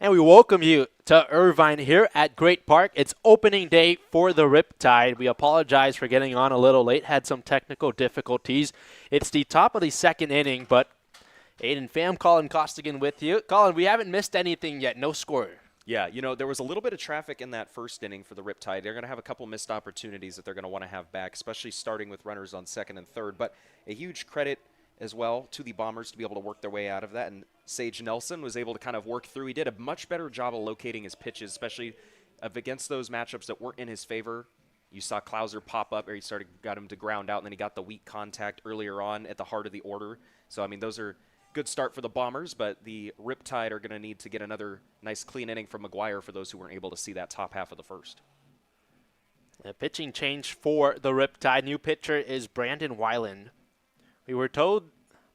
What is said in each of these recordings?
And we welcome you to Irvine here at Great Park. It's opening day for the Riptide. We apologize for getting on a little late, had some technical difficulties. It's the top of the second inning, but Aiden Pham, Colin Costigan with you. Colin, we haven't missed anything yet, no score. Yeah, there was a little bit of traffic in that first inning for the Riptide. They're going to have a couple missed opportunities that they're going to want to have back, especially starting with runners on second and third. But a huge credit as well to the Bombers to be able to work their way out of that. And Sage Nelson was able to kind of work through. He did a much better job of locating his pitches, especially against those matchups that weren't in his favor. You saw Klauser pop up, or he got him to ground out, and then he got the weak contact earlier on at the heart of the order. So, I mean, those are good start for the Bombers, but the Riptide are going to need to get another nice clean inning from McGuire for those who weren't able to see that top half of the first. A pitching change for the Riptide. New pitcher is Brandon Weiland. We were told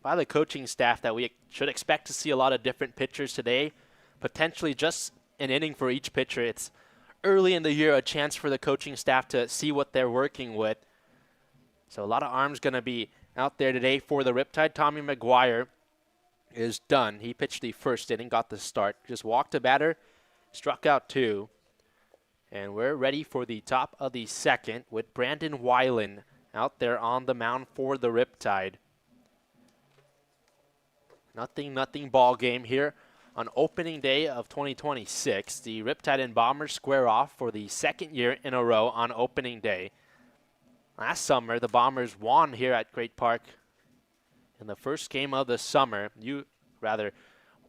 by the coaching staff that we should expect to see a lot of different pitchers today, potentially just an inning for each pitcher. It's early in the year, a chance for the coaching staff to see what they're working with. So a lot of arms going to be out there today for the Riptide. Tommy McGuire is done. He pitched the first inning, got the start, just walked a batter, struck out two. And we're ready for the top of the second with Brandon Weiland out there on the mound for the Riptide. Nothing ball game here on opening day of 2026. The Riptide and Bombers square off for the second year in a row on opening day. Last summer, the Bombers won here at Great Park in the first game of the summer.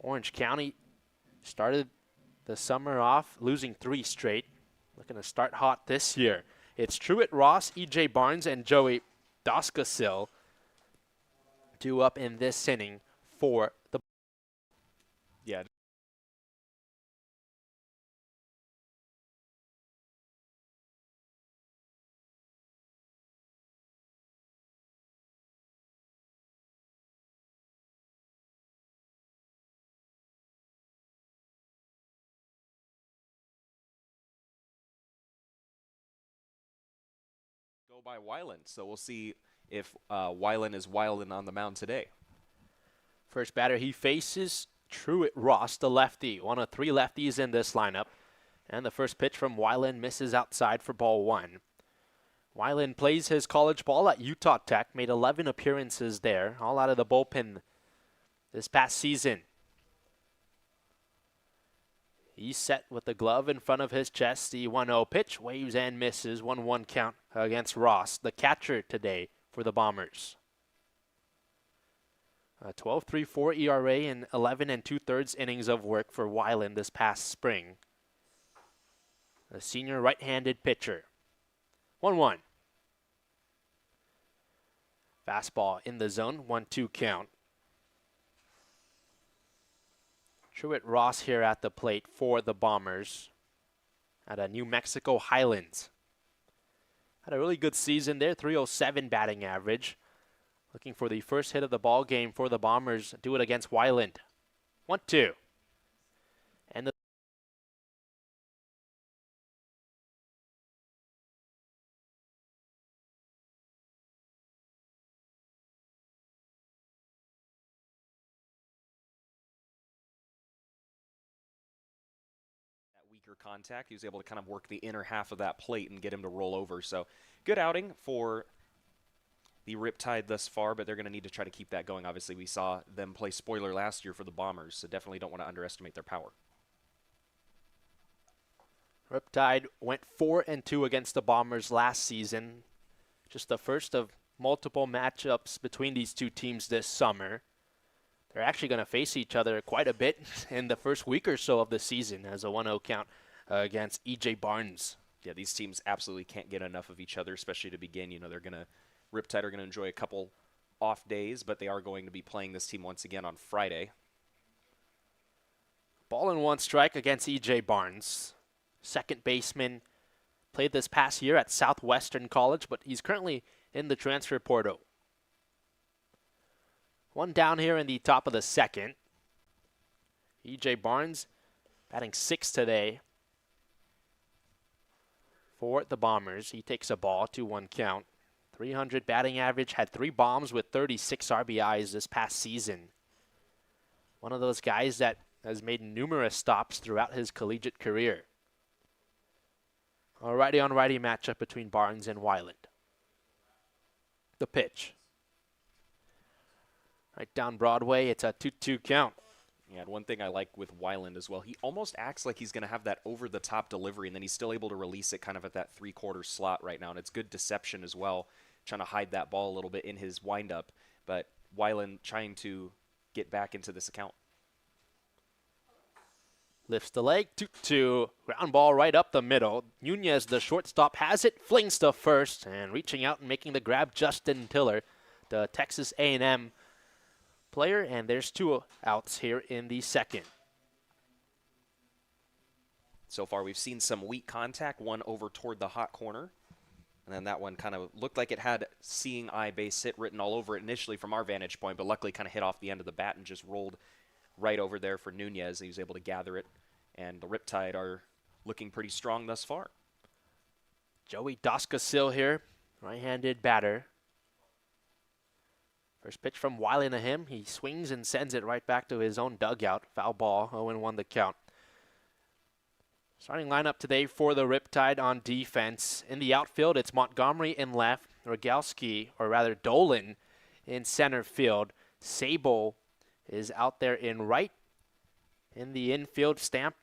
Orange County started the summer off losing 3 straight. Looking to start hot this year. It's Truett Ross, E.J. Barnes, and Joey Doskasil due up in this inning for the... Yeah. Go by Weiland, so we'll see if Weiland is wilding on the mound today. First batter he faces, Truett Ross, the lefty. One of 3 lefties in this lineup. And the first pitch from Weiland misses outside for ball 1. Weiland plays his college ball at Utah Tech, made 11 appearances there, all out of the bullpen this past season. He's set with the glove in front of his chest. The 1-0 pitch, waves and misses. 1-1 count against Ross, the catcher today for the Bombers. A 12.34 ERA in 11 2/3 innings of work for Weiland this past spring. A senior right-handed pitcher. 1-1. Fastball in the zone, 1-2 count. Truett Ross here at the plate for the Bombers at a New Mexico Highlands. Had a really good season there, 307 batting average. Looking for the first hit of the ball game for the Bombers. Do it against Weiland. 1-2. And the weaker contact. He was able to kind of work the inner half of that plate and get him to roll over. So good outing for the Riptide thus far, but they're going to need to try to keep that going. Obviously, we saw them play spoiler last year for the Bombers, so definitely don't want to underestimate their power. Riptide went 4-2 against the Bombers last season. Just the first of multiple matchups between these two teams this summer. They're actually going to face each other quite a bit in the first week or so of the season as a 1-0 count against E.J. Barnes. Yeah, these teams absolutely can't get enough of each other, especially to begin. Riptide are going to enjoy a couple off days, but they are going to be playing this team once again on Friday. Ball and 1 strike against E.J. Barnes. Second baseman, played this past year at Southwestern College, but he's currently in the transfer portal. 1 down here in the top of the second. E.J. Barnes batting 6th today for the Bombers. He takes a ball, 2-1 count. 300 batting average, had 3 bombs with 36 RBIs this past season. One of those guys that has made numerous stops throughout his collegiate career. A righty-on-righty matchup between Barnes and Weiland. The pitch. Right down Broadway, it's a 2-2 count. Yeah, and one thing I like with Weiland as well, he almost acts like he's going to have that over-the-top delivery, and then he's still able to release it kind of at that three-quarter slot right now, and it's good deception as well, trying to hide that ball a little bit in his windup, but Weiland trying to get back into this account. Lifts the leg, 2-2, ground ball right up the middle. Nunez, the shortstop, has it, flings to first, and reaching out and making the grab, Justin Tiller, the Texas A&M player, and there's 2 outs here in the second. So far, we've seen some weak contact, one over toward the hot corner, and then that one kind of looked like it had seeing eye base hit written all over it initially from our vantage point, but luckily kind of hit off the end of the bat and just rolled right over there for Nunez. He was able to gather it, and the Riptide are looking pretty strong thus far. Joey Doskasil here, right-handed batter. First pitch from Wiley to him. He swings and sends it right back to his own dugout. Foul ball, 0-1 the count. Starting lineup today for the Riptide on defense. In the outfield, it's Montgomery in left, Rogalski, or rather Dolan, in center field. Sable is out there in right. In the infield, Stamp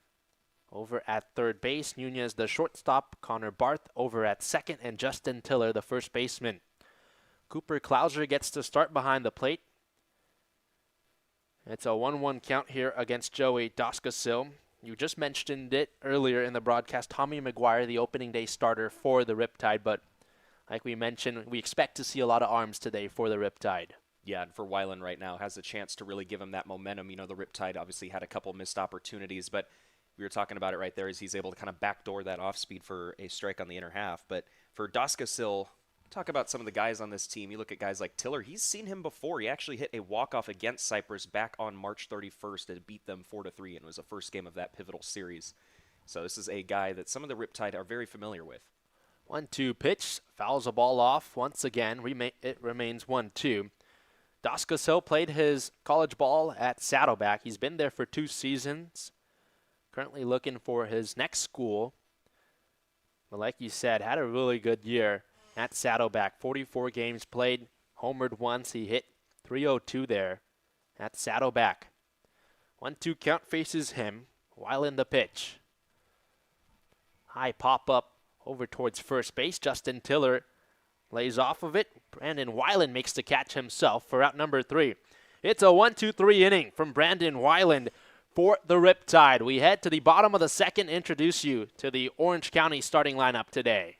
over at third base. Nunez, the shortstop. Connor Barth over at second. And Justin Tiller, the first baseman. Cooper Klauser gets to start behind the plate. It's a 1-1 count here against Joey Doskasil. You just mentioned it earlier in the broadcast. Tommy McGuire, the opening day starter for the Riptide, but like we mentioned, we expect to see a lot of arms today for the Riptide. Yeah, and for Weiland right now, has a chance to really give him that momentum. You know, the Riptide obviously had a couple missed opportunities, but we were talking about it right there as he's able to kind of backdoor that off speed for a strike on the inner half. But for Doskasil, talk about some of the guys on this team. You look at guys like Tiller. He's seen him before. He actually hit a walk-off against Cyprus back on March 31st to beat them 4-3, and it was the first game of that pivotal series. So this is a guy that some of the Riptide are very familiar with. 1-2 pitch. Fouls a ball off once again. It remains 1-2. Doskasil played his college ball at Saddleback. He's been there for 2 seasons. Currently looking for his next school. But like you said, had a really good year at Saddleback. 44 games played, homered once. He hit .302 there at Saddleback. 1-2 count faces him. While in the pitch. High pop up over towards first base. Justin Tiller lays off of it. Brandon Weiland makes the catch himself for out number 3. It's a 1-2-3 inning from Brandon Weiland for the Riptide. We head to the bottom of the second, introduce you to the Orange County starting lineup today.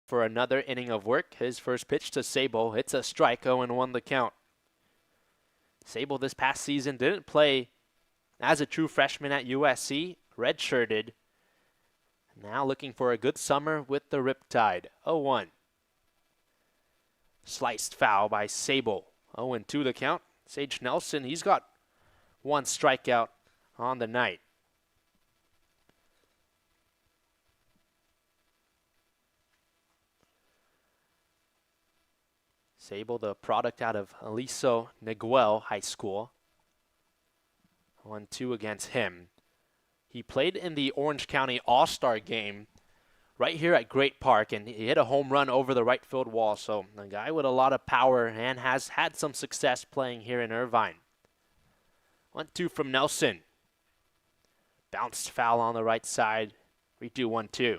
For another inning of work, his first pitch to Sable. It's a strike, 0-1 the count. Sable this past season didn't play as a true freshman at USC, redshirted. Now looking for a good summer with the Riptide. 0-1. Sliced foul by Sable. 0-2 the count. Sage Nelson, he's got one strikeout on the night. Sable, the product out of Aliso Neguel High School. 1-2 against him. He played in the Orange County All-Star game right here at Great Park, and he hit a home run over the right field wall. So a guy with a lot of power and has had some success playing here in Irvine. 1-2 from Nelson. Bounced foul on the right side. 3-2, 1-2.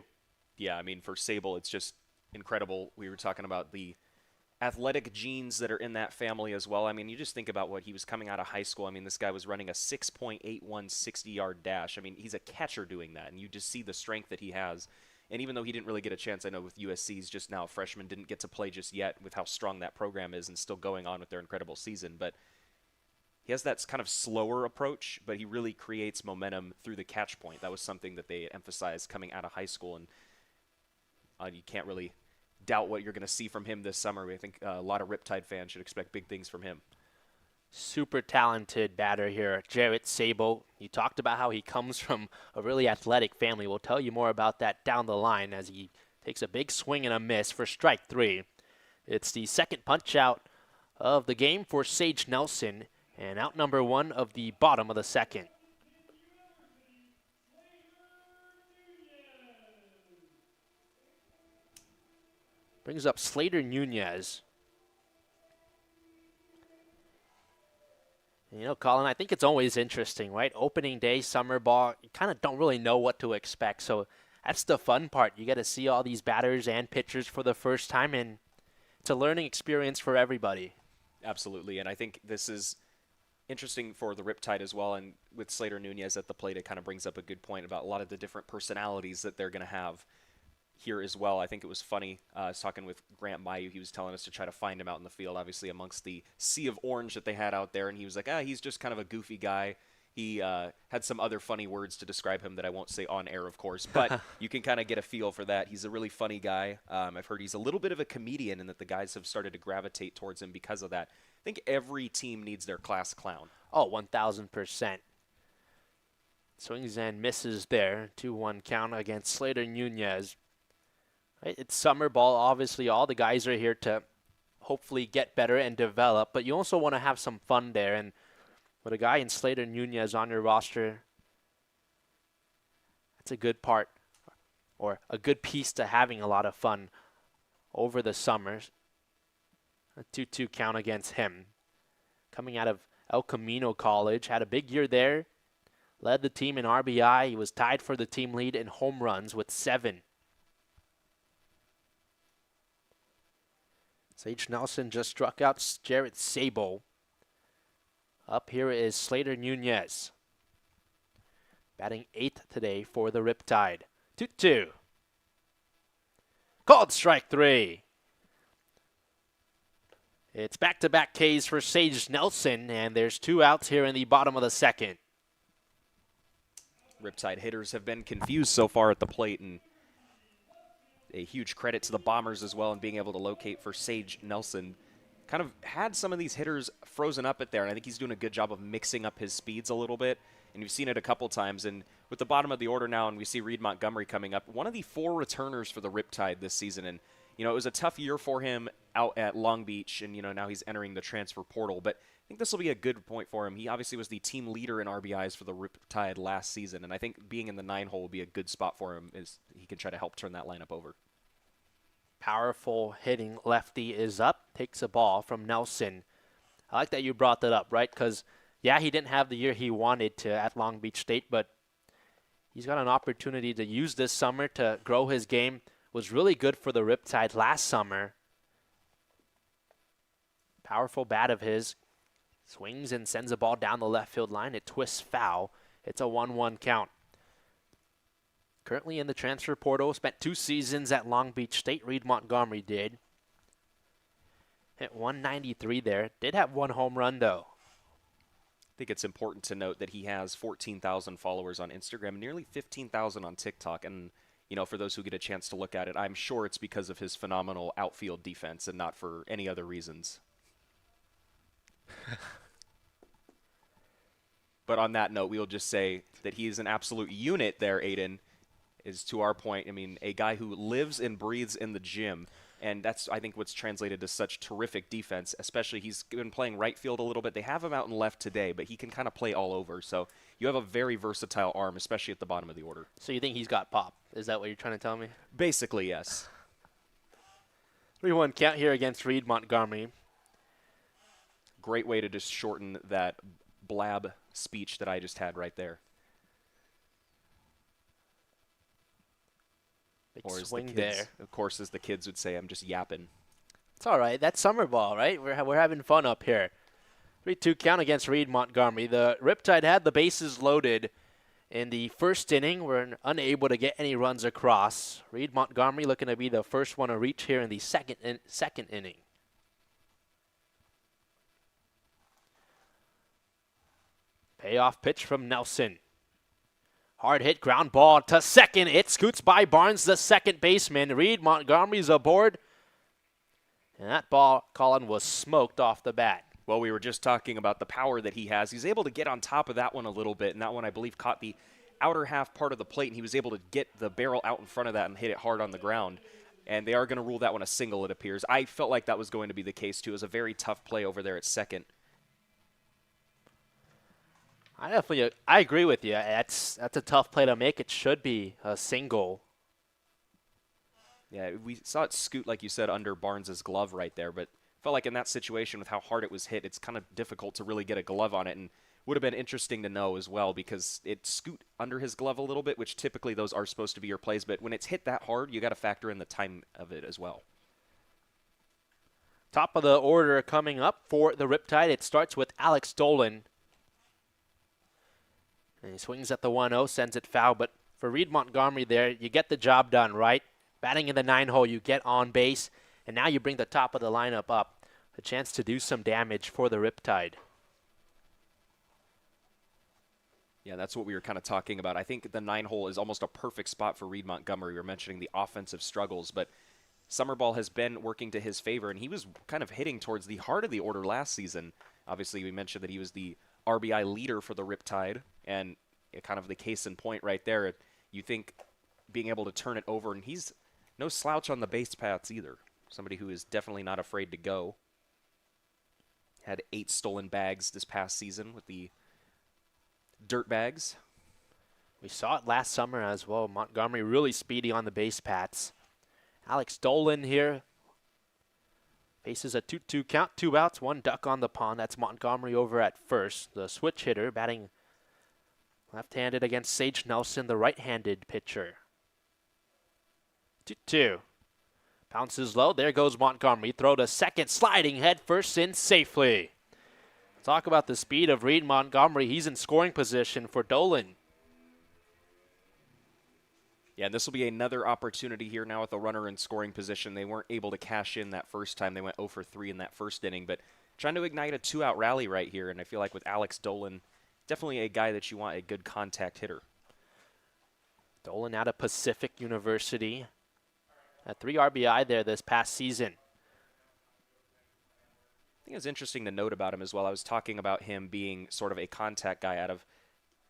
Yeah, I mean, for Sable, it's just incredible. We were talking about the athletic genes that are in that family as well. I mean, you just think about what he was coming out of high school. I mean, this guy was running a 6.81 60-yard dash. I mean, he's a catcher doing that, and you just see the strength that he has. And even though he didn't really get a chance, I know with USC, he's just now a freshman, didn't get to play just yet with how strong that program is and still going on with their incredible season. But he has that kind of slower approach, but he really creates momentum through the catch point. That was something that they emphasized coming out of high school, and you can't really doubt what you're going to see from him this summer. I think a lot of Riptide fans should expect big things from him. Super talented batter here, Jarrett Sable. He talked about how he comes from a really athletic family. We'll tell you more about that down the line as he takes a big swing and a miss for strike 3. It's the second punch out of the game for Sage Nelson, and out number 1 of the bottom of the second. Brings up Slater Nunez. You know, Colin, I think it's always interesting, right? Opening day, summer ball, you kind of don't really know what to expect. So that's the fun part. You get to see all these batters and pitchers for the first time, and it's a learning experience for everybody. Absolutely, and I think this is interesting for the Riptide as well. And with Slater Nunez at the plate, it kind of brings up a good point about a lot of the different personalities that they're going to have here as well. I think it was funny. I was talking with Grant Mayu. He was telling us to try to find him out in the field, obviously amongst the sea of orange that they had out there. And he was like, he's just kind of a goofy guy. He had some other funny words to describe him that I won't say on air, of course, but you can kind of get a feel for that. He's a really funny guy. I've heard he's a little bit of a comedian and that the guys have started to gravitate towards him because of that. I think every team needs their class clown. Oh, 1,000%. Swings and misses there. 2-1 count against Slater Nunez. Right? It's summer ball. Obviously, all the guys are here to hopefully get better and develop, but you also want to have some fun there. And with a guy in Slater Nunez on your roster, that's a good part or a good piece to having a lot of fun over the summers. A 2-2 count against him. Coming out of El Camino College, had a big year there. Led the team in RBI. He was tied for the team lead in home runs with 7. Sage Nelson just struck out Jarrett Sable. Up here is Slater Nunez. Batting 8th today for the Riptide. 2-2. Called strike 3. It's back-to-back Ks for Sage Nelson, and there's 2 outs here in the bottom of the second. Riptide hitters have been confused so far at the plate, and a huge credit to the Bombers as well in being able to locate for Sage Nelson. Kind of had some of these hitters frozen up at there, and I think he's doing a good job of mixing up his speeds a little bit, and you've seen it a couple times. And with the bottom of the order now, and we see Reed Montgomery coming up, one of the 4 returners for the Riptide this season, and it was a tough year for him out at Long Beach, and now he's entering the transfer portal, but I think this will be a good point for him. He obviously was the team leader in RBIs for the Riptide last season, and I think being in the 9 hole will be a good spot for him as he can try to help turn that lineup over. Powerful hitting lefty is up, takes a ball from Nelson. I like that you brought that up, right? Because, yeah, he didn't have the year he wanted to at Long Beach State, but he's got an opportunity to use this summer to grow his game. Was really good for the Riptide last summer. Powerful bat of his. Swings and sends a ball down the left field line. It twists foul. It's a 1-1 count. Currently in the transfer portal. Spent 2 seasons at Long Beach State. Reed Montgomery did. Hit 193 there. Did have 1 home run, though. think it's important to note that he has 14,000 followers on Instagram, nearly 15,000 on TikTok, and for those who get a chance to look at it, I'm sure it's because of his phenomenal outfield defense and not for any other reasons. But on that note, we'll just say that he is an absolute unit there, Aiden, is to our point. I mean, a guy who lives and breathes in the gym. And that's, I think, what's translated to such terrific defense, especially he's been playing right field a little bit. They have him out in left today, but he can kind of play all over. So you have a very versatile arm, especially at the bottom of the order. So you think he's got pop? Is that what you're trying to tell me? Basically, yes. 3-1 count here against Reed Montgomery. Great way to just shorten that blab speech that I just had right there. Big Or as swing the kids, there. of course, as the kids would say, I'm just yapping. It's all right. That's summer ball, right? We're having fun up here. 3-2 count against Reed Montgomery. The Riptide had the bases loaded in the first inning. We're unable to get any runs across. Reed Montgomery looking to be the first one to reach here in the second inning. Payoff pitch from Nelson. Hard hit, ground ball to second. It scoots by Barnes, the second baseman. Reed Montgomery's aboard. And that ball, Colin, was smoked off the bat. Well, we were just talking about the power that he has. He's able to get on top of that one a little bit, and that one, I believe, caught the outer half part of the plate, and he was able to get the barrel out in front of that and hit it hard on the ground. And they are going to rule that one a single, it appears. I felt like that was going to be the case, too. It was a very tough play over there at second. I agree with you. That's a tough play to make. It should be a single. Yeah, we saw it scoot, like you said, under Barnes's glove right there, but felt like in that situation with how hard it was hit, it's kind of difficult to really get a glove on it, and would have been interesting to know as well because it scoot under his glove a little bit, which typically those are supposed to be your plays, but when it's hit that hard, you got to factor in the time of it as well. Top of the order coming up for the Riptide. It starts with Alex Dolan. And he swings at the 1-0, sends it foul. But for Reed Montgomery there, you get the job done, right? Batting in the 9-hole, you get on base. And now you bring the top of the lineup up. A chance to do some damage for the Riptide. Yeah, that's what we were kind of talking about. I think the 9-hole is almost a perfect spot for Reed Montgomery. We were mentioning the offensive struggles, but summer ball has been working to his favor, and he was kind of hitting towards the heart of the order last season. Obviously, we mentioned that he was the RBI leader for the Riptide, and kind of the case in point right there. You think being able to turn it over, and he's no slouch on the base paths either. Somebody who is definitely not afraid to go. Had 8 stolen bags this past season with the dirt bags. We saw it last summer as well. Montgomery really speedy on the base paths. Alex Dolan here faces a 2-2 count, 2 outs, 1 duck on the pond. That's Montgomery over at first. The switch hitter batting left-handed against Sage Nelson, the right-handed pitcher. 2-2. Bounces low. There goes Montgomery. Throw to second. Sliding head first in safely. Talk about the speed of Reed Montgomery. He's in scoring position for Dolan. Yeah, and this will be another opportunity here now with a runner in scoring position. They weren't able to cash in that first time. They went 0 for 3 in that first inning, but trying to ignite a 2-out rally right here, and I feel like with Alex Dolan, definitely a guy that you want a good contact hitter. Dolan out of Pacific University. Had 3 RBI there this past season. I think it's interesting to note about him as well. I was talking about him being sort of a contact guy out of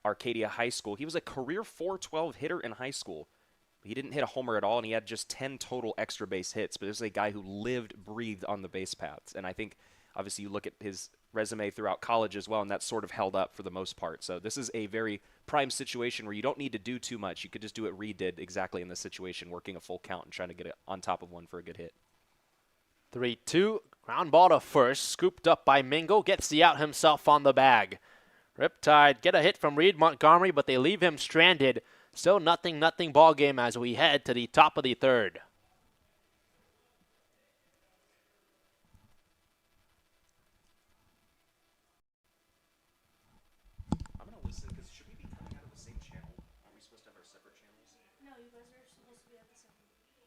Arcadia High School. He was a career .412 hitter in high school. He didn't hit a homer at all, and he had just 10 total extra base hits. But this is a guy who lived, breathed on the base paths. And I think, obviously, you look at his resume throughout college as well, and that's sort of held up for the most part. So this is a very prime situation where you don't need to do too much. You could just do what Reed did exactly in this situation, working a full count and trying to get it on top of one for a good hit. 3-2. Ground ball to first. Scooped up by Mingo. Gets the out himself on the bag. Riptide get a hit from Reed Montgomery, but they leave him stranded. Still nothing ball game as we head to the top of the third. I'm going to listen because should we be coming out of the same channel? Are we supposed to have our separate channels? No, you guys are supposed to be at the same.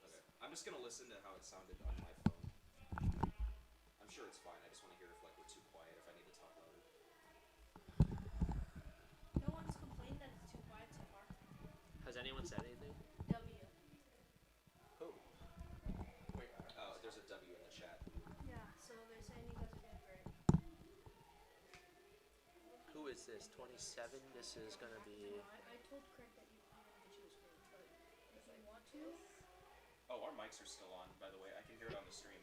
Okay. I'm just going to listen to how it sounded on my phone. I'm sure it's fine. I just want to hear if we're too quiet, if I need to talk louder. is 27. This is going to be. I told Craig that you don't have to choose me, but if you want to, Oh, our mics are still on, by the way. I can hear it on the stream.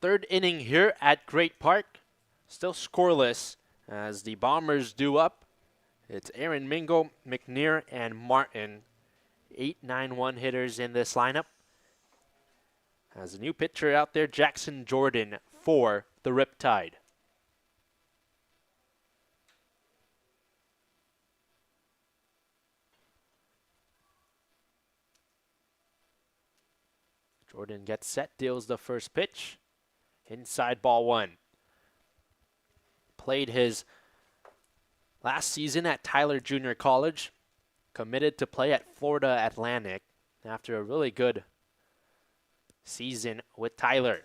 Third inning here at Great Park. Still scoreless as the Bombers do up. It's Aaron Mingo, McNear, and Martin. 8-9-1 hitters in this lineup. As a new pitcher out there, Jackson Jordan for the Riptide. Jordan gets set, deals the first pitch. Inside ball one. Played his last season at Tyler Junior College. Committed to play at Florida Atlantic after a really good season with Tyler.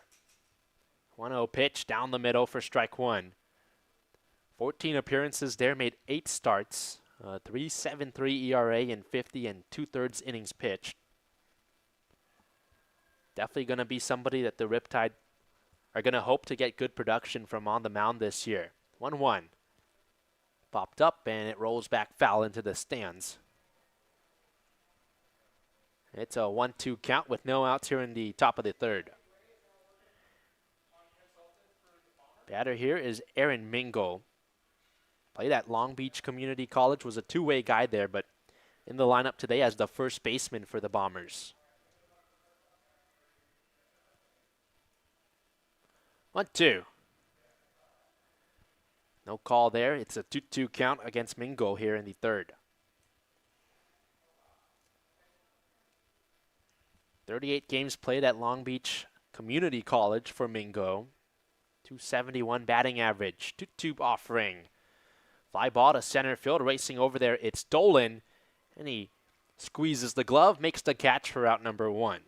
1-0 pitch down the middle for strike one. 14 appearances there, made 8 starts. 3.73 ERA in 50 and 2/3 innings pitched. Definitely going to be somebody that the Riptide are going to hope to get good production from on the mound this year. 1-1. Popped up and it rolls back foul into the stands. It's a 1-2 count with no outs here in the top of the third. Batter here is Aaron Mingo. Played at Long Beach Community College, was a two-way guy there, but in the lineup today as the first baseman for the Bombers. 1-2. No call there. It's a 2-2 count against Mingo here in the third. 38 games played at Long Beach Community College for Mingo. 271 batting average. 2-2 offering. Fly ball to center field, racing over there. It's Dolan, and he squeezes the glove, makes the catch for out number one.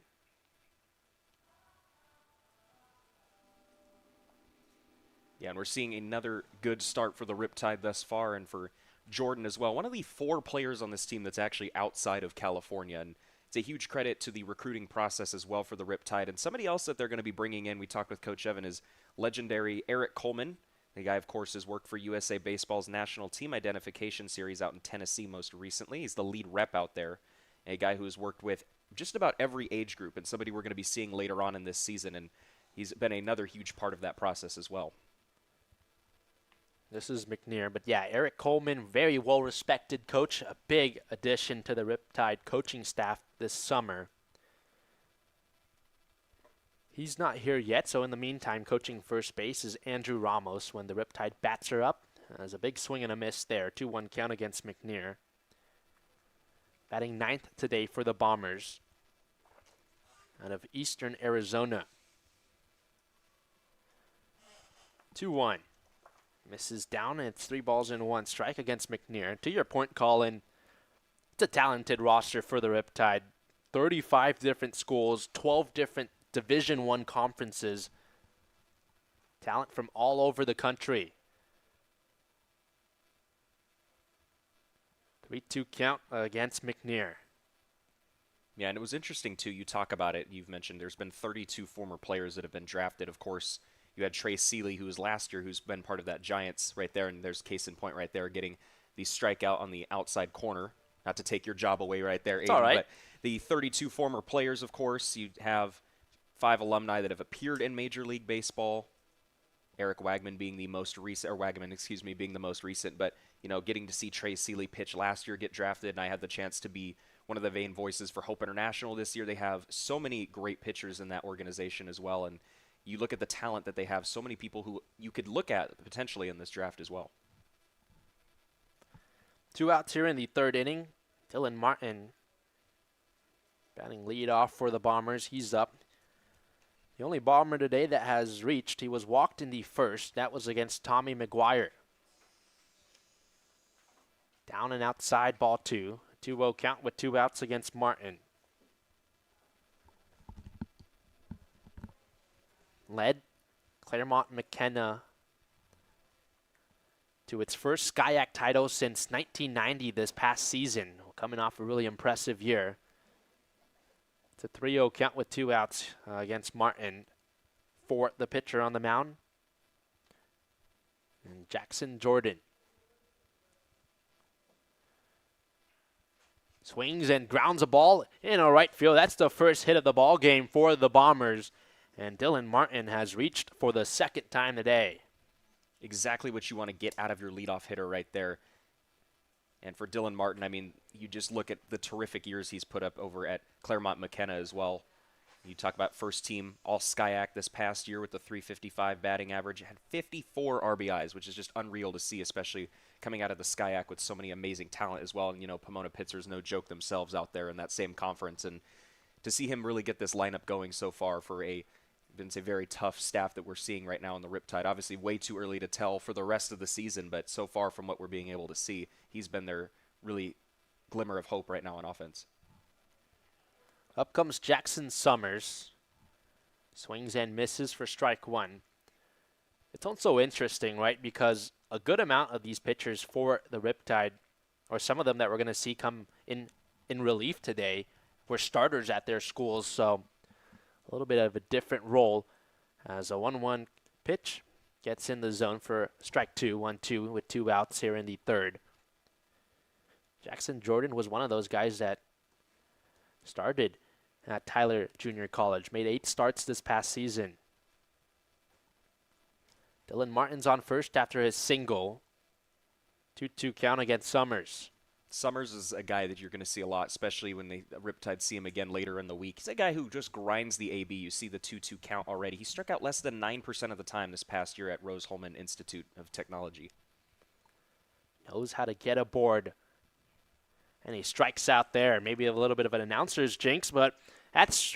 Yeah, and we're seeing another good start for the Riptide thus far, and for Jordan as well. One of the 4 players on this team that's actually outside of California, and it's a huge credit to the recruiting process as well for the Riptide. And somebody else that they're going to be bringing in, we talked with Coach Evan, is legendary Eric Coleman. The guy, of course, has worked for USA Baseball's National Team Identification Series out in Tennessee most recently. He's the lead rep out there, a guy who has worked with just about every age group, and somebody we're going to be seeing later on in this season, and he's been another huge part of that process as well. This is McNear, but yeah, Eric Coleman, very well-respected coach, a big addition to the Riptide coaching staff this summer. He's not here yet, so in the meantime, coaching first base is Andrew Ramos when the Riptide bats are up. There's a big swing and a miss there, 2-1 count against McNear. Batting ninth today for the Bombers out of Eastern Arizona. 2-1. Misses down, and it's 3 balls and 1 strike against McNear. To your point, Colin, it's a talented roster for the Riptide. 35 different schools, 12 different Division I conferences. Talent from all over the country. 3-2 count against McNear. Yeah, and it was interesting, too. You talk about it. You've mentioned there's been 32 former players that have been drafted. Of course, you had Trey Seeley, who was last year, who's been part of that Giants right there, and there's case in point right there, getting the strikeout on the outside corner. Not to take your job away right there, Aiden, all right. but the 32 former players, of course, you have 5 alumni that have appeared in Major League Baseball. Eric Wagman being the most recent, or Wagman, excuse me, being the most recent. But, getting to see Trey Seeley pitch last year get drafted, and I had the chance to be one of the main voices for Hope International this year. They have so many great pitchers in that organization as well. And you look at the talent that they have, so many people who you could look at potentially in this draft as well. 2 outs here in the 3rd inning. Dylan Martin batting lead off for the Bombers. He's up. The only Bomber today that has reached, he was walked in the 1st. That was against Tommy McGuire. Down and outside, ball 2. 2-0 count with 2 outs against Martin. Led Claremont McKenna to its first SCIAC title since 1990 this past season, coming off a really impressive year. It's a 3-0 count with 2 outs against Martin for the pitcher on the mound. And Jackson Jordan. Swings and grounds a ball in a right field. That's the first hit of the ball game for the Bombers. And Dylan Martin has reached for the 2nd time today. Exactly what you want to get out of your leadoff hitter right there. And for Dylan Martin, I mean, you just look at the terrific years he's put up over at Claremont McKenna as well. You talk about first team all SCIAC this past year with the .355 batting average. Had 54 RBIs, which is just unreal to see, especially coming out of the SCIAC with so many amazing talent as well. And, Pomona Pitzer's no joke themselves out there in that same conference. And to see him really get this lineup going so far for a very tough staff that we're seeing right now in the Riptide. Obviously, way too early to tell for the rest of the season, but so far from what we're being able to see, he's been their really glimmer of hope right now on offense. Up comes Jackson Summers. Swings and misses for strike 1. It's also interesting, right, because a good amount of these pitchers for the Riptide, or some of them that we're going to see come in relief today, were starters at their schools, so a little bit of a different role as a 1-1 pitch gets in the zone for strike 2, 1-2 with 2 outs here in the 3rd. Jackson Jordan was one of those guys that started at Tyler Junior College, made 8 starts this past season. Dylan Martin's on first after his single. 2-2 count against Summers. Summers is a guy that you're going to see a lot, especially when the Riptide see him again later in the week. He's a guy who just grinds the AB. You see the 2-2 count already. He struck out less than 9% of the time this past year at Rose-Hulman Institute of Technology. Knows how to get aboard. And he strikes out there. Maybe a little bit of an announcer's jinx, but that's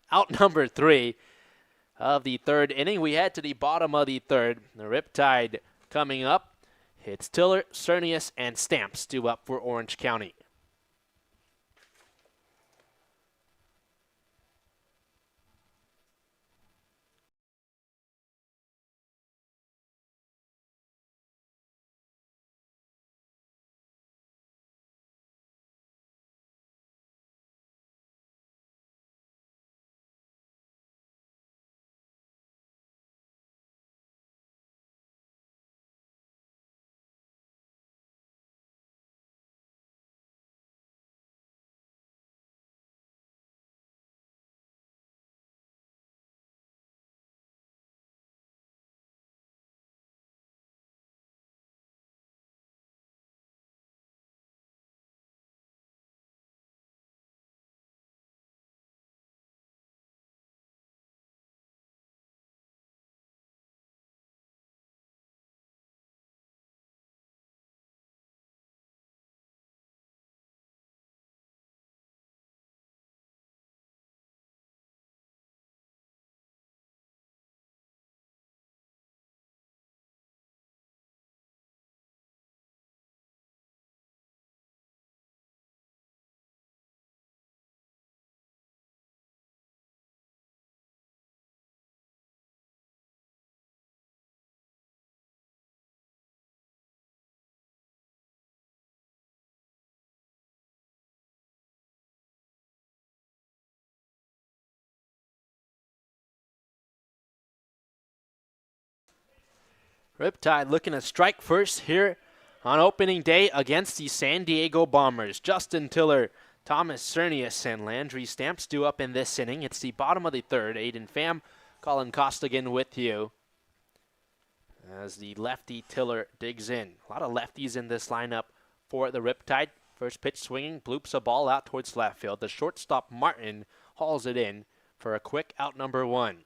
out number 3 of the 3rd inning. We head to the bottom of the 3rd. The Riptide coming up. It's Tiller, Cernius, and Stamps due up for Orange County. Riptide looking to strike first here on opening day against the San Diego Bombers. Justin Tiller, Thomas Cernius, and Landry Stamps due up in this inning. It's the bottom of the 3rd. Aiden Pham, Colin Costigan with you. as the lefty Tiller digs in. A lot of lefties in this lineup for the Riptide. First pitch swinging, bloops a ball out towards left field. The shortstop Martin hauls it in for a quick out number 1.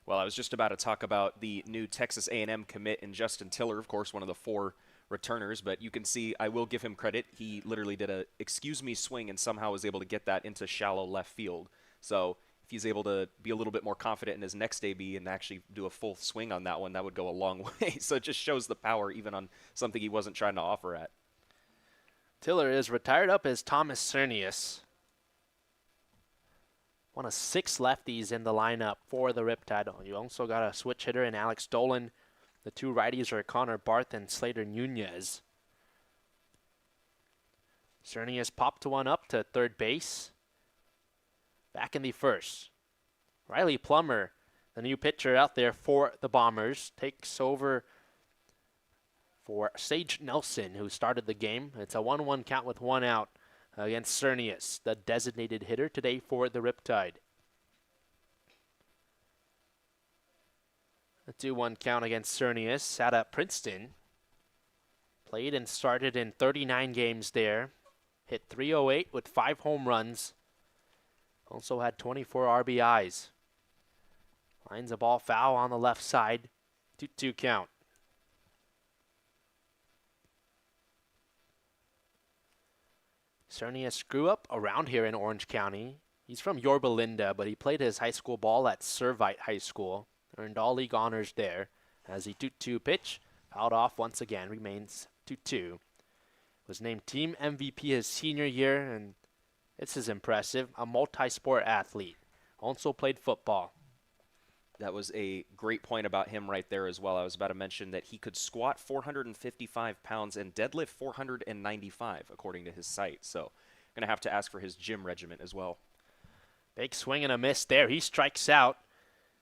Well, I was just about to talk about the new Texas A&M commit in Justin Tiller, of course, one of the 4 returners, but you can see I will give him credit. He literally did a excuse me swing and somehow was able to get that into shallow left field. So if he's able to be a little bit more confident in his next AB and actually do a full swing on that one, that would go a long way. So it just shows the power even on something he wasn't trying to offer at. Tiller is retired up as Thomas Cernius. One of 6 lefties in the lineup for the Riptide. You also got a switch hitter in Alex Dolan. The 2 righties are Connor Barth and Slater Nunez. Cernius popped one up to third base. Back in the first. Riley Plummer, the new pitcher out there for the Bombers, takes over for Sage Nelson, who started the game. It's a 1-1 count with 1 out against Cernius, the designated hitter today for the Riptide. A 2-1 count against Cernius out at Princeton. Played and started in 39 games there. Hit .308 with 5 home runs. Also had 24 RBIs. Lines a ball foul on the left side. 2-2 count. Cernius grew up around here in Orange County. He's from Yorba Linda, but he played his high school ball at Servite High School. Earned all league honors there. As the 2-2 pitch fouled off once again, remains 2-2. Was named team MVP his senior year, and this is impressive. A multi-sport athlete. Also played football. That was a great point about him right there as well. I was about to mention that he could squat 455 pounds and deadlift 495, according to his site. So I'm going to have to ask for his gym regimen as well. Big swing and a miss there. He strikes out.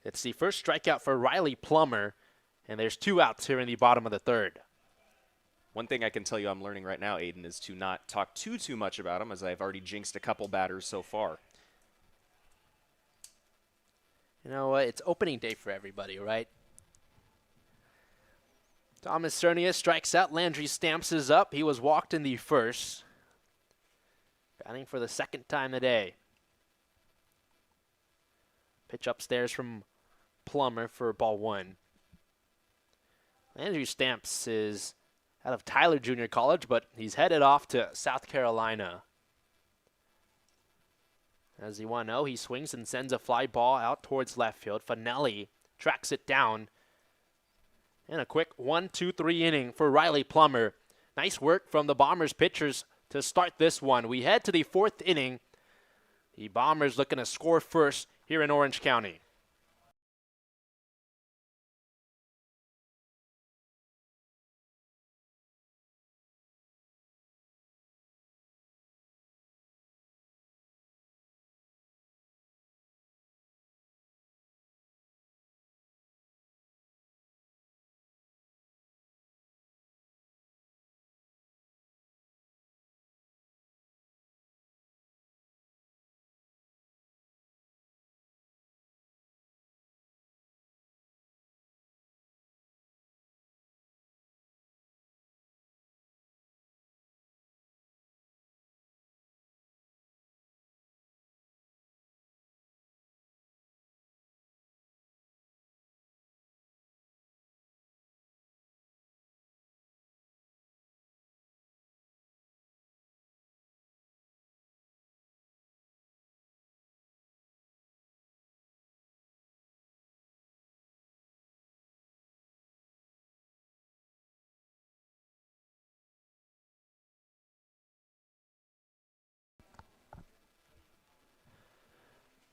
It's the first strikeout for Riley Plummer, and there's 2 outs here in the bottom of the 3rd. One thing I can tell you I'm learning right now, Aiden, is to not talk too much about him, as I've already jinxed a couple batters so far. You know what? It's opening day for everybody, right? Thomas Cernius strikes out. Landry Stamps is up. He was walked in the first. Batting for the 2nd time today. Pitch upstairs from Plummer for ball 1. Landry Stamps is out of Tyler Junior College, but he's headed off to South Carolina. As the 1-0, he swings and sends a fly ball out towards left field. Finelli tracks it down. And a quick 1-2-3 inning for Riley Plummer. Nice work from the Bombers pitchers to start this one. We head to the 4th inning. The Bombers looking to score first here in Orange County.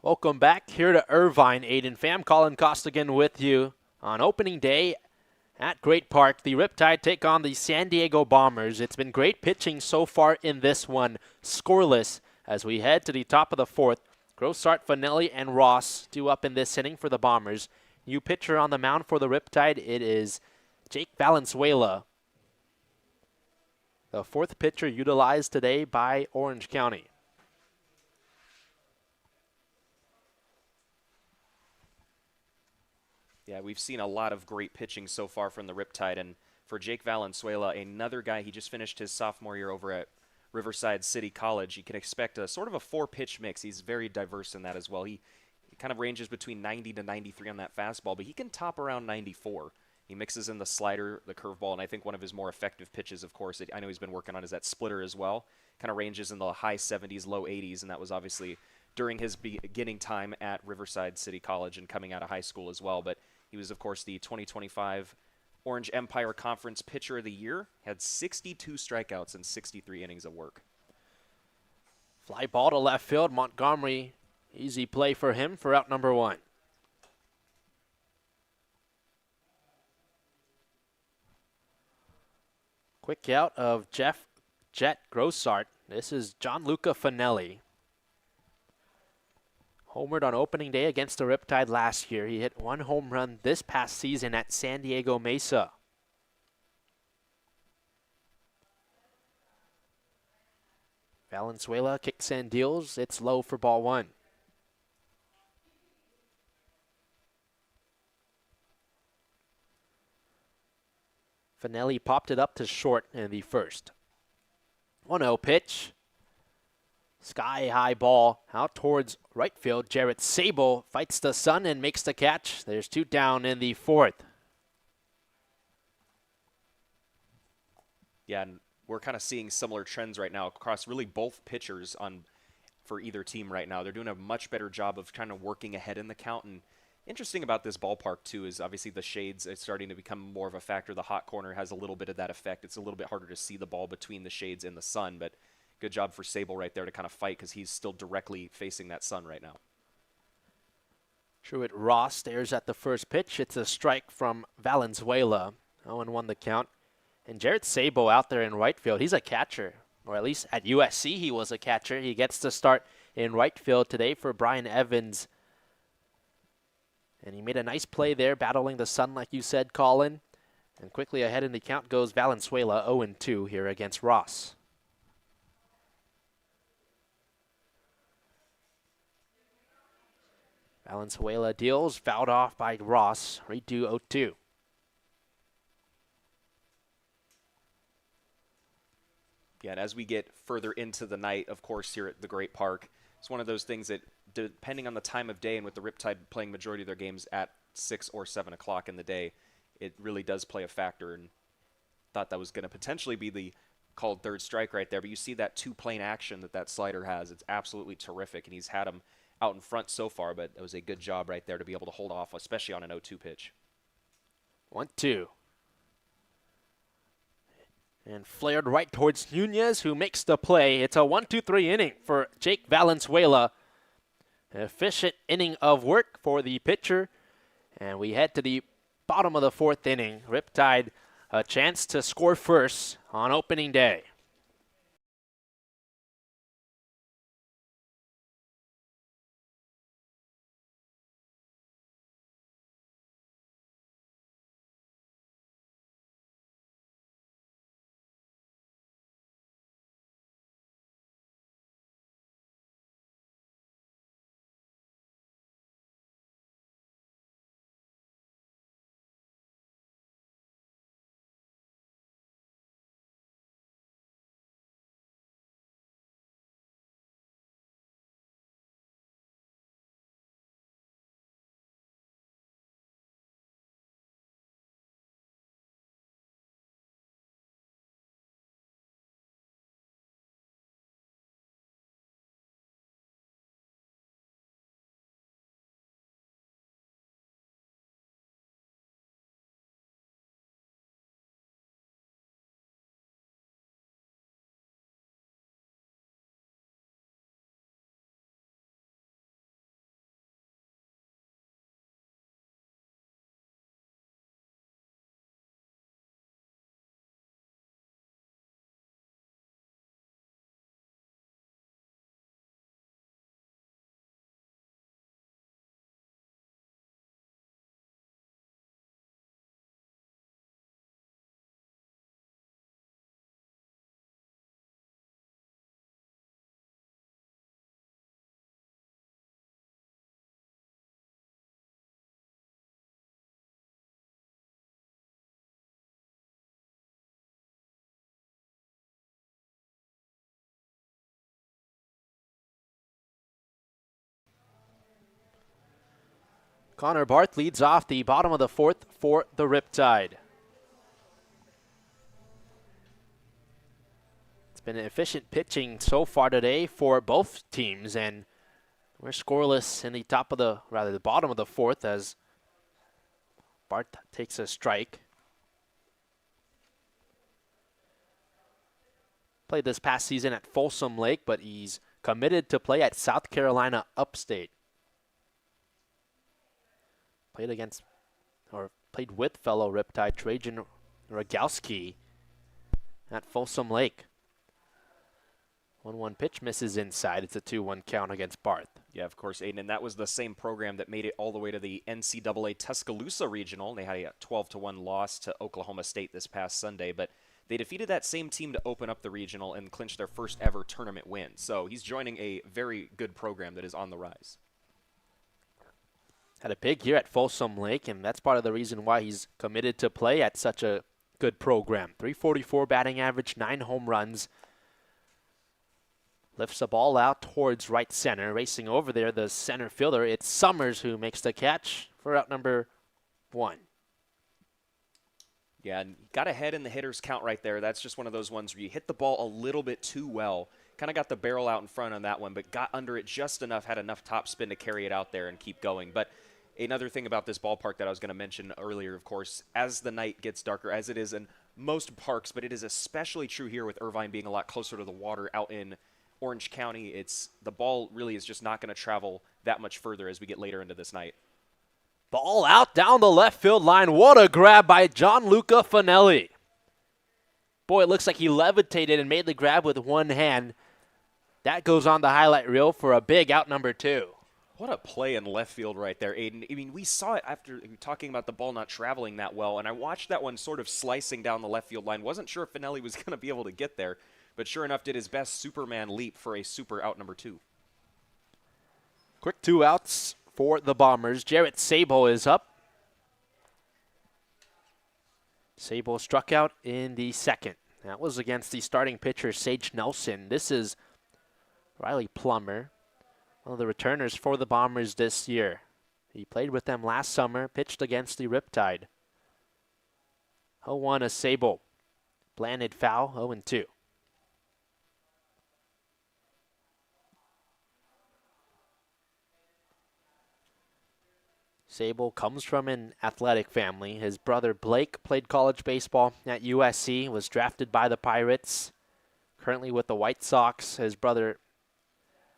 Welcome back here to Irvine, Aiden Pham. Colin Costigan with you on opening day at Great Park. The Riptide take on the San Diego Bombers. It's been great pitching so far in this one. Scoreless as we head to the top of the 4th. Grossart, Finelli, and Ross due up in this inning for the Bombers. New pitcher on the mound for the Riptide, it is Jake Valenzuela. The 4th pitcher utilized today by Orange County. Yeah, we've seen a lot of great pitching so far from the Riptide, and for Jake Valenzuela, another guy, he just finished his sophomore year over at Riverside City College. You can expect a sort of a 4-pitch mix. He's very diverse in that as well. He kind of ranges between 90 to 93 on that fastball, but he can top around 94. He mixes in the slider, the curveball, and I think one of his more effective pitches, of course, I know he's been working on, is that splitter as well. Kind of ranges in the high 70s, low 80s, and that was obviously during his beginning time at Riverside City College and coming out of high school as well. But he was, of course, the 2025 Orange Empire Conference Pitcher of the Year, had 62 strikeouts and 63 innings of work. Fly ball to left field. Montgomery, easy play for him for out number 1. Quick out of Jet Grossart. This is Gianluca Finelli. Homered on opening day against the Riptide last year. He hit 1 home run this past season at San Diego Mesa. Valenzuela kicks and deals. It's low for ball 1. Finelli popped it up to short in the first. 1-0 pitch. Sky high ball out towards right field. Jarrett Sable fights the sun and makes the catch. There's 2 down in the 4th. Yeah, and we're kind of seeing similar trends right now across really both pitchers for either team right now. They're doing a much better job of kind of working ahead in the count. And interesting about this ballpark, too, is obviously the shades are starting to become more of a factor. The hot corner has a little bit of that effect. It's a little bit harder to see the ball between the shades and the sun, but good job for Sable right there to kind of fight because he's still directly facing that sun right now. Truett Ross stares at the first pitch. It's a strike from Valenzuela. 0-1 the count. And Jarrett Sabo out there in right field. He's a catcher, or at least at USC he was a catcher. He gets to start in right field today for Brian Evans. And he made a nice play there, battling the sun like you said, Colin. And quickly ahead in the count goes Valenzuela, 0-2 here against Ross. Valenzuela deals, fouled off by Ross. Redo 0-2. Yeah, and as we get further into the night, of course, here at the Great Park, it's one of those things that, depending on the time of day and with the Riptide playing majority of their games at 6 or 7 o'clock in the day, it really does play a factor. And thought that was going to potentially be the called third strike right there. But you see that 2-plane action that slider has. It's absolutely terrific, and he's had him out in front so far, but it was a good job right there to be able to hold off, especially on an 0-2 pitch. 1-2. And flared right towards Nunez, who makes the play. It's a 1-2-3 inning for Jake Valenzuela. An efficient inning of work for the pitcher. And we head to the bottom of the 4th inning. Riptide a chance to score first on opening day. Connor Barth leads off the bottom of the fourth for the Riptide. It's been efficient pitching so far today for both teams, and we're scoreless in the the bottom of the fourth as Barth takes a strike. Played this past season at Folsom Lake, but he's committed to play at South Carolina Upstate. Played with fellow Riptide Trajan Rogowski at Folsom Lake. 1-1 pitch misses inside. It's a 2-1 count against Barth. Yeah, of course, Aiden, and that was the same program that made it all the way to the NCAA Tuscaloosa Regional. They had a 12-1 loss to Oklahoma State this past Sunday, but they defeated that same team to open up the regional and clinch their first ever tournament win. So he's joining a very good program that is on the rise. Had a big year at Folsom Lake, and that's part of the reason why he's committed to play at such a good program. .344 batting average, 9 home runs. Lifts the ball out towards right center. Racing over there, the center fielder, it's Summers who makes the catch for out number 1. Yeah, and got ahead in the hitter's count right there. That's just one of those ones where you hit the ball a little bit too well. Kind of got the barrel out in front on that one, but got under it just enough, had enough top spin to carry it out there and keep going. But another thing about this ballpark that I was going to mention earlier, of course, as the night gets darker, as it is in most parks, but it is especially true here with Irvine being a lot closer to the water out in Orange County, the ball really is just not going to travel that much further as we get later into this night. Ball out down the left field line. What a grab by Gianluca Finelli. Boy, it looks like he levitated and made the grab with one hand. That goes on the highlight reel for a big out number 2. What a play in left field right there, Aiden. I mean, we saw it after talking about the ball not traveling that well, and I watched that one sort of slicing down the left field line. Wasn't sure if Finelli was going to be able to get there, but sure enough did his best Superman leap for a super out number 2. Quick 2 outs for the Bombers. Jarrett Sabo is up. Sabo struck out in the second. That was against the starting pitcher, Sage Nelson. This is Riley Plummer, one of the returners for the Bombers this year. He played with them last summer, pitched against the Riptide. 0-1 a Sabo. Blanded foul, 0-2. Sabo comes from an athletic family. His brother Blake played college baseball at USC, was drafted by the Pirates, currently with the White Sox. His brother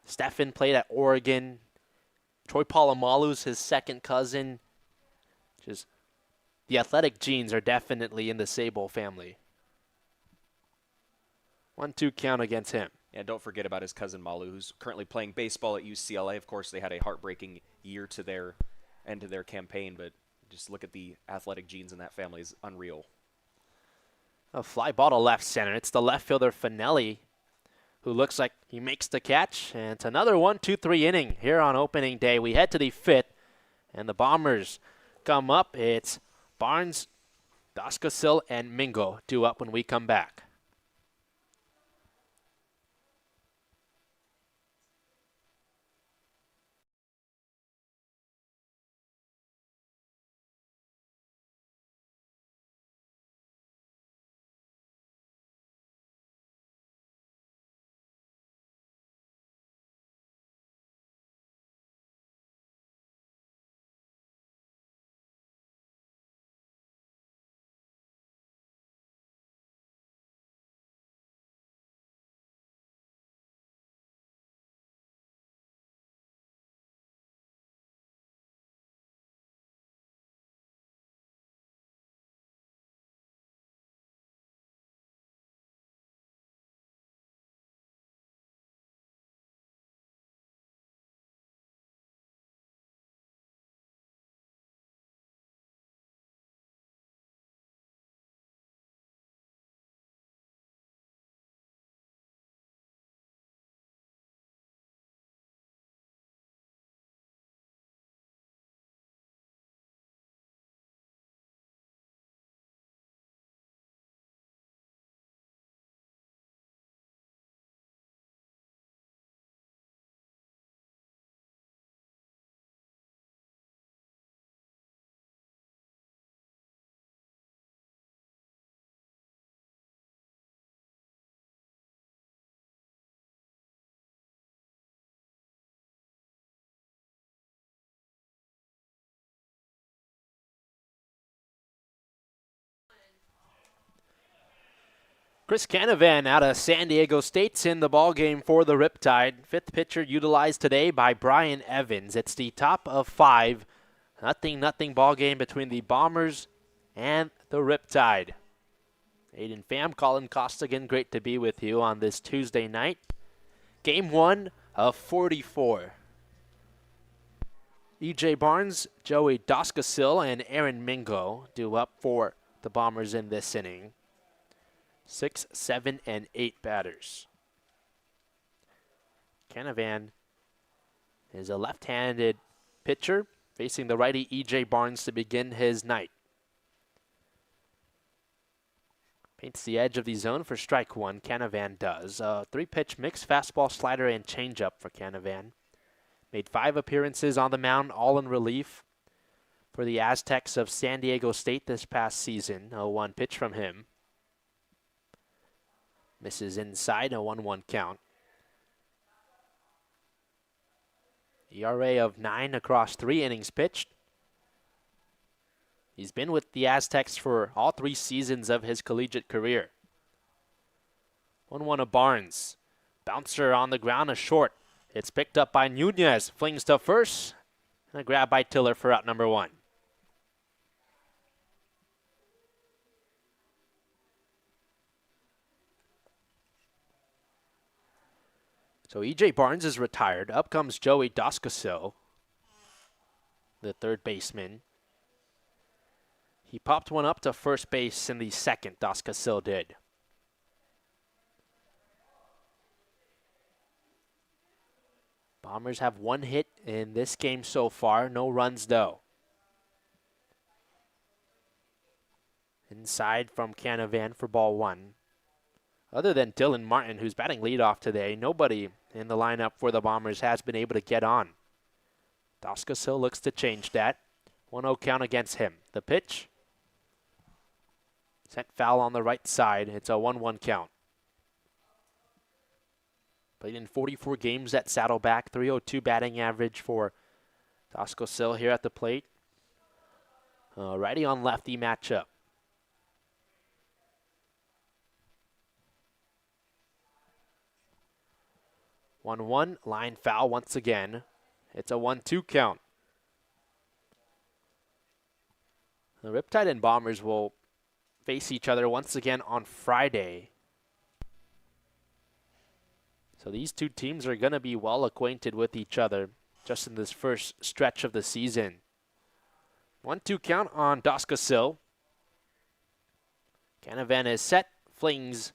Stefan played at Oregon. Troy Polamalu's his second cousin. Just the athletic genes are definitely in the Sabo family. 1-2 count against him. And don't forget about his cousin Malu, who's currently playing baseball at UCLA. Of course, they had a heartbreaking year to their end of their campaign, but just look at the athletic genes in that family is unreal. A fly ball to left center. It's the left fielder Finelli who looks like he makes the catch. And it's another 1-2-3 inning here on opening day. We head to the 5th, and the Bombers come up. It's Barnes, Daskasil, and Mingo due up when we come back. Chris Canavan out of San Diego State's in the ballgame for the Riptide. Fifth pitcher utilized today by Brian Evans. It's the top of 5. Nothing ball game between the Bombers and the Riptide. Aiden Pham, Colin Costigan, great to be with you on this Tuesday night. Game 1 of 44. E.J. Barnes, Joey Doskasil, and Aaron Mingo due up for the Bombers in this inning. 6, 7, and 8 batters. Canavan is a left-handed pitcher facing the righty E.J. Barnes to begin his night. Paints the edge of the zone for strike 1, Canavan does. 3-pitch mix, fastball, slider, and changeup for Canavan. Made 5 appearances on the mound, all in relief for the Aztecs of San Diego State this past season. 0-1 pitch from him. Misses inside, a 1-1 count. ERA of 9 across 3 innings pitched. He's been with the Aztecs for all 3 seasons of his collegiate career. 1-1 of Barnes. Bouncer on the ground, a short. It's picked up by Nunez. Flings to first. And a grab by Tiller for out number 1. So E.J. Barnes is retired. Up comes Joey Doskasil, the third baseman. He popped one up to first base in the second, Doskasil did. Bombers have 1 hit in this game so far, no runs though. Inside from Canavan for ball 1. Other than Dylan Martin, who's batting leadoff today, nobody in the lineup for the Bombers has been able to get on. Doskasil looks to change that. 1-0 count against him. The pitch. Sent foul on the right side. It's a 1-1 count. Played in 44 games at Saddleback. .302 batting average for Doskasil here at the plate. Righty on lefty matchup. One line foul once again. It's a 1-2 count. The Riptide and Bombers will face each other once again on Friday. So these two teams are going to be well acquainted with each other just in this first stretch of the season. 1-2 count on Doskasil. Canavan is set, flings,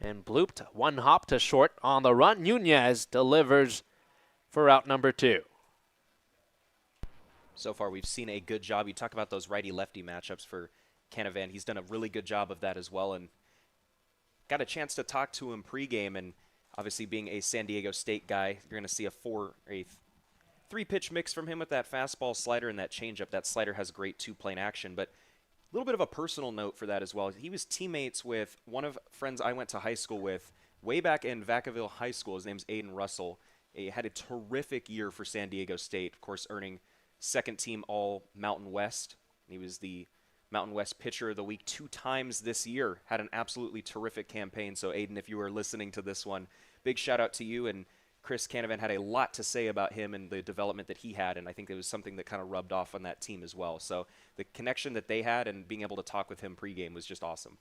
and blooped. 1 hop to short on the run. Nunez delivers for out number 2. So far, we've seen a good job. You talk about those righty-lefty matchups for Canavan. He's done a really good job of that as well, and got a chance to talk to him pregame. And obviously, being a San Diego State guy, you're going to see a 3-pitch mix from him with that fastball, slider, and that changeup. That slider has great 2-plane action, but a little bit of a personal note for that as well. He was teammates with one of friends I went to high school with way back in Vacaville High School. His name's Aiden Russell. He had a terrific year for San Diego State, of course, earning second team All Mountain West. He was the Mountain West Pitcher of the Week 2 times this year. Had an absolutely terrific campaign. So, Aiden, if you are listening to this one, big shout out to you. And Chris Canavan had a lot to say about him and the development that he had, and I think it was something that kind of rubbed off on that team as well. So the connection that they had and being able to talk with him pregame was just awesome.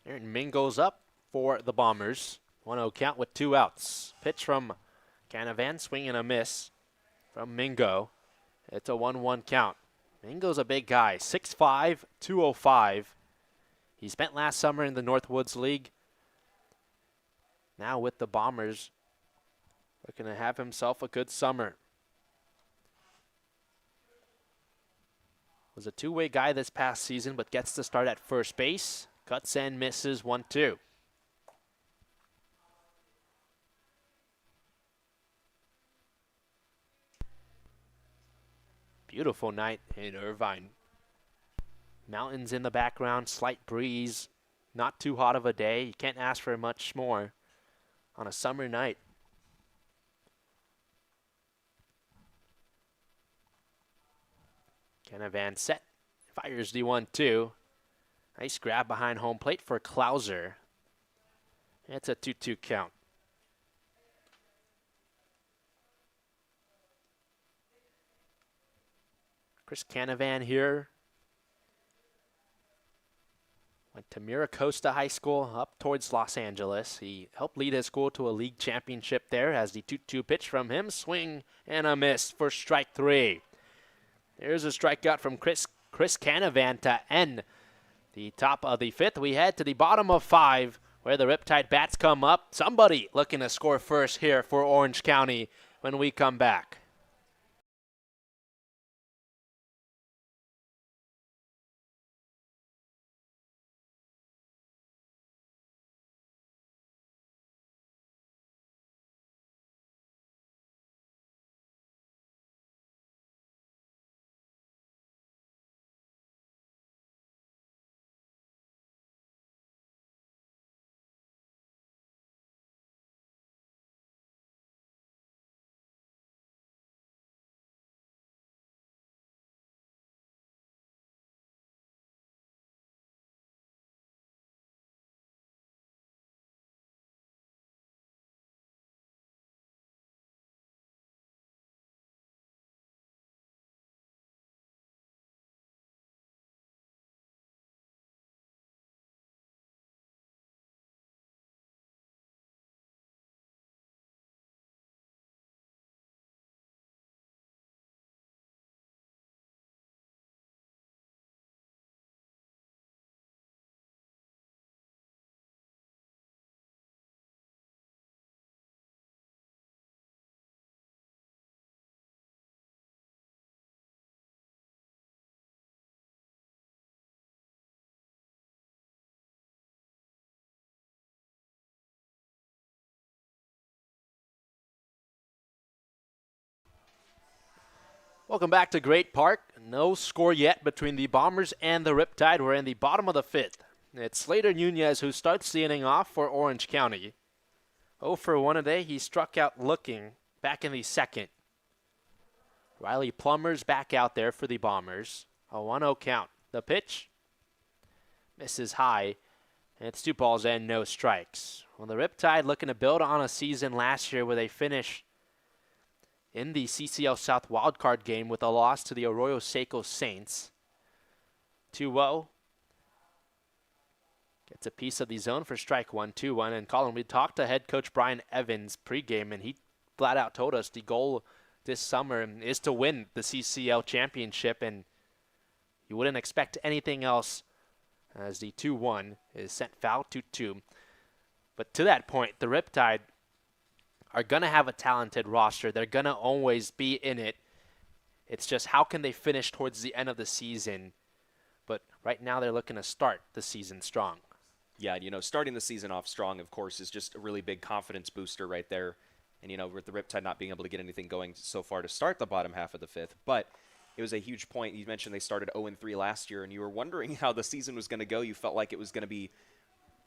Aaron Mingo's up for the Bombers. 1-0 count with 2 outs. Pitch from Canavan, swing and a miss from Mingo. It's a 1-1 count. Mingo's a big guy, 6'5", 205. He spent last summer in the Northwoods League. Now with the Bombers, looking to have himself a good summer. Was a 2-way guy this past season, but gets to start at first base. Cuts and misses 1-2. Beautiful night in Irvine. Mountains in the background, slight breeze. Not too hot of a day. You can't ask for much more on a summer night. Canavan set, fires the 1-2. Nice grab behind home plate for Klauser. It's a 2-2 count. Chris Canavan here. Went to Miracosta High School up towards Los Angeles. He helped lead his school to a league championship there as the 2-2 pitch from him. Swing and a miss for strike 3. There's a strikeout from Chris Canavan to end the top of the 5th. We head to the bottom of 5 where the Riptide bats come up. Somebody looking to score first here for Orange County when we come back. Welcome back to Great Park. No score yet between the Bombers and the Riptide. We're in the bottom of the 5th. It's Slater Nunez who starts the inning off for Orange County. 0 for 1 today. He struck out looking back in the 2nd. Riley Plummer's back out there for the Bombers. A 1-0 count. The pitch misses high. And it's 2 balls and no strikes. Well, the Riptide looking to build on a season last year where they finished in the CCL South wildcard game with a loss to the Arroyo Seco Saints. 2-0. Gets a piece of the zone for strike 1, 2-1. And Colin, we talked to head coach Brian Evans pregame, and he flat out told us the goal this summer is to win the CCL championship, and you wouldn't expect anything else as the 2-1 is sent foul 2-2. But to that point, the Riptide are going to have a talented roster. They're going to always be in it. It's just how can they finish towards the end of the season? But right now they're looking to start the season strong. Yeah, starting the season off strong, of course, is just a really big confidence booster right there. And, with the Riptide not being able to get anything going so far to start the bottom half of the 5th. But it was a huge point. You mentioned they started 0-3 last year, and you were wondering how the season was going to go. You felt like it was going to be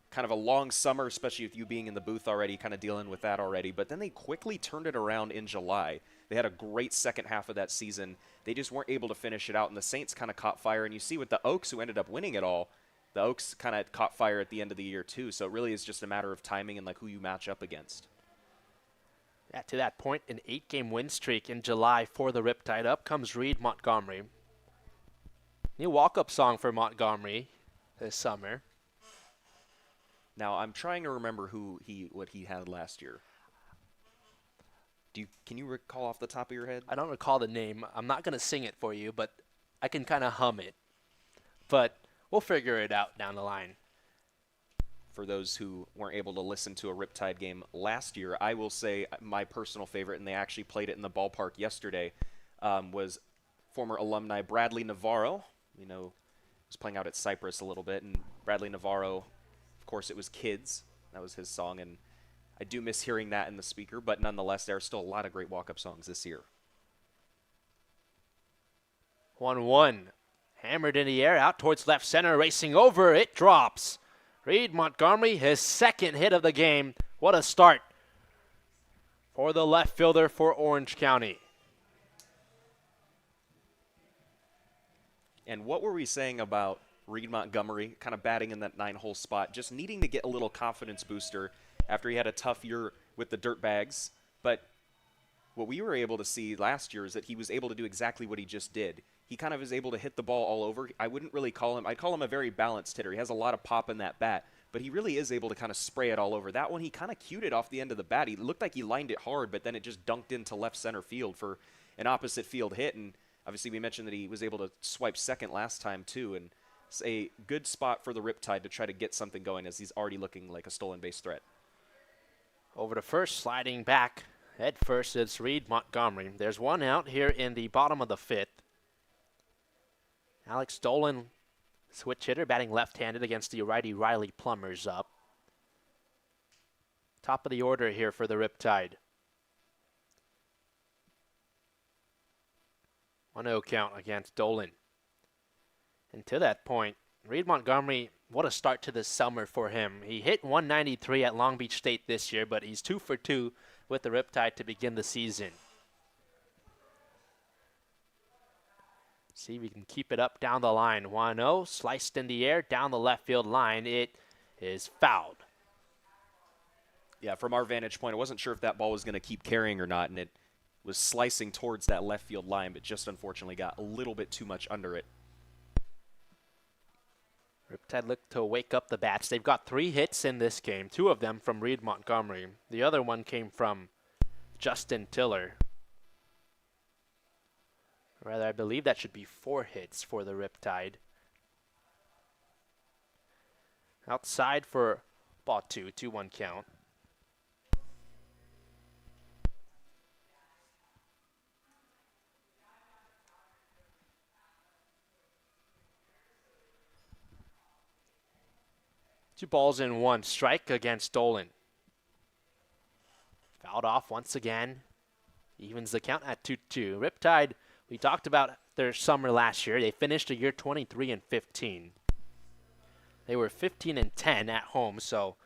kind of a long summer, especially with you being in the booth already, kind of dealing with that already. But then they quickly turned it around in July. They had a great second half of that season. They just weren't able to finish it out, and the Saints kind of caught fire. And you see with the Oaks, who ended up winning it all, the Oaks kind of caught fire at the end of the year too. So it really is just a matter of timing and like who you match up against. Yeah, to that point, an 8-game win streak in July for the Riptide. Up comes Reed Montgomery. New walk-up song for Montgomery this summer. Now, I'm trying to remember what he had last year. Can you recall off the top of your head? I don't recall the name. I'm not going to sing it for you, but I can kind of hum it. But we'll figure it out down the line. For those who weren't able to listen to a Riptide game last year, I will say my personal favorite, and they actually played it in the ballpark yesterday, was former alumni Bradley Navarro. Was playing out at Cypress a little bit, and Bradley Navarro, of course, it was Kids. That was his song, and I do miss hearing that in the speaker, but nonetheless, there are still a lot of great walk-up songs this year. 1-1. Hammered in the air, out towards left center, racing over. It drops. Reed Montgomery, his second hit of the game. What a start for the left fielder for Orange County. And what were we saying about Reed Montgomery, kind of batting in that 9-hole spot, just needing to get a little confidence booster after he had a tough year with the dirt bags. But what we were able to see last year is that he was able to do exactly what he just did. He kind of is able to hit the ball all over. I wouldn't really call him, I'd call him a very balanced hitter. He has a lot of pop in that bat, but he really is able to kind of spray it all over. That one, he kind of cued it off the end of the bat. He looked like he lined it hard, but then it just dunked into left center field for an opposite field hit. And obviously we mentioned that he was able to swipe second last time too. And it's a good spot for the Riptide to try to get something going as he's already looking like a stolen base threat. Over to first, sliding back. Head first, it's Reed Montgomery. There's one out here in the bottom of the 5th. Alex Dolan, switch hitter, batting left-handed against the righty Riley Plumbers up. Top of the order here for the Riptide. 1-0 count against Dolan. And to that point, Reed Montgomery, what a start to the summer for him. He hit 193 at Long Beach State this year, but he's 2 for 2 with the Riptide to begin the season. See if we can keep it up down the line. 1-0, sliced in the air, down the left field line. It is fouled. Yeah, from our vantage point, I wasn't sure if that ball was going to keep carrying or not, and it was slicing towards that left field line, but just unfortunately got a little bit too much under it. Riptide look to wake up the bats. They've got 3 hits in this game, 2 of them from Reed Montgomery. The other one came from Justin Tiller. Rather, I believe that should be 4 hits for the Riptide. Outside for ball 2, 2-1 count. Two balls and 1 strike against Dolan. Fouled off once again. Evens the count at 2-2. Riptide, we talked about their summer last year. They finished the year 23-15. They were 15-10 at home, so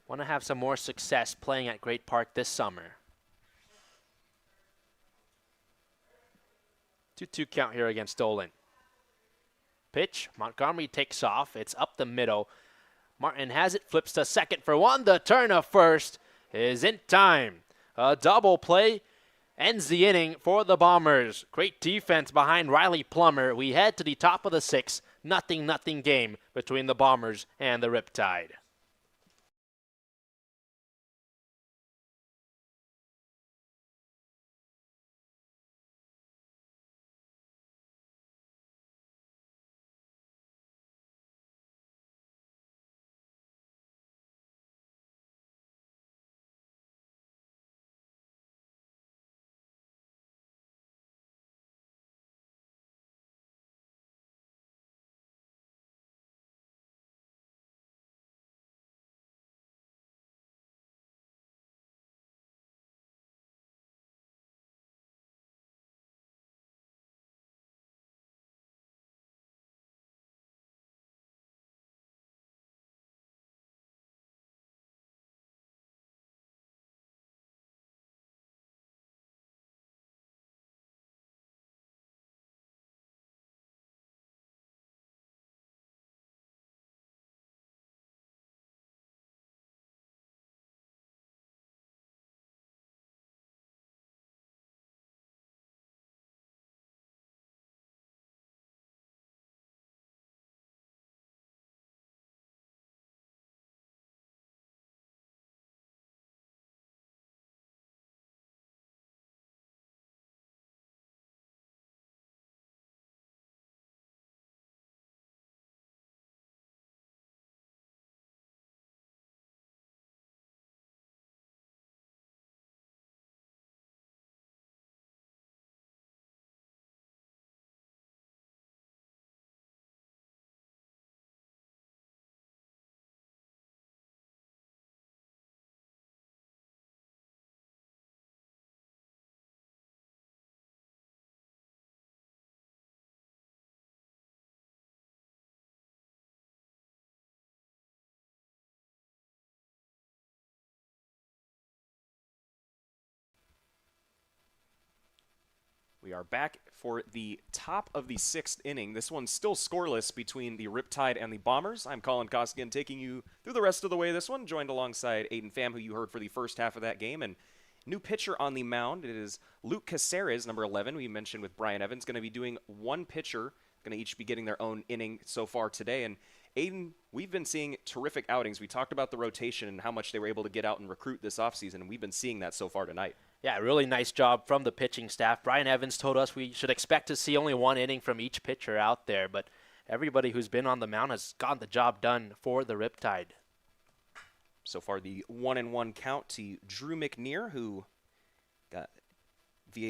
want to have some more success playing at Great Park this summer. 2-2 count here against Dolan. Pitch, Montgomery takes off. It's up the middle. Martin has it, flips to second for 1. The turn of first is in time. A double play ends the inning for the Bombers. Great defense behind Riley Plummer. We head to the top of the 6th. 0-0 game between the Bombers and the Riptide. We are back for the top of the 6th inning. This one's still scoreless between the Riptide and the Bombers. I'm Colin Koskinen taking you through the rest of the way this one, joined alongside Aiden Pham, who you heard for the first half of that game. And new pitcher on the mound, it is Luke Caceres, number 11. We mentioned with Brian Evans, going to be doing one pitcher, going to each be getting their own inning so far today. And Aiden, we've been seeing terrific outings. We talked about the rotation and how much they were able to get out and recruit this offseason, and we've been seeing that so far tonight. Yeah, really nice job from the pitching staff. Brian Evans told us we should expect to see only one inning from each pitcher out there, but everybody who's been on the mound has gotten the job done for the Riptide. So far, the 1-1 count to Drew McNear, who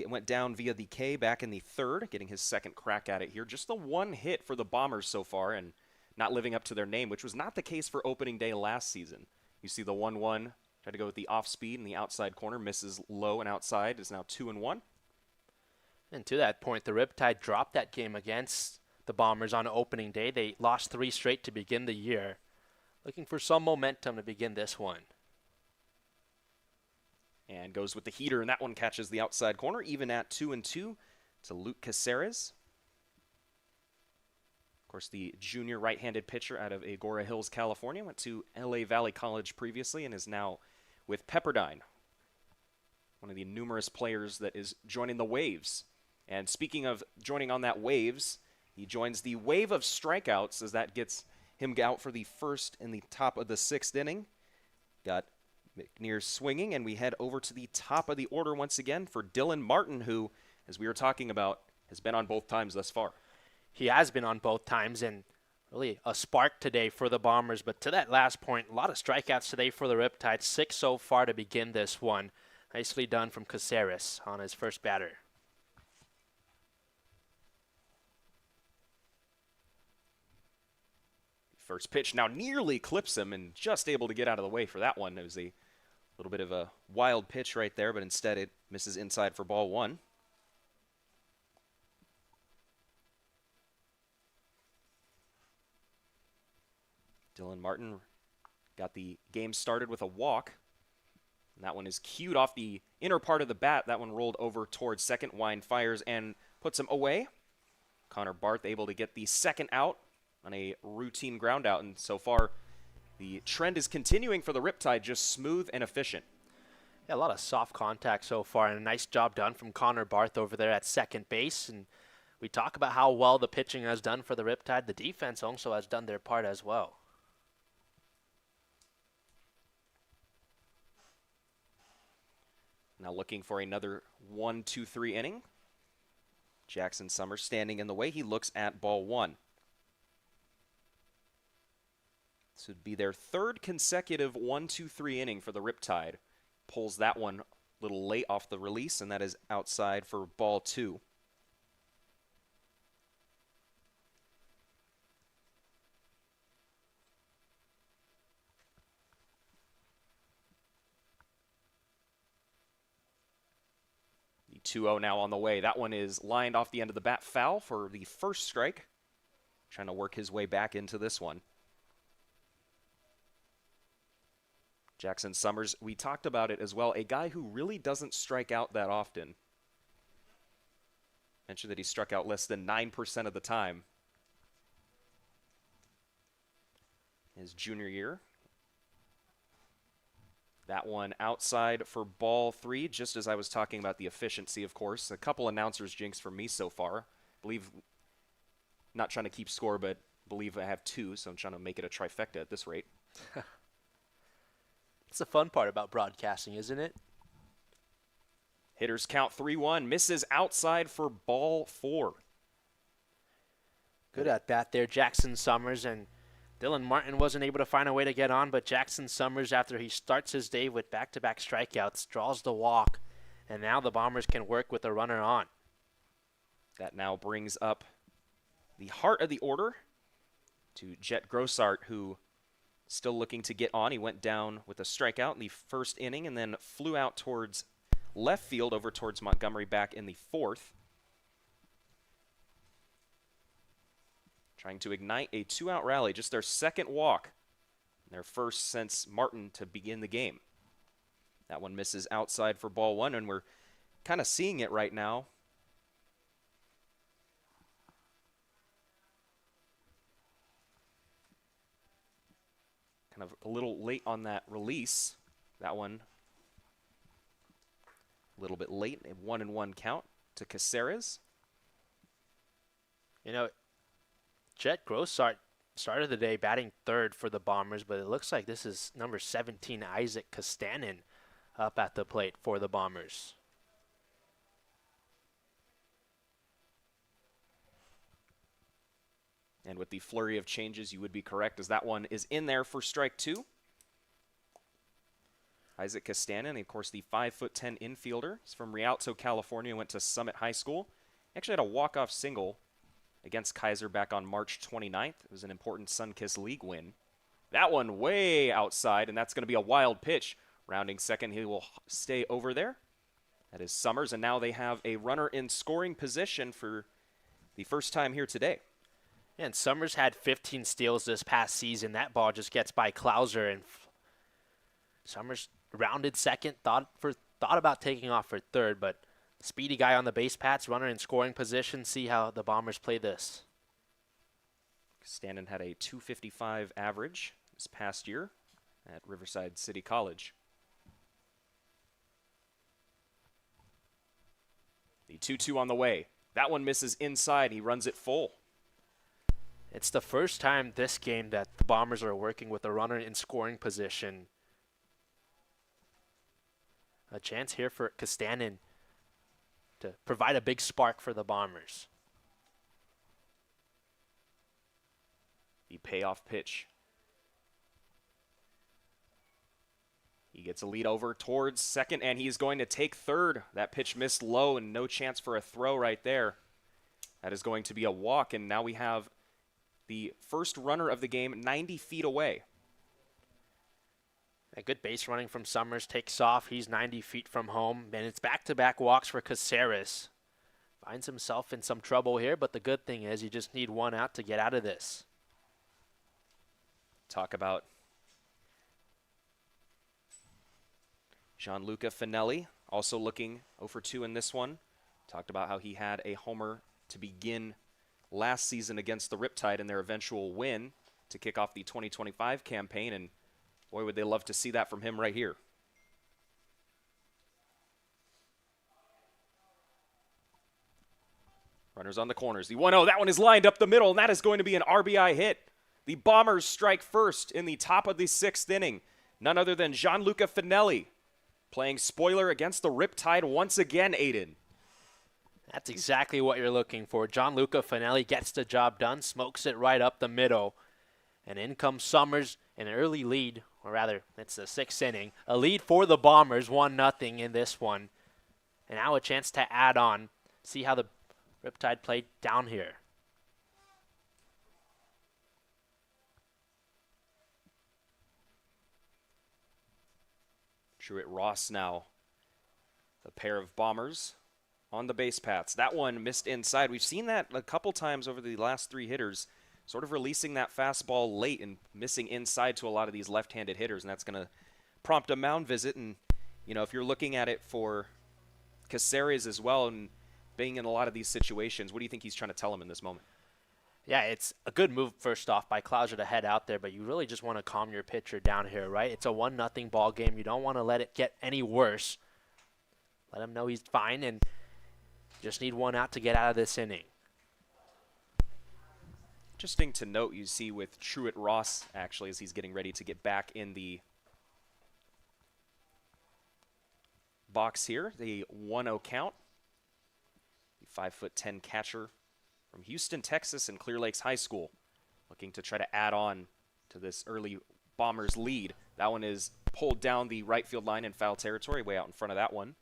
went down via the K back in the 3rd, getting his second crack at it here. Just the one hit for the Bombers so far, and not living up to their name, which was not the case for opening day last season. You see the 1-1. Tried to go with the off speed in the outside corner, misses low and outside, is now 2-1. And to that point, the Riptide dropped that game against the Bombers on opening day. They lost 3 straight to begin the year. Looking for some momentum to begin this one. And goes with the heater, and that one catches the outside corner, even at 2-2 to Luke Caceres. Of course, the junior right-handed pitcher out of Agora Hills, California, went to LA Valley College previously and is now with Pepperdine, one of the numerous players that is joining the Waves. And speaking of joining on that Waves, he joins the wave of strikeouts as that gets him out for the first in the top of the 6th inning. Got McNear swinging, and we head over to the top of the order once again for Dylan Martin, who, as we were talking about, has been on both times thus far. He has been on both times, and really a spark today for the Bombers. But to that last point, a lot of strikeouts today for the Riptide. 6 so far to begin this one. Nicely done from Caceres on his first batter. First pitch now nearly clips him and just able to get out of the way for that one. It was a little bit of a wild pitch right there, but instead it misses inside for ball 1. Dylan Martin got the game started with a walk. And that one is cued off the inner part of the bat. That one rolled over towards second. Wine fires and puts him away. Connor Barth able to get the second out on a routine ground out. And so far, the trend is continuing for the Riptide, just smooth and efficient. Yeah, a lot of soft contact so far, and a nice job done from Connor Barth over there at second base. And we talk about how well the pitching has done for the Riptide. The defense also has done their part as well. Now looking for another 1-2-3 inning. Jackson Summers standing in the way. He looks at ball 1. This would be their 3rd consecutive 1-2-3 inning for the Riptide. Pulls that one a little late off the release, and that is outside for ball 2. The 2-0 now on the way. That one is lined off the end of the bat foul for the first strike. Trying to work his way back into this one. Jackson Summers, we talked about it as well, a guy who really doesn't strike out that often. Mentioned that he struck out less than 9% of the time his junior year. That one outside for ball 3, just as I was talking about the efficiency, of course. A couple announcers jinx for me so far. Believe, not trying to keep score, but believe I have 2, so I'm trying to make it a trifecta at this rate. It's the fun part about broadcasting, isn't it? Hitters count 3-1, misses outside for ball 4. Good at bat there, Jackson Summers, and Dylan Martin wasn't able to find a way to get on, but Jackson Summers, after he starts his day with back-to-back strikeouts, draws the walk, and now the Bombers can work with a runner on. That now brings up the heart of the order to Jet Grossart, who still looking to get on. He went down with a strikeout in the first inning and then flew out towards left field over towards Montgomery back in the 4th. Trying to ignite a 2-out rally, just their second walk, their first since Martin to begin the game. That one misses outside for ball 1, and we're kind of seeing it right now. Kind of a little late on that release. That one a little bit late, a 1-1 count to Caceres. You know, Jet Grossart started the day batting third for the Bombers, but it looks like this is number 17, Isaac Castanen, up at the plate for the Bombers. And with the flurry of changes, you would be correct, as that one is in there for strike two. Isaac Castanen, of course, the 5'10" infielder. He's from Rialto, California, went to Summit High School. Actually had a walk-off single against Kaiser back on March 29th. It was an important Sunkiss League win. That one way outside, and that's going to be a wild pitch. Rounding second, he will stay over there. That is Summers, and now they have a runner in scoring position for the first time here today. And Summers had 15 steals this past season. That ball just gets by Klauser, and Summers rounded second, thought about taking off for third, but speedy guy on the base paths, runner in scoring position. See how the Bombers play this. Stanton had a .255 average this past year at Riverside City College. The 2-2 on the way. That one misses inside. He runs it full. It's the first time this game that the Bombers are working with a runner in scoring position. A chance here for Castanen to provide a big spark for the Bombers. The payoff pitch. He gets a lead over towards second, and he's going to take third. That pitch missed low, and no chance for a throw right there. That is going to be a walk, and now we have the first runner of the game 90 feet away. A good base running from Summers takes off. He's 90 feet from home, and it's back-to-back walks for Caceres. Finds himself in some trouble here, but the good thing is you just need one out to get out of this. Talk about Gianluca Finelli, also looking 0 for 2 in this one. Talked about how he had a homer to begin last season against the Riptide in their eventual win to kick off the 2025 campaign, and boy, would they love to see that from him right here. Runners on the corners. The 1-0, that one is lined up the middle, and that is going to be an RBI hit. The Bombers strike first in the top of the 6th inning. None other than Gianluca Finelli playing spoiler against the Riptide once again, Aiden. That's exactly what you're looking for. Gianluca Finelli gets the job done, smokes it right up the middle. And in comes Summers, an early lead, or rather, it's the 6th inning. A lead for the Bombers, 1-0 in this one. And now a chance to add on. See how the Riptide played down here. Truett Ross now. The pair of Bombers on the base paths. That one missed inside. We've seen that a couple times over the last 3 hitters, sort of releasing that fastball late and missing inside to a lot of these left-handed hitters, and that's going to prompt a mound visit. And, you know, if you're looking at it for Caceres as well and being in a lot of these situations, what do you think he's trying to tell him in this moment? Yeah, it's a good move, first off, by Klauser to head out there, but you really just want to calm your pitcher down here, right? It's a 1-0 ball game. You don't want to let it get any worse. Let him know he's fine, and just need one out to get out of this inning. Interesting to note, you see with Truett Ross, actually, as he's getting ready to get back in the box here, the 1-0 count. The 5'10" catcher from Houston, Texas, and Clear Lakes High School, looking to try to add on to this early Bombers lead. That one is pulled down the right field line in foul territory, way out in front of that one.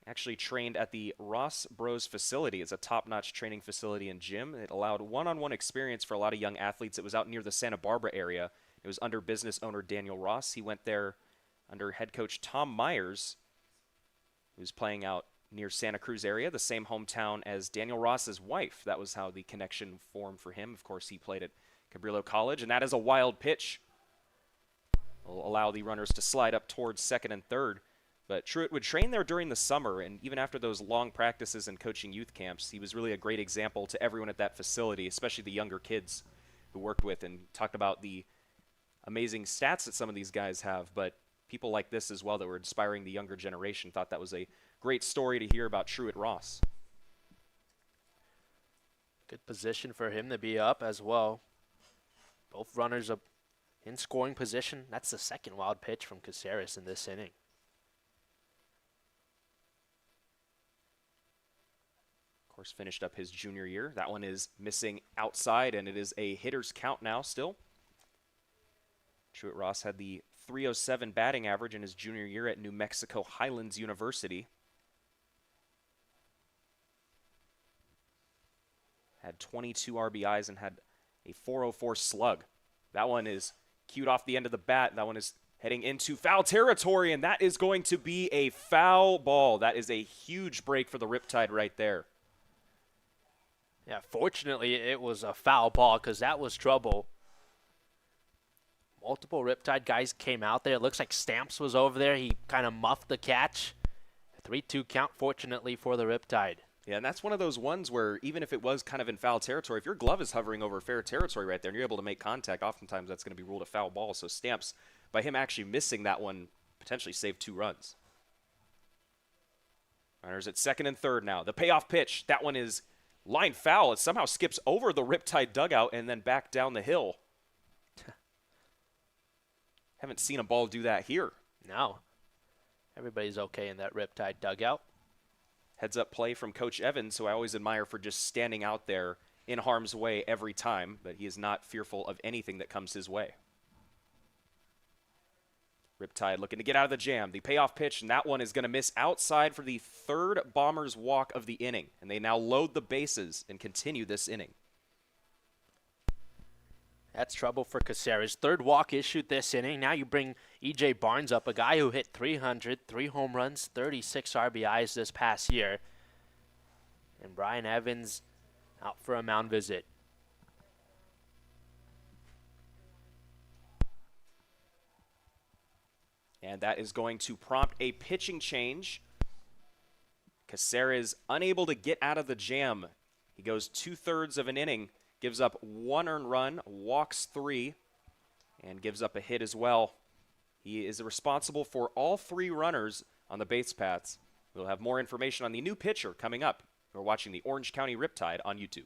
Actually trained at the Ross Bros facility. It's a top-notch training facility and gym. It allowed one-on-one experience for a lot of young athletes. It was out near the Santa Barbara area. It was under business owner Daniel Ross. He went there under head coach Tom Myers, who's playing out near Santa Cruz area, the same hometown as Daniel Ross's wife. That was how the connection formed for him. Of course, he played at Cabrillo College, and that is a wild pitch. Will allow the runners to slide up towards second and third. But Truett would train there during the summer, and even after those long practices and coaching youth camps, he was really a great example to everyone at that facility, especially the younger kids who worked with, and talked about the amazing stats that some of these guys have, but people like this as well that were inspiring the younger generation thought that was a great story to hear about Truett Ross. Good position for him to be up as well. Both runners up in scoring position. That's the second wild pitch from Caceres in this inning. Of course, finished up his junior year. That one is missing outside, and it is a hitter's count now still. Truett Ross had the .307 batting average in his junior year at New Mexico Highlands University. Had 22 RBIs and had a .404 slug. That one is cued off the end of the bat. That one is heading into foul territory, and that is going to be a foul ball. That is a huge break for the Riptide right there. Yeah, fortunately, it was a foul ball because that was trouble. Multiple Riptide guys came out there. It looks like Stamps was over there. He kind of muffed the catch. 3-2 count, fortunately, for the Riptide. Yeah, and that's one of those ones where even if it was kind of in foul territory, if your glove is hovering over fair territory right there and you're able to make contact, oftentimes that's going to be ruled a foul ball. So Stamps, by him actually missing that one, potentially saved 2 runs. Runners at second and third now. The payoff pitch, that one is line foul. It somehow skips over the Riptide dugout and then back down the hill. Haven't seen a ball do that here. No. Everybody's okay in that Riptide dugout. Heads up play from Coach Evans, who I always admire for just standing out there in harm's way every time, but he is not fearful of anything that comes his way. Riptide looking to get out of the jam. The payoff pitch, and that one is going to miss outside for the third Bombers walk of the inning. And they now load the bases and continue this inning. That's trouble for Caceres. Third walk issued this inning. Now you bring E.J. Barnes up, a guy who hit 300, 3 home runs, 36 RBIs this past year. And Brian Evans out for a mound visit. And that is going to prompt a pitching change. Caceres unable to get out of the jam. He goes 2/3 of an inning, gives up 1 earned run, walks 3, and gives up a hit as well. He is responsible for all 3 runners on the base paths. We'll have more information on the new pitcher coming up. We're watching the Orange County Riptide on YouTube.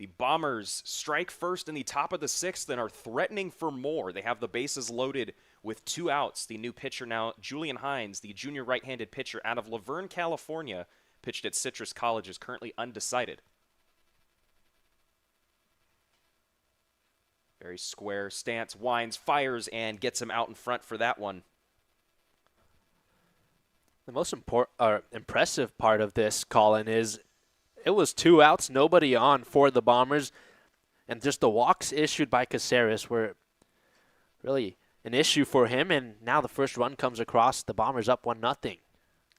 The Bombers strike first in the top of the 6th and are threatening for more. They have the bases loaded with 2 outs. The new pitcher now, Julian Hines, the junior right-handed pitcher out of Laverne, California, pitched at Citrus College, is currently undecided. Very square stance, winds, fires, and gets him out in front for that one. The most impressive part of this, Colin, is it was 2 outs, nobody on for the Bombers, and just the walks issued by Caceres were really an issue for him, and now the first run comes across, the Bombers up 1-0.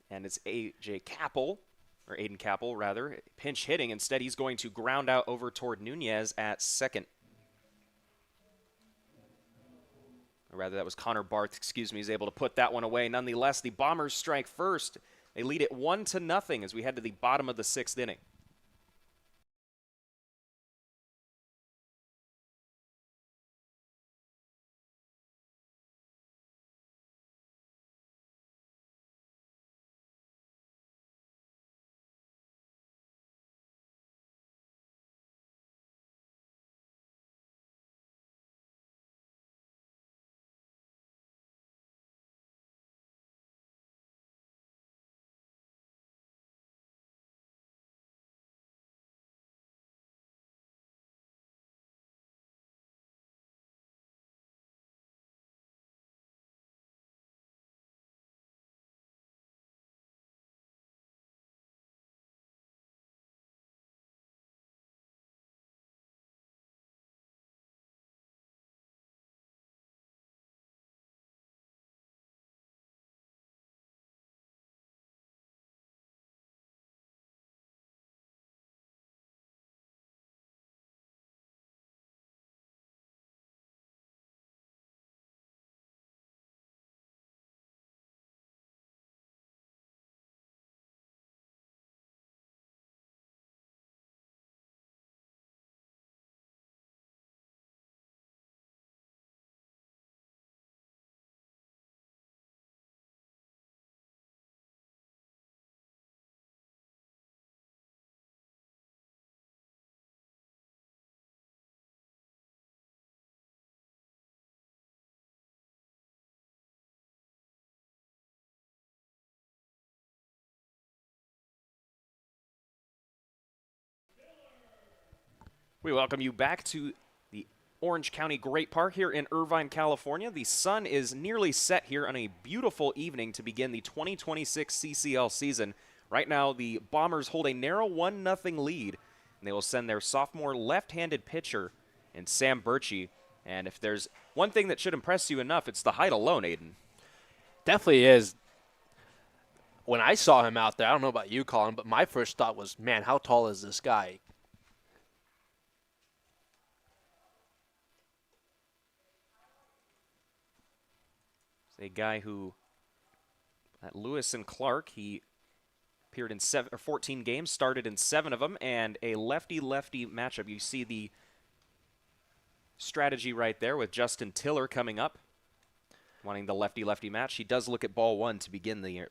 And it's Aiden Capel, rather, pinch hitting. Instead, he's going to ground out over toward Nunez at second. Or rather, that was Connor Barth, he's able to put that one away. Nonetheless, the Bombers strike first. They lead it 1-0 as we head to the bottom of the 6th inning. We welcome you back to the Orange County Great Park here in Irvine, California. The sun is nearly set here on a beautiful evening to begin the 2026 CCL season. Right now, the Bombers hold a narrow 1-0 lead, and they will send their sophomore left-handed pitcher in Sam Birchie. And if there's one thing that should impress you enough, it's the height alone, Aiden. Definitely is. When I saw him out there, I don't know about you, Colin, but my first thought was, man, how tall is this guy? A guy who, at Lewis and Clark, he appeared in 14 games, started in 7 of them, and a lefty-lefty matchup. You see the strategy right there with Justin Tiller coming up, wanting the lefty-lefty match. He does look at ball 1 to begin the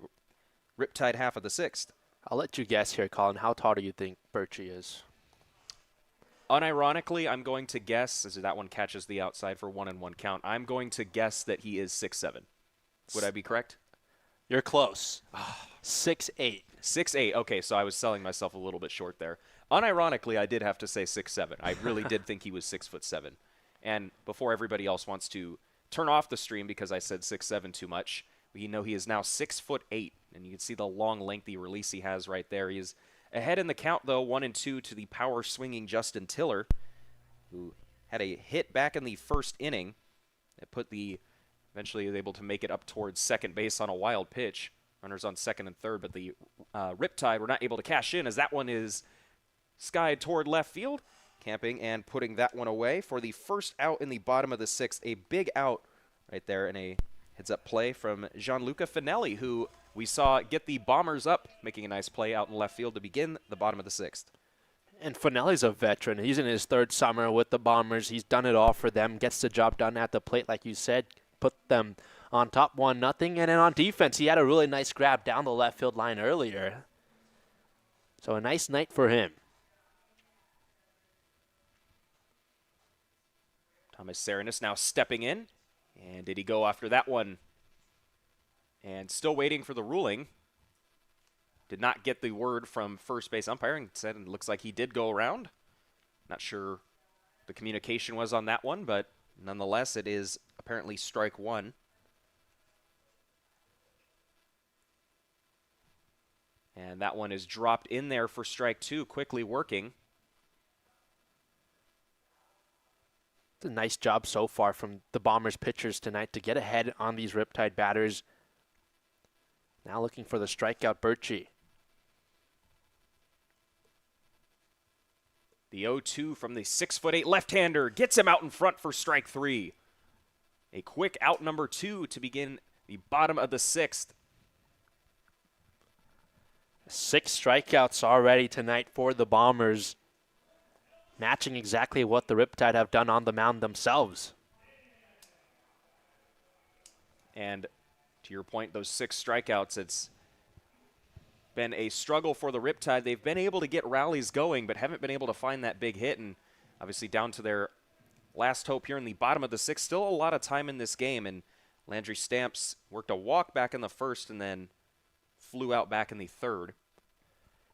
Riptide half of the 6th. I'll let you guess here, Colin. How tall do you think Birchie is? Unironically, I'm going to guess, as that one catches the outside for 1-1 count, I'm going to guess that he is 6'7". Would I be correct? You're close. 6'8". 6'8". Okay, so I was selling myself a little bit short there. Unironically, I did have to say 6'7". I really did think he was 6'7". And before everybody else wants to turn off the stream because I said 6'7" too much, we know he is now 6'8", and you can see the long, lengthy release he has right there. He is ahead in the count, though, 1-2 to the power-swinging Justin Tiller, who had a hit back in the first inning that put the eventually was able to make it up towards second base on a wild pitch. Runners on second and third, but the Riptide were not able to cash in as that one is skied toward left field. Camping and putting that one away for the first out in the bottom of the 6th. A big out right there and a heads-up play from Gianluca Finelli, who we saw get the Bombers up, making a nice play out in left field to begin the bottom of the 6th. And Finelli's a veteran. He's in his 3rd summer with the Bombers. He's done it all for them, gets the job done at the plate, like you said. Put them on top 1-0, and then on defense, he had a really nice grab down the left field line earlier. So a nice night for him. Thomas Serenis now stepping in. And did he go after that one? And still waiting for the ruling. Did not get the word from first base umpiring. Said it looks like he did go around. Not sure the communication was on that one, but nonetheless, it is apparently strike one. And that one is dropped in there for strike two, quickly working. It's a nice job so far from the Bombers pitchers tonight to get ahead on these Riptide batters. Now looking for the strikeout, Birchie. The 0-2 from the 6'8" left-hander gets him out in front for strike three. A quick out number two to begin the bottom of the sixth. 6 strikeouts already tonight for the Bombers, matching exactly what the Riptide have done on the mound themselves. And to your point, those 6 strikeouts, it's been a struggle for the Riptide. They've been able to get rallies going, but haven't been able to find that big hit. And obviously down to their last hope here in the bottom of the sixth. Still a lot of time in this game. And Landry Stamps worked a walk back in the first and then flew out back in the third.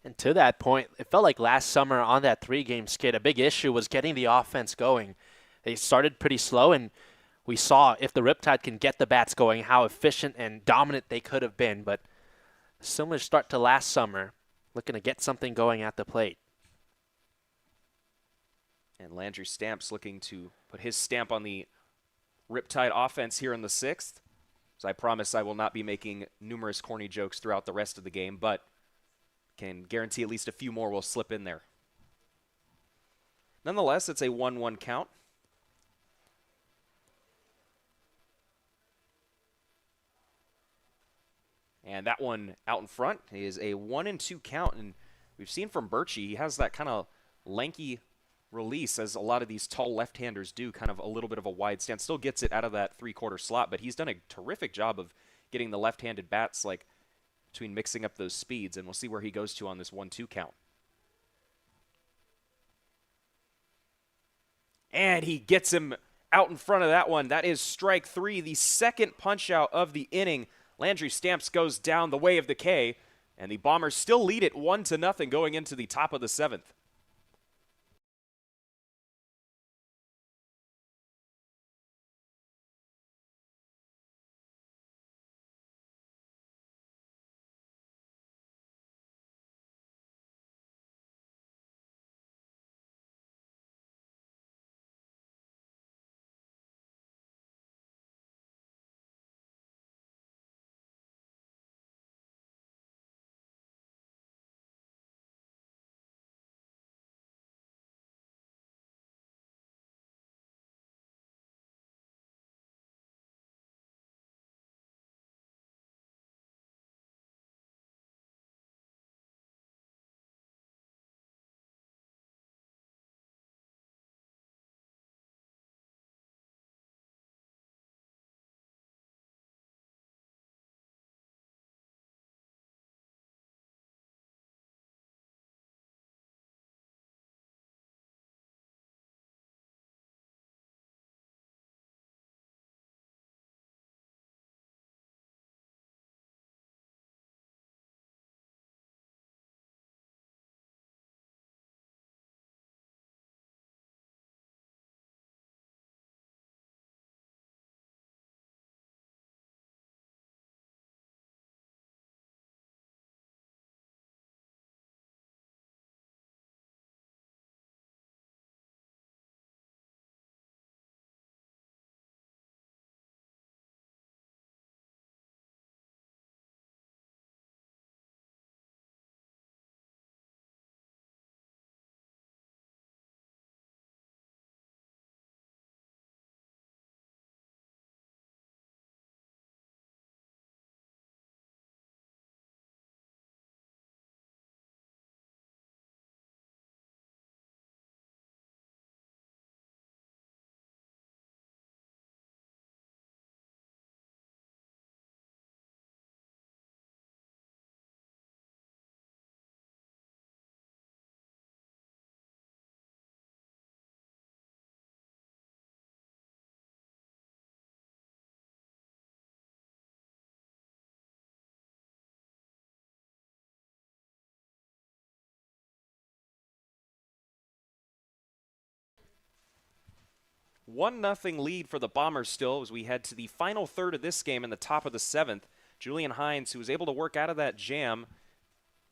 And to that point, it felt like last summer on that 3-game skid, a big issue was getting the offense going. They started pretty slow, and we saw if the Riptide can get the bats going, how efficient and dominant they could have been. But a similar start to last summer, looking to get something going at the plate. And Landry Stamps looking to put his stamp on the Riptide offense here in the sixth. So I promise I will not be making numerous corny jokes throughout the rest of the game, but can guarantee at least a few more will slip in there. Nonetheless, it's a 1-1 count. And that one out in front is a 1-2 count. And we've seen from Birchie, he has that kind of lanky release, as a lot of these tall left-handers do, kind of a little bit of a wide stance. Still gets it out of that three-quarter slot, but he's done a terrific job of getting the left-handed bats, like, between mixing up those speeds, and we'll see where he goes to on this 1-2 count. And he gets him out in front of that one. That is strike three, the second punch-out of the inning. Landry Stamps goes down the way of the K, and the Bombers still lead it 1-0 going into the top of the seventh. 1-0 lead for the Bombers still as we head to the final third of this game in the top of the 7th. Julian Hines, who was able to work out of that jam,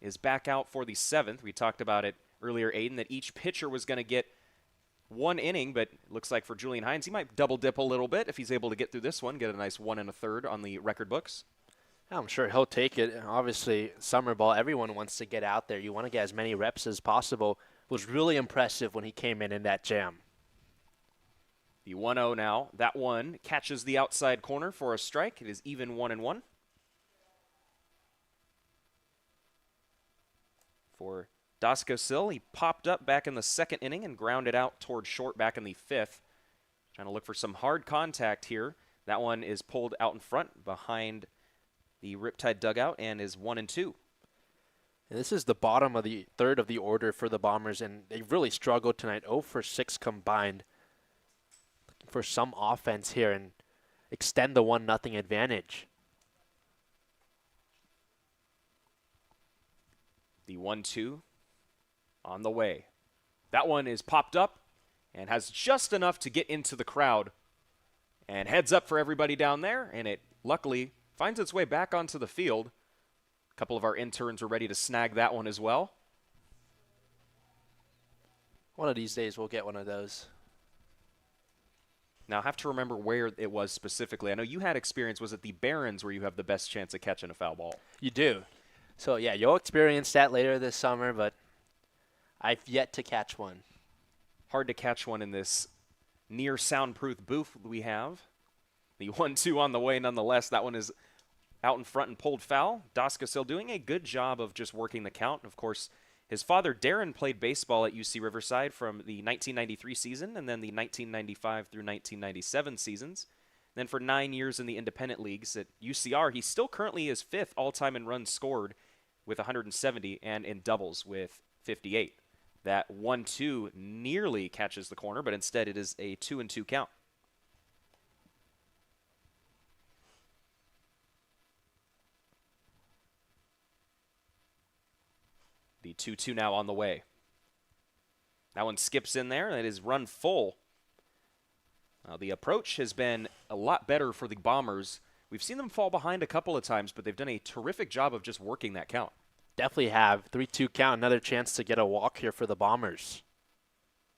is back out for the 7th. We talked about it earlier, Aiden, that each pitcher was going to get 1 inning, but it looks like for Julian Hines, he might double dip a little bit if he's able to get through this one, get a nice 1 1/3 on the record books. I'm sure he'll take it. Obviously, summer ball, everyone wants to get out there. You want to get as many reps as possible. It was really impressive when he came in that jam. The 1-0 now. That one catches the outside corner for a strike. It is even 1-1. For Daskosil, he popped up back in the 2nd inning and grounded out towards short back in the 5th. Trying to look for some hard contact here. That one is pulled out in front behind the Riptide dugout and is 1-2. And this is the bottom of the 3rd of the order for the Bombers, and they really struggled tonight. 0 for 6 combined. Looking for some offense here and extend the 1-0 advantage. The 1-2 on the way. That one is popped up and has just enough to get into the crowd. And heads up for everybody down there, and it luckily finds its way back onto the field. A couple of our interns were ready to snag that one as well. One of these days we'll get one of those. Now I have to remember where it was specifically. I know you had experience. Was it the Barons where you have the best chance of catching a foul ball? You do. So, yeah, you'll experience that later this summer, but I've yet to catch one. Hard to catch one in this near soundproof booth we have. The 1-2 on the way nonetheless. That one is out in front and pulled foul. Daskosil doing a good job of just working the count. Of course, his father, Darren, played baseball at UC Riverside from the 1993 season and then the 1995 through 1997 seasons. Then for 9 years in the independent leagues at UCR, he still currently is 5th all-time in runs scored with 170 and in doubles with 58. That 1-2 nearly catches the corner, but instead it is a 2-2 count. The 2-2 now on the way. That one skips in there, and it is run full. Now, the approach has been a lot better for the Bombers. We've seen them fall behind a couple of times, but they've done a terrific job of just working that count. Definitely have. 3-2 count, another chance to get a walk here for the Bombers.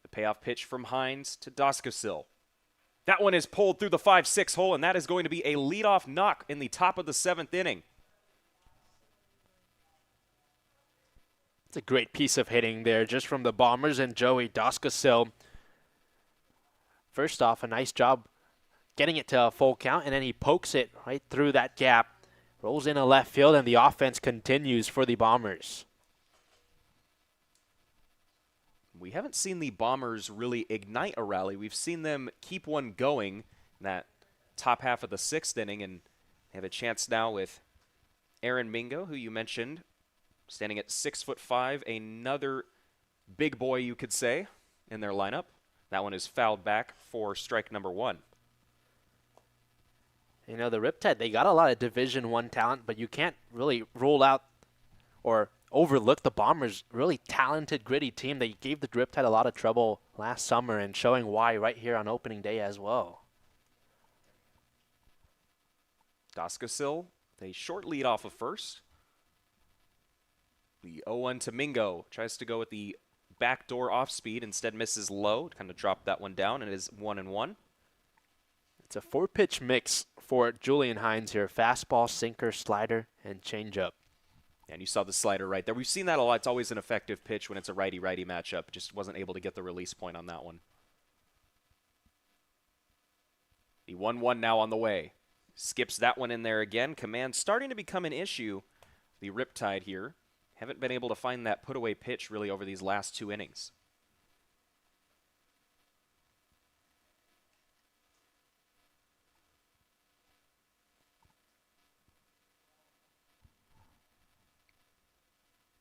The payoff pitch from Hines to Daskosil. That one is pulled through the 5-6 hole, and that is going to be a leadoff knock in the top of the 7th inning. It's a great piece of hitting there just from the Bombers and Joey Daskosil. First off, a nice job getting it to a full count, and then he pokes it right through that gap. Rolls in a left field, and the offense continues for the Bombers. We haven't seen the Bombers really ignite a rally. We've seen them keep one going in that top half of the 6th inning, and they have a chance now with Aaron Mingo, who you mentioned, standing at 6'5", another big boy, you could say, in their lineup. That one is fouled back for strike number 1. You know, the Riptide, they got a lot of Division I talent, but you can't really rule out or overlook the Bombers' really talented, gritty team. They gave the Riptide a lot of trouble last summer and showing why right here on opening day as well. Daskosil, a short lead off of first. The 0-1 to Mingo tries to go with the backdoor off speed, instead misses low, kind of dropped that one down, and it is 1-1. It's a 4-pitch mix for Julian Hines here. Fastball, sinker, slider, and changeup. And you saw the slider right there. We've seen that a lot. It's always an effective pitch when it's a righty-righty matchup. Just wasn't able to get the release point on that one. The 1-1 now on the way. Skips that one in there again. Command starting to become an issue. The Riptide here haven't been able to find that put-away pitch really over these last 2 innings.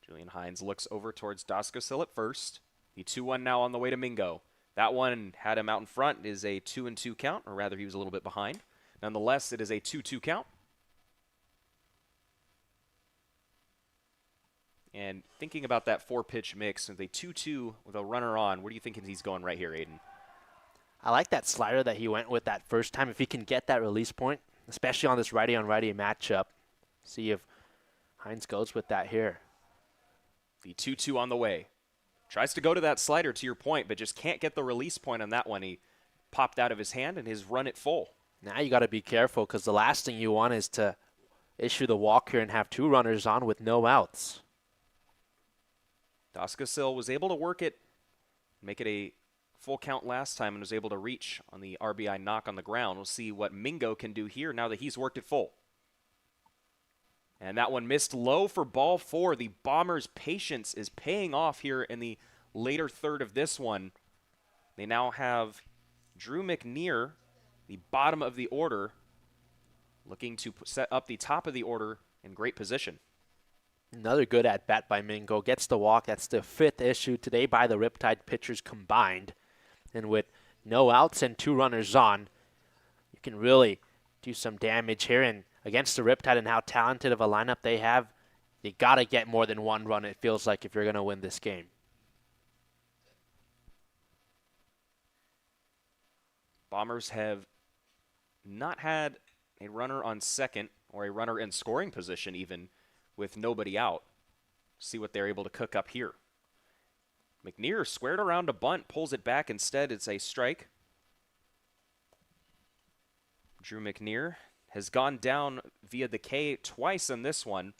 Julian Hines looks over towards Daskosil at first. The 2-1 now on the way to Mingo. That one had him out in front. It is a 2-2 count, or rather he was a little bit behind. Nonetheless, it is a 2-2 count. And thinking about that 4-pitch mix with a 2-2 with a runner on, where do you think he's going right here, Aiden? I like that slider that he went with that first time. If he can get that release point, especially on this righty-on-righty matchup, see if Hines goes with that here. The 2-2 on the way. Tries to go to that slider, to your point, but just can't get the release point on that one. He popped out of his hand and his run it full. Now you got to be careful because the last thing you want is to issue the walk here and have 2 runners on with no outs. Doskasil was able to work it, make it a full count last time, and was able to reach on the RBI knock on the ground. We'll see what Mingo can do here now that he's worked it full. And that one missed low for ball 4. The Bombers' patience is paying off here in the later third of this one. They now have Drew McNear, the bottom of the order, looking to set up the top of the order in great position. Another good at-bat by Mingo. Gets the walk. That's the 5th issue today by the Riptide pitchers combined. And with no outs and 2 runners on, you can really do some damage here. And against the Riptide and how talented of a lineup they have, you got to get more than 1 run, it feels like, if you're going to win this game. Bombers have not had a runner on second or a runner in scoring position even with nobody out. See what they're able to cook up here. McNear squared around a bunt, pulls it back instead. It's a strike. Drew McNear has gone down via the K twice in this one.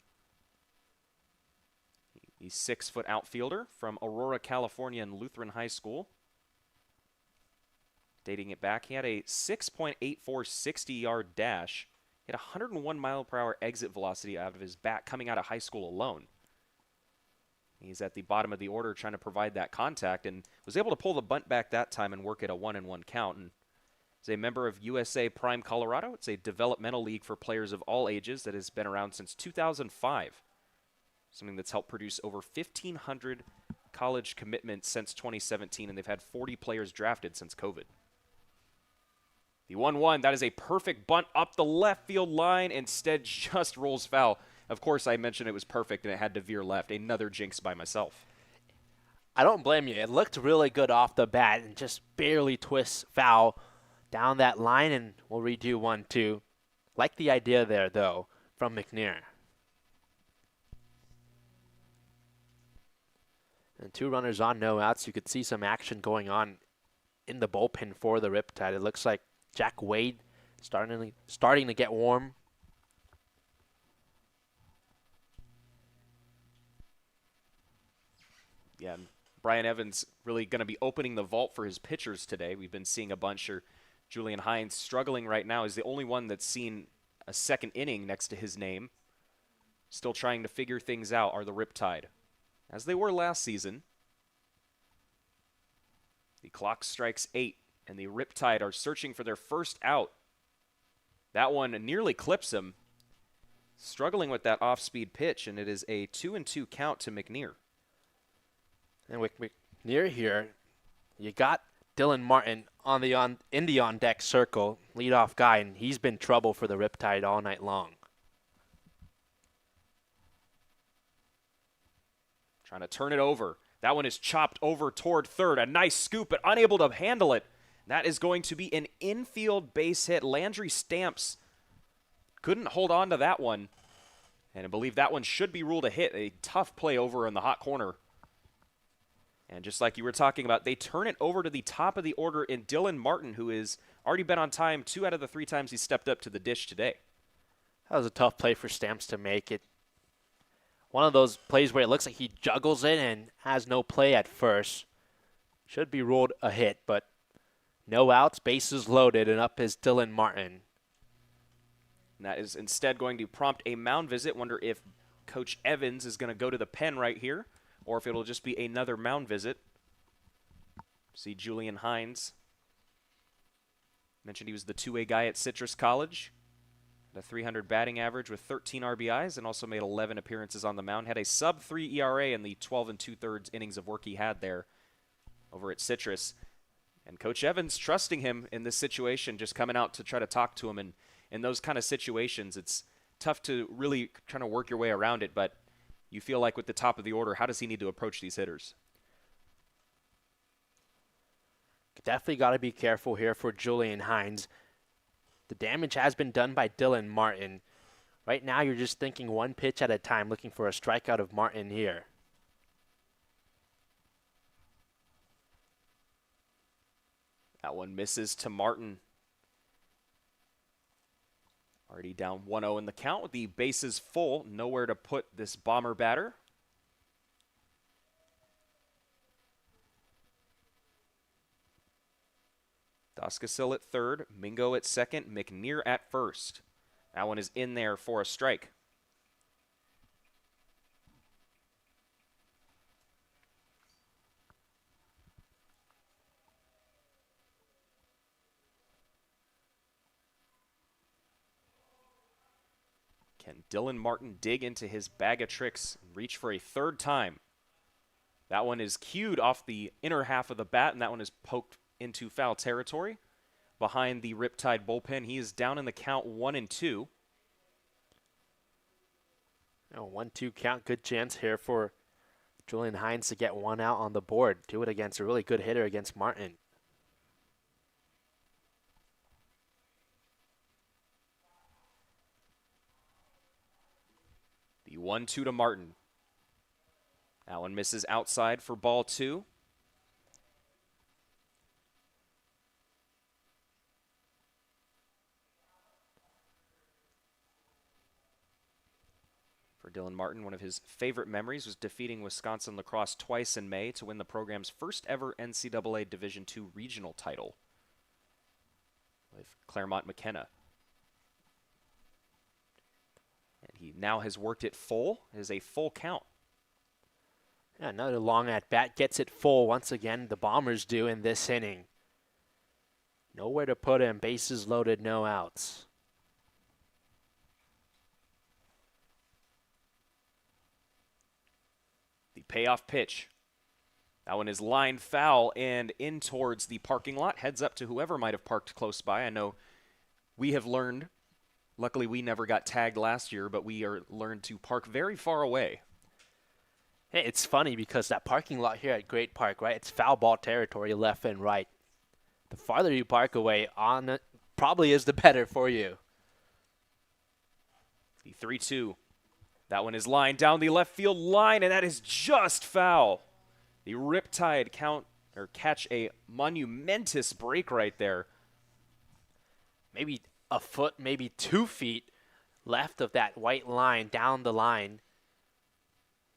The 6-foot outfielder from Aurora, California and Lutheran High School. Dating it back, he had a 6.84 60-yard dash. He had 101 mile per hour exit velocity out of his bat coming out of high school alone. He's at the bottom of the order trying to provide that contact and was able to pull the bunt back that time and work at a 1-1 count. And is a member of USA Prime Colorado. It's a developmental league for players of all ages that has been around since 2005. Something that's helped produce over 1,500 college commitments since 2017, and they've had 40 players drafted since COVID. The 1-1, that is a perfect bunt up the left field line. Instead, just rolls foul. Of course, I mentioned it was perfect, and it had to veer left. Another jinx by myself. I don't blame you. It looked really good off the bat and just barely twists foul down that line, and we'll redo 1-2. Like the idea there, though, from McNear. And 2 runners on, no outs. You could see some action going on in the bullpen for the Riptide. It looks like Jack Wade starting to get warm. Yeah, and Brian Evans really going to be opening the vault for his pitchers today. We've been seeing a bunch. Julian Hines struggling right now. He's the only one that's seen a second inning next to his name. Still trying to figure things out are the Riptide, as they were last season. The clock strikes 8, and the Riptide are searching for their first out. That one nearly clips him. Struggling with that off-speed pitch, and it is a 2-2 count to McNear. And with McNear here, you got Dylan Martin in the on-deck circle, leadoff guy, and he's been trouble for the Riptide all night long. Trying to turn it over. That one is chopped over toward third. A nice scoop, but unable to handle it. That is going to be an infield base hit. Landry Stamps couldn't hold on to that one. And I believe that one should be ruled a hit. A tough play over in the hot corner. And just like you were talking about, they turn it over to the top of the order in Dylan Martin, who has already been on time 2 out of the 3 times he stepped up to the dish today. That was a tough play for Stamps to make. It one of those plays where it looks like he juggles it and has no play at first. Should be ruled a hit, but no outs, bases loaded, and up is Dylan Martin. And that is instead going to prompt a mound visit. Wonder if Coach Evans is going to go to the pen right here, or if it'll just be another mound visit. See Julian Hines. Mentioned he was the two-way guy at Citrus College. Had a 300 batting average with 13 RBIs and also made 11 appearances on the mound. Had a sub-3 ERA in the 12 2/3 innings of work he had there over at Citrus. And Coach Evans trusting him in this situation, just coming out to try to talk to him. And in those kind of situations, it's tough to really try to work your way around it, but you feel like with the top of the order, how does he need to approach these hitters? Definitely got to be careful here for Julian Hines. The damage has been done by Dylan Martin. Right now, you're just thinking one pitch at a time, looking for a strikeout of Martin here. That one misses to Martin. Already down 1-0 in the count with the bases full. Nowhere to put this Bomber batter. Doskasil at third, Mingo at second, McNear at first. That one is in there for a strike. Can Dylan Martin dig into his bag of tricks and reach for a third time? That one is cued off the inner half of the bat, and that one is poked into foul territory. Behind the Riptide bullpen, he is down in the count 1-2. 1-2 count, good chance here for Julian Hines to get one out on the board. Do it against a really good hitter against Martin. The 1-2 to Martin. That one misses outside for ball 2. For Dylan Martin, one of his favorite memories was defeating Wisconsin lacrosse twice in May to win the program's first ever NCAA Division II regional title with Claremont McKenna. And he now has worked it full. It is a full count. Yeah, another long at bat gets it full once again. The Bombers do in this inning. Nowhere to put him. Bases loaded, no outs. The payoff pitch. That one is lined foul and in towards the parking lot. Heads up to whoever might have parked close by. I know we have learned, luckily we never got tagged last year, but we are learned to park very far away. Hey, it's funny because that parking lot here at Great Park, right? It's foul ball territory left and right. The farther you park away on it, probably is the better for you. The 3-2. That one is lined down the left field line, and that is just foul. The Riptide catch a monumentous break right there. Maybe a foot, maybe 2 feet left of that white line down the line.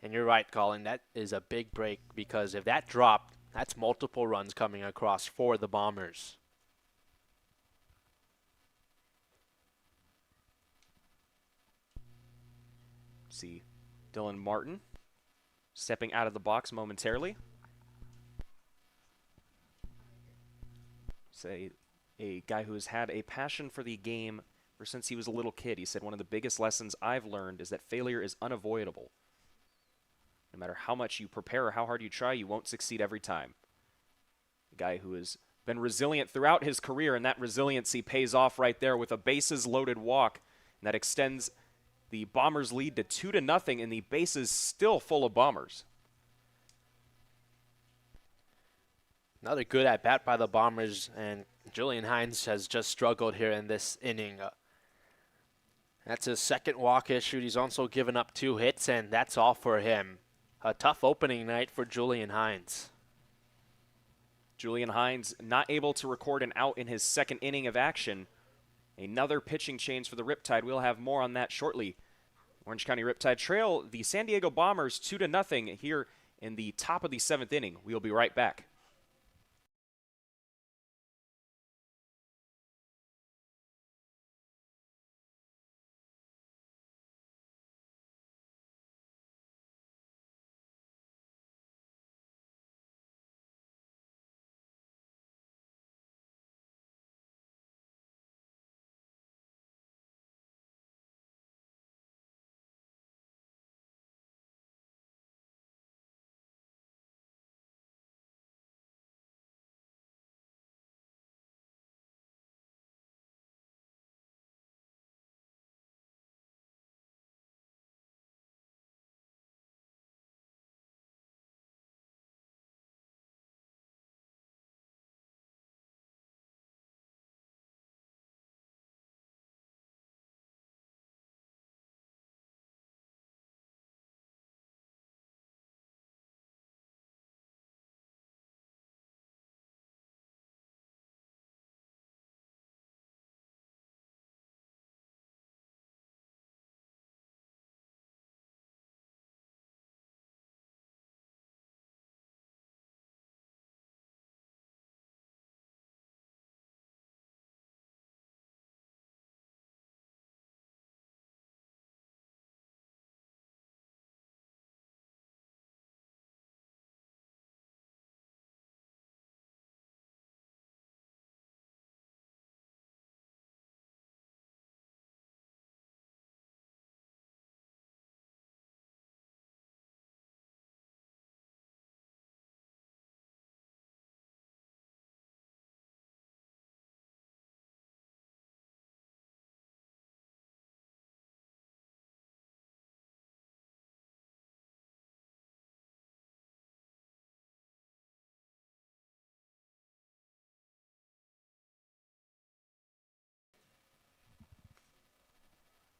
And you're right, Colin, that is a big break because if that dropped, that's multiple runs coming across for the Bombers. See Dylan Martin stepping out of the box momentarily. Say a guy who has had a passion for the game ever since he was a little kid. He said, one of the biggest lessons I've learned is that failure is unavoidable. No matter how much you prepare or how hard you try, you won't succeed every time. A guy who has been resilient throughout his career, and that resiliency pays off right there with a bases-loaded walk, and that extends the Bombers' lead to 2-0, and the bases still full of Bombers. Another good at bat by the Bombers, and Julian Hines has just struggled here in this inning. That's his second walk issued. He's also given up 2 hits, and that's all for him. A tough opening night for Julian Hines. Julian Hines not able to record an out in his second inning of action. Another pitching change for the Riptide. We'll have more on that shortly. Orange County Riptide trail the San Diego Bombers 2-0 here in the top of the 7th inning. We'll be right back.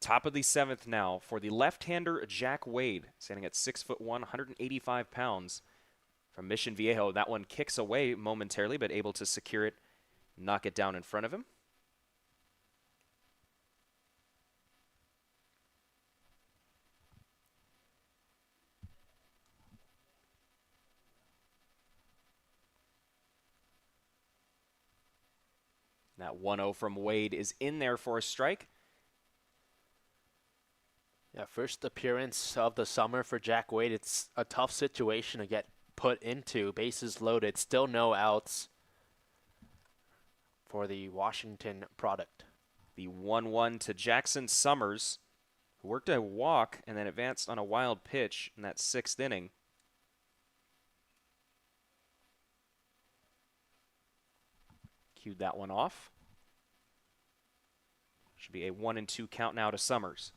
Top of the 7th now for the left-hander Jack Wade, standing at 6'1", 185 pounds from Mission Viejo. That one kicks away momentarily, but able to secure it, knock it down in front of him. That 1-0 from Wade is in there for a strike. Yeah, first appearance of the summer for Jack Wade. It's a tough situation to get put into. Bases loaded, still no outs for the Washington product. The 1-1 to Jackson Summers, who worked a walk and then advanced on a wild pitch in that 6th inning. Cued that one off. Should be a 1-2 count now to Summers.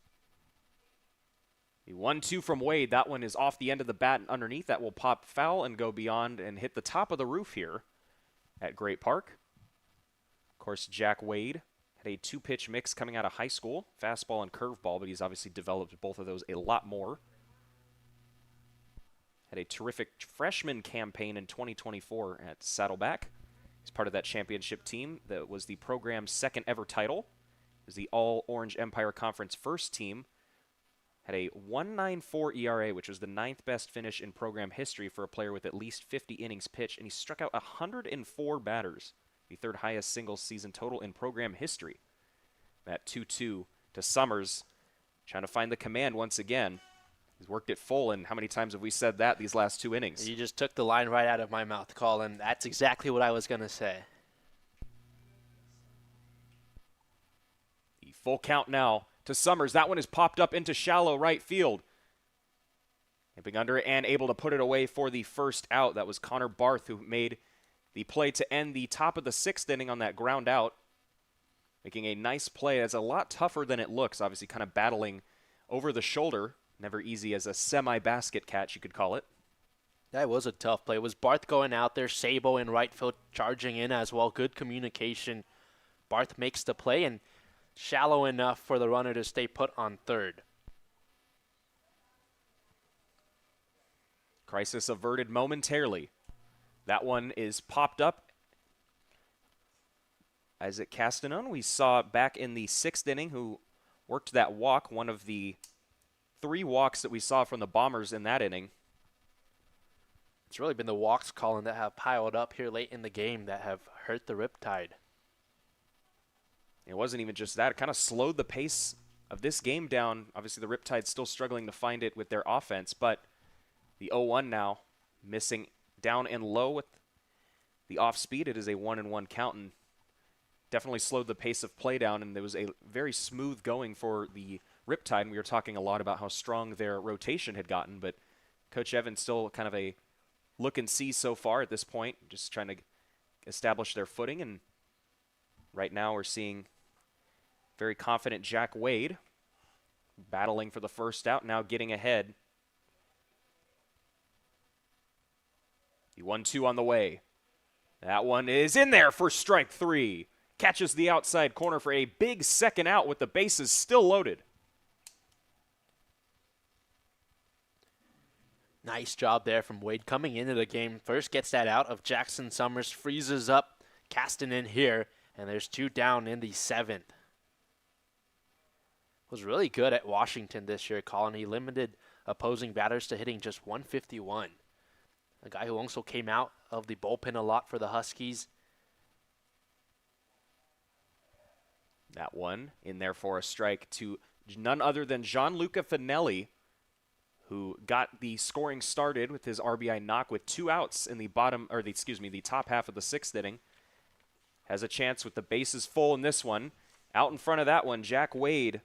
The 1-2 from Wade. That one is off the end of the bat and underneath. That will pop foul and go beyond and hit the top of the roof here at Great Park. Of course, Jack Wade had a 2-pitch mix coming out of high school, fastball and curveball, but he's obviously developed both of those a lot more. Had a terrific freshman campaign in 2024 at Saddleback. He's part of that championship team that was the program's 2nd ever title. It was the All-Orange Empire Conference first team. Had a 1.94 ERA, which was the 9th best finish in program history for a player with at least 50 innings pitched, and he struck out 104 batters, the 3rd highest single season total in program history. That 2-2 to Summers, trying to find the command once again. He's worked it full, and how many times have we said that these last 2 innings? You just took the line right out of my mouth, Colin. That's exactly what I was going to say. The full count now to Summers. That one is popped up into shallow right field. Nipping under it and able to put it away for the first out. That was Connor Barth who made the play to end the top of the 6th inning on that ground out. Making a nice play. It's a lot tougher than it looks. Obviously kind of battling over the shoulder. Never easy as a semi-basket catch, you could call it. That was a tough play. It was Barth going out there, Sabo in right field charging in as well. Good communication. Barth makes the play and shallow enough for the runner to stay put on 3rd. Crisis averted momentarily. That one is popped up. Isaac Castanon, we saw back in the 6th inning, who worked that walk, one of the 3 walks that we saw from the Bombers in that inning. It's really been the walks, Colin, that have piled up here late in the game that have hurt the Riptide. It wasn't even just that. It kind of slowed the pace of this game down. Obviously, the Riptide's still struggling to find it with their offense, but the 0-1 now, missing down and low with the off speed. It is a 1-1 count, and definitely slowed the pace of play down, and there was a very smooth going for the Riptide, and we were talking a lot about how strong their rotation had gotten, but Coach Evans still kind of a look and see so far at this point, just trying to establish their footing, and right now we're seeing very confident Jack Wade battling for the first out, now getting ahead. The 1-2 on the way. That one is in there for strike 3. Catches the outside corner for a big second out with the bases still loaded. Nice job there from Wade coming into the game. First gets that out of Jackson Summers, freezes up Caston in here, and there's 2 down in the 7th. Was really good at Washington this year, Colin. He limited opposing batters to hitting just 151. A guy who also came out of the bullpen a lot for the Huskies. That one in there for a strike to none other than Gianluca Finelli, who got the scoring started with his RBI knock with 2 outs in the the top half of the 6th inning. Has a chance with the bases full in this one. Out in front of that one, Jack Wade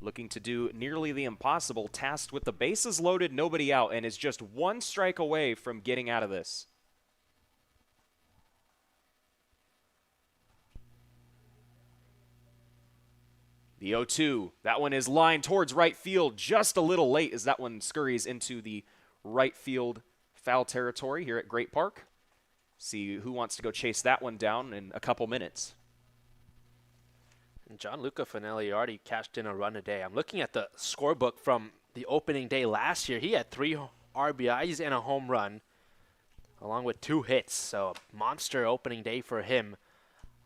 looking to do nearly the impossible, tasked with the bases loaded, nobody out, and is just 1 strike away from getting out of this. The 0-2, that one is lined towards right field, just a little late as that one scurries into the right field foul territory here at Great Park. See who wants to go chase that one down in a couple minutes. And Gianluca Finelli already cashed in a run a day. I'm looking at the scorebook from the opening day last year. He had 3 RBIs and a home run, along with 2 hits. So a monster opening day for him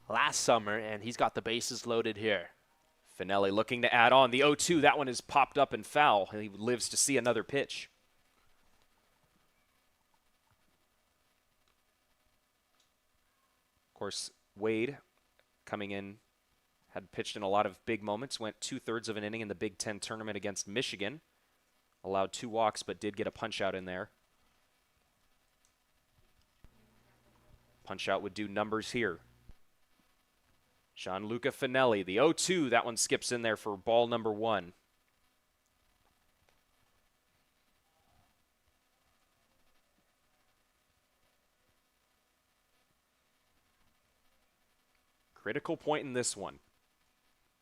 last summer, and he's got the bases loaded here. Finelli looking to add on. The 0-2, that one is popped up and foul. He lives to see another pitch. Of course, Wade coming in, had pitched in a lot of big moments, went 2/3 of an inning in the Big Ten tournament against Michigan. Allowed 2 walks, but did get a punch out in there. Punch out would do numbers here. Gianluca Finelli, the 0-2, that one skips in there for ball number 1. Critical point in this one.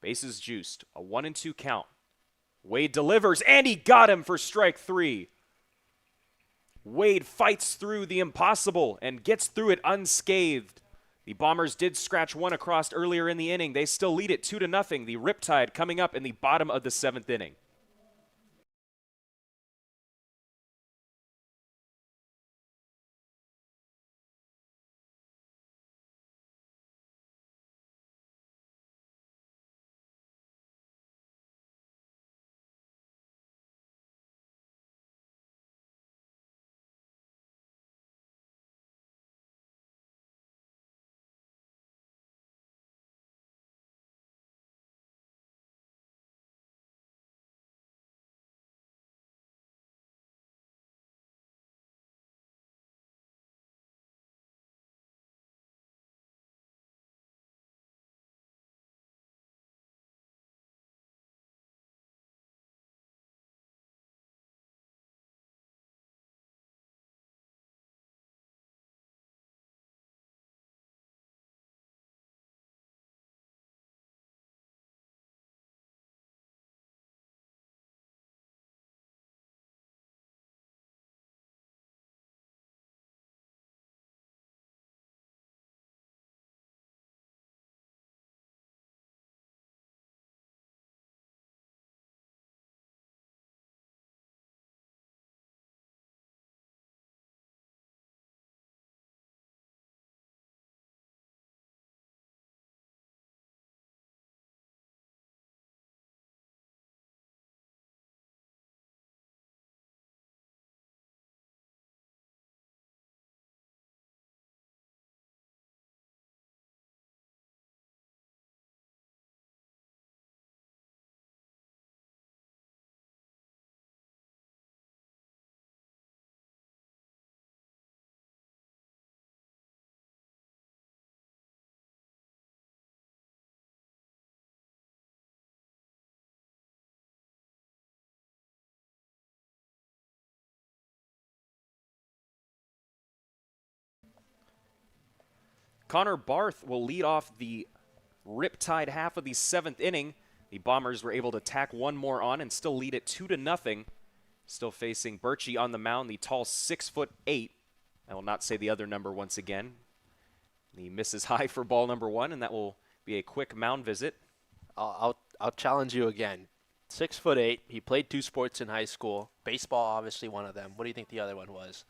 Bases juiced, a 1-2 count. Wade delivers, and he got him for strike 3. Wade fights through the impossible and gets through it unscathed. The Bombers did scratch one across earlier in the inning. They still lead it 2-0. The Riptide coming up in the bottom of the 7th inning. Connor Barth will lead off the Riptide half of the 7th inning. The Bombers were able to tack one more on and still lead it 2-0. Still facing Birchie on the mound, the tall 6'8". I will not say the other number once again. He misses high for ball number 1, and that will be a quick mound visit. I'll challenge you again. 6'8". He played 2 sports in high school. Baseball, obviously one of them. What do you think the other one was?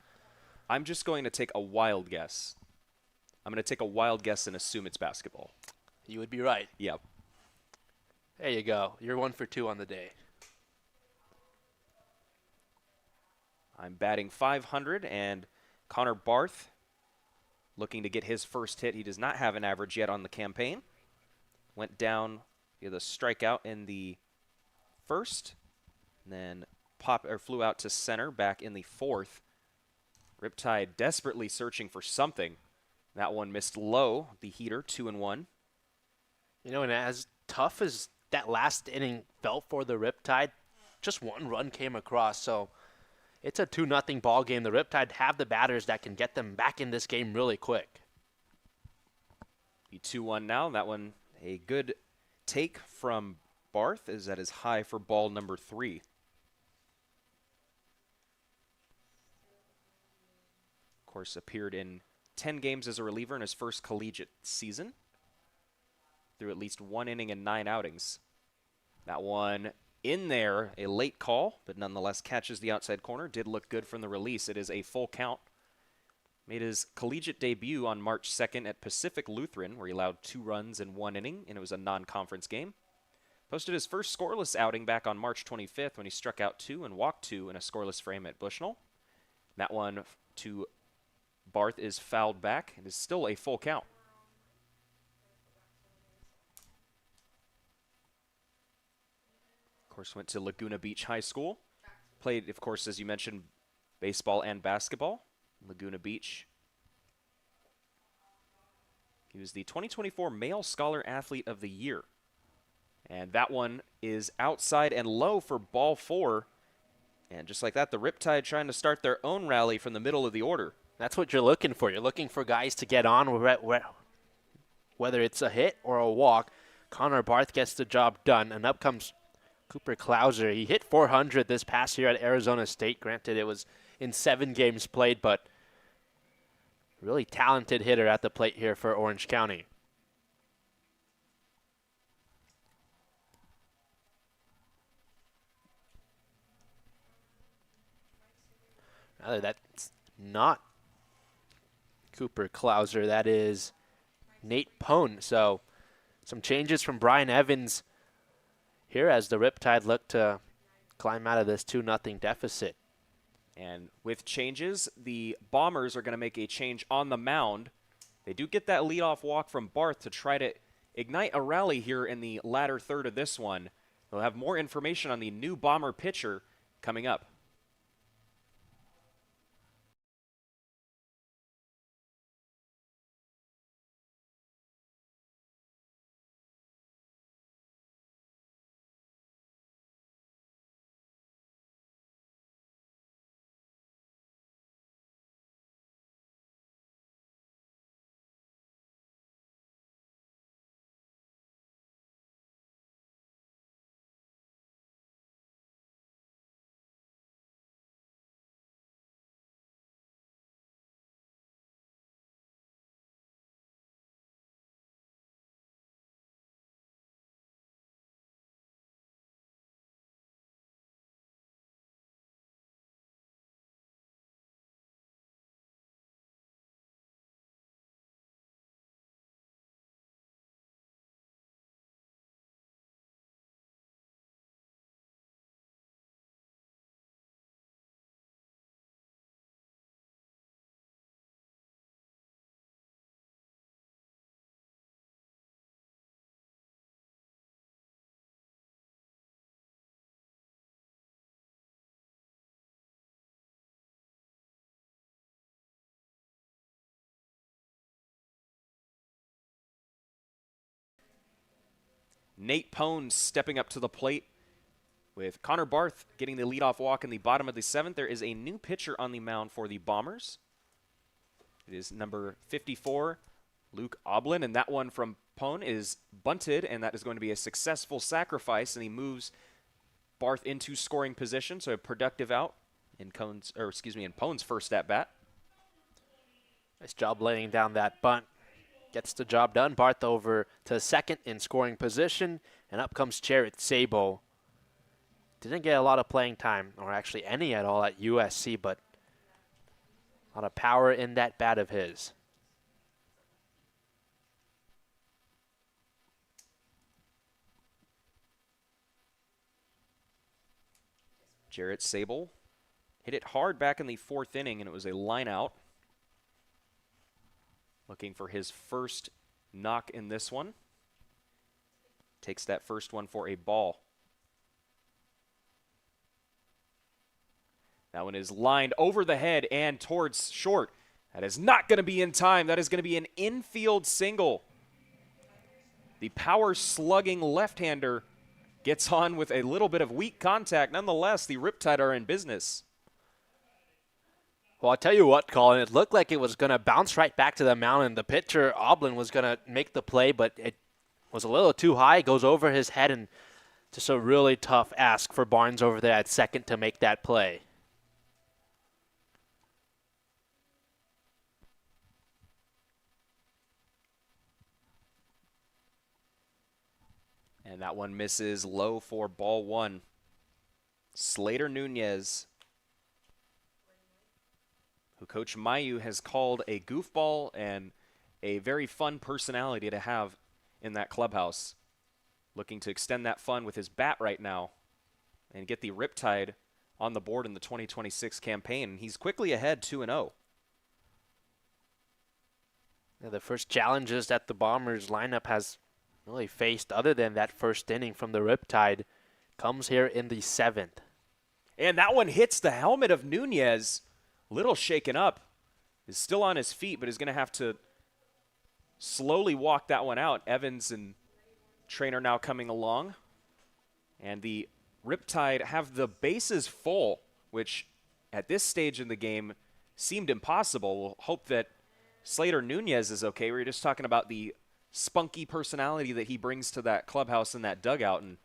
I'm just going to take a wild guess. I'm going to take a wild guess and assume it's basketball. You would be right. Yep. There you go. You're 1 for 2 on the day. I'm batting .500, and Connor Barth looking to get his first hit. He does not have an average yet on the campaign. Went down via the strikeout in the 1st, and then flew out to center back in the 4th. Riptide desperately searching for something. That one missed low, the heater, 2-1. You know, and as tough as that last inning felt for the Riptide, just 1 run came across, so it's a 2-0 ball game. The Riptide have the batters that can get them back in this game really quick. The 2-1 now. That one, a good take from Barth, is that is high for ball number 3. Of course, appeared in 10 games as a reliever in his first collegiate season. through at least 1 inning and 9 outings. That one in there, a late call, but nonetheless catches the outside corner. Did look good from the release. It is a full count. Made his collegiate debut on March 2nd at Pacific Lutheran, where he allowed 2 runs in 1 inning, and it was a non-conference game. Posted his first scoreless outing back on March 25th when he struck out 2 and walked 2 in a scoreless frame at Bushnell. That one to Barth is fouled back. It is still a full count. Of course, went to Laguna Beach High School. Played, of course, as you mentioned, baseball and basketball. Laguna Beach. He was the 2024 Male Scholar Athlete of the Year. And that one is outside and low for ball 4. And just like that, the Riptide trying to start their own rally from the middle of the order. That's what you're looking for. You're looking for guys to get on, whether it's a hit or a walk. Connor Barth gets the job done, and up comes Cooper Klauser. He hit 400 this past year at Arizona State. Granted, it was in 7 games played, but really talented hitter at the plate here for Orange County. Rather, that's not Cooper Klauser. That is Nate Pone. So some changes from Brian Evans here as the Riptide look to climb out of this 2-0 deficit. And with changes, the Bombers are going to make a change on the mound. They do get that leadoff walk from Barth to try to ignite a rally here in the latter third of this one. We'll have more information on the new Bomber pitcher coming up. Nate Pone stepping up to the plate with Connor Barth getting the leadoff walk in the bottom of the 7th. There is a new pitcher on the mound for the Bombers. It is number 54, Luke Oblin, and that one from Pone is bunted, and that is going to be a successful sacrifice, and he moves Barth into scoring position, so a productive out in Pone's first at bat. Nice job laying down that bunt. Gets the job done. Barth over to second in scoring position, and up comes Jarrett Sabo. Didn't get a lot of playing time, or actually any at all at USC, but a lot of power in that bat of his. Jarrett Sable hit it hard back in the 4th inning, and it was a line out. Looking for his first knock in this one. Takes that first one for a ball. That one is lined over the head and towards short. That is not going to be in time. That is going to be an infield single. The power slugging left-hander gets on with a little bit of weak contact. Nonetheless, the Riptide are in business. Well, I'll tell you what, Colin, it looked like it was going to bounce right back to the mound, and the pitcher, Oblin, was going to make the play, but it was a little too high, goes over his head, and just a really tough ask for Barnes over there at second to make that play. And that one misses low for ball one. Slater Nunez, who Coach Mayu has called a goofball and a very fun personality to have in that clubhouse. Looking to extend that fun with his bat right now and get the Riptide on the board in the 2026 campaign. He's quickly ahead 2-0. Yeah, the first challenges that the Bombers lineup has really faced, other than that first inning from the Riptide, comes here in the 7th. And that one hits the helmet of Nunez. Little shaken up. Is still on his feet, but is going to have to slowly walk that one out. Evans and Trainer now coming along. And the Riptide have the bases full, which at this stage in the game seemed impossible. We'll hope that Slater Nunez is okay. We were just talking about the spunky personality that he brings to that clubhouse and that dugout, and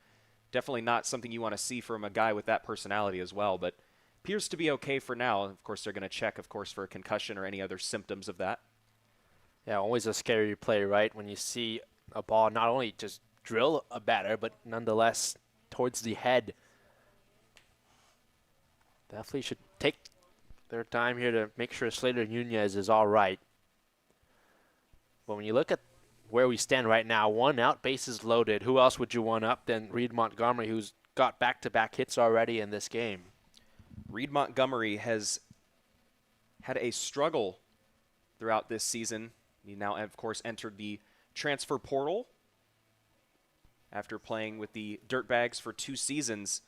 definitely not something you want to see from a guy with that personality as well, but appears to be okay for now. Of course, they're going to check, of course, for a concussion or any other symptoms of that. Yeah, always a scary play, right? When you see a ball not only just drill a batter, but nonetheless towards the head. Definitely should take their time here to make sure Slater Nunez is all right. But when you look at where we stand right now, 1 out, bases loaded. Who else would you want up than Reed Montgomery, who's got back-to-back hits already in this game? Reed Montgomery has had a struggle throughout this season. He now, of course, entered the transfer portal after playing with the Dirtbags for 2 seasons.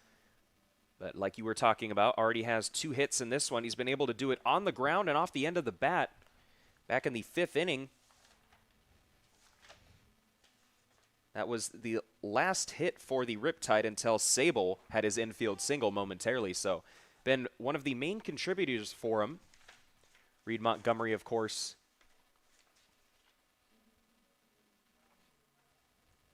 But like you were talking about, already has 2 hits in this one. He's been able to do it on the ground and off the end of the bat. Back in the 5th inning, that was the last hit for the Riptide until Sable had his infield single momentarily. So been one of the main contributors for him. Reed Montgomery, of course,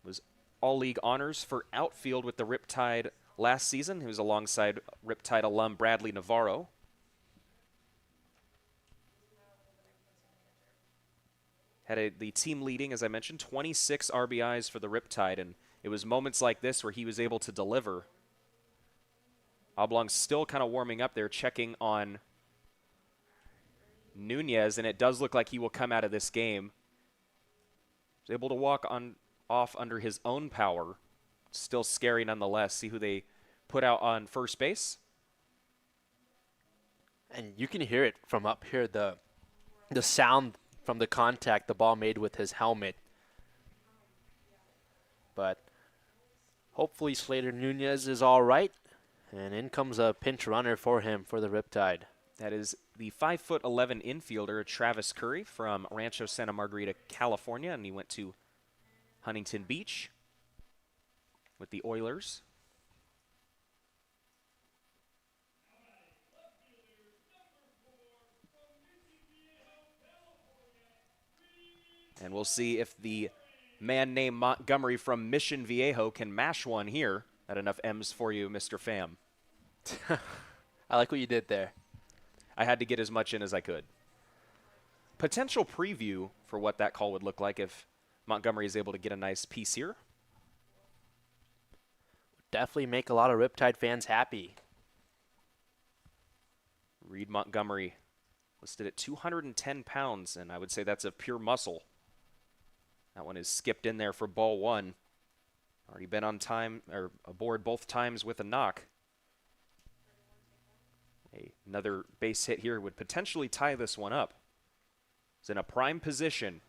was all-league honors for outfield with the Riptide last season. He was alongside Riptide alum Bradley Navarro. Had the team leading, as I mentioned, 26 RBIs for the Riptide, and it was moments like this where he was able to deliver. Oblong's still kind of warming up there, checking on Nunez, and it does look like he will come out of this game. He's able to walk off under his own power. Still scary nonetheless. See who they put out on first base. And you can hear it from up here, the sound from the contact the ball made with his helmet. But hopefully Slater Nunez is all right. And in comes a pinch runner for him for the Riptide. That is the 5'11" infielder, Travis Curry from Rancho Santa Margarita, California, and he went to Huntington Beach with the Oilers. And we'll see if the man named Montgomery from Mission Viejo can mash one here. Not enough M's for you, Mr. Pham. I like what you did there. I had to get as much in as I could. Potential preview for what that call would look like if Montgomery is able to get a nice piece here. Definitely make a lot of Riptide fans happy. Reed Montgomery listed at 210 pounds, and I would say that's of pure muscle. That one is skipped in there for ball one. Already been on time or aboard both times with a knock. Another base hit here would potentially tie this one up. He's in a prime position.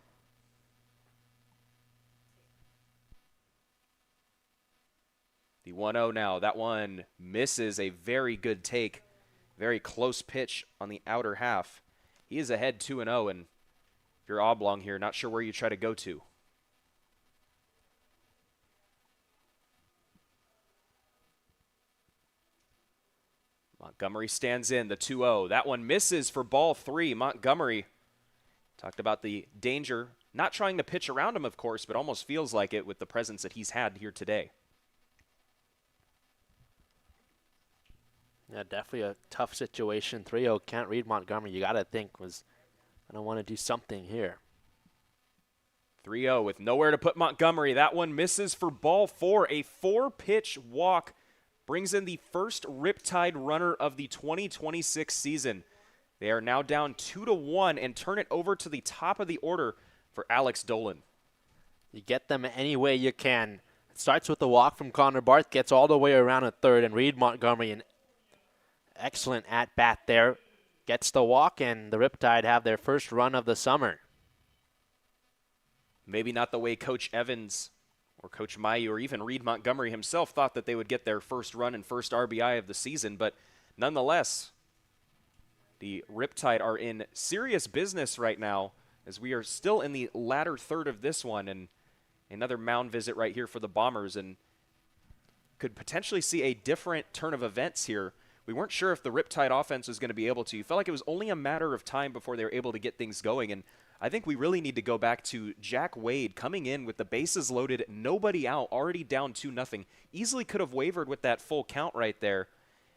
The 1-0 now. That one misses. A very good take. Very close pitch on the outer half. He is ahead 2-0, and if you're Oblong here, not sure where you try to go to. Montgomery stands in, the 2-0. That one misses for ball 3. Montgomery talked about the danger. Not trying to pitch around him, of course, but almost feels like it with the presence that he's had here today. Yeah, definitely a tough situation. 3-0 can't read Montgomery. You got to think was going to want to do something here. 3-0 with nowhere to put Montgomery. That one misses for ball 4. A 4-pitch walk brings in the first Riptide runner of the 2026 season. They are now down 2-1 and turn it over to the top of the order for Alex Dolan. You get them any way you can. It starts with the walk from Connor Barth, gets all the way around at third, and Reed Montgomery, an excellent at-bat there, gets the walk, and the Riptide have their first run of the summer. Maybe not the way Coach Evans or Coach Mayu or even Reed Montgomery himself thought that they would get their first run and first RBI of the season, but nonetheless, the Riptide are in serious business right now as we are still in the latter third of this one, and another mound visit right here for the Bombers, and could potentially see a different turn of events here. We weren't sure if the Riptide offense was going to be able to. You felt like it was only a matter of time before they were able to get things going, and I think we really need to go back to Jack Wade coming in with the bases loaded, nobody out, already down 2-0. Easily could have wavered with that full count right there.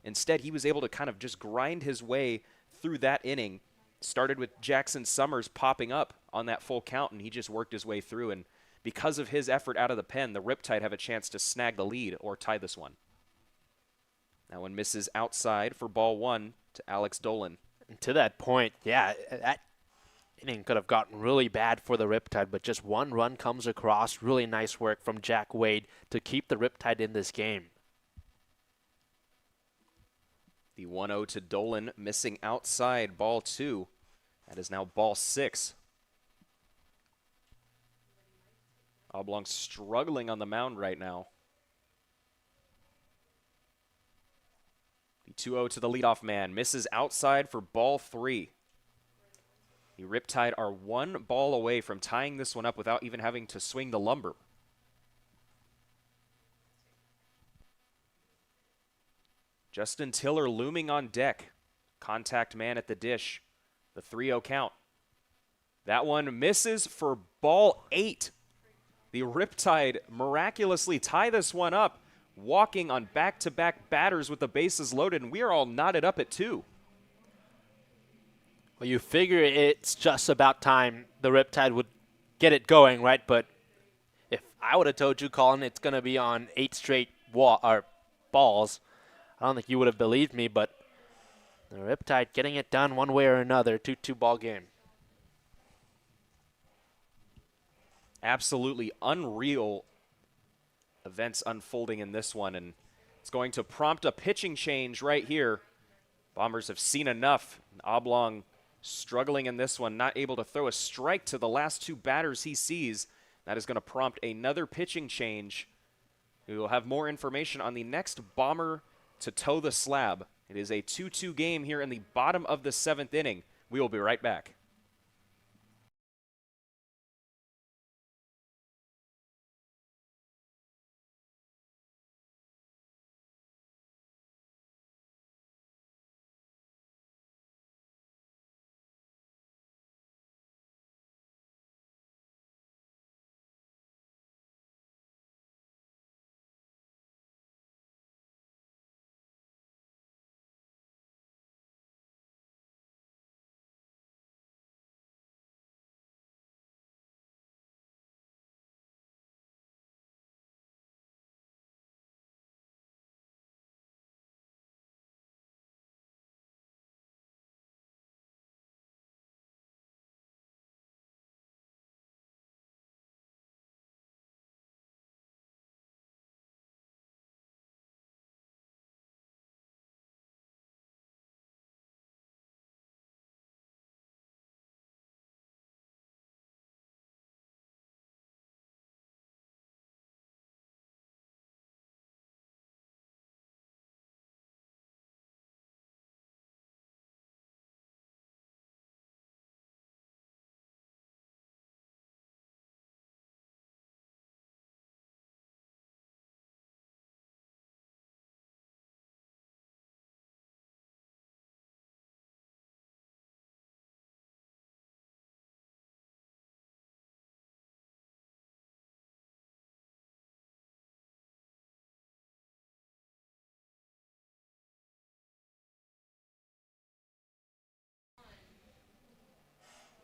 Instead, he was able to kind of just grind his way through that inning. Started with Jackson Summers popping up on that full count, and he just worked his way through. And because of his effort out of the pen, the Riptide have a chance to snag the lead or tie this one. That one misses outside for ball 1 to Alex Dolan. And to that point, yeah, that inning could have gotten really bad for the Riptide, but just one run comes across. Really nice work from Jack Wade to keep the Riptide in this game. The 1-0 to Dolan, missing outside, ball 2. That is now ball 6. Oblong struggling on the mound right now. The 2-0 to the leadoff man, misses outside for ball 3. The Riptide are one ball away from tying this one up without even having to swing the lumber. Justin Tiller looming on deck. Contact man at the dish. The 3-0 count. That one misses for ball 8. The Riptide miraculously tie this one up, walking on back-to-back batters with the bases loaded, and we are all knotted up at 2. Well, you figure it's just about time the Riptide would get it going, right? But if I would have told you, Colin, it's going to be on 8 straight balls, I don't think you would have believed me, but the Riptide getting it done one way or another, 2-2 ball game. Absolutely unreal events unfolding in this one, and it's going to prompt a pitching change right here. Bombers have seen enough. Oblong struggling in this one, not able to throw a strike to the last 2 batters he sees. That is going to prompt another pitching change. We will have more information on the next Bomber to toe the slab. It is a 2-2 game here in the bottom of the 7th inning. We will be right back.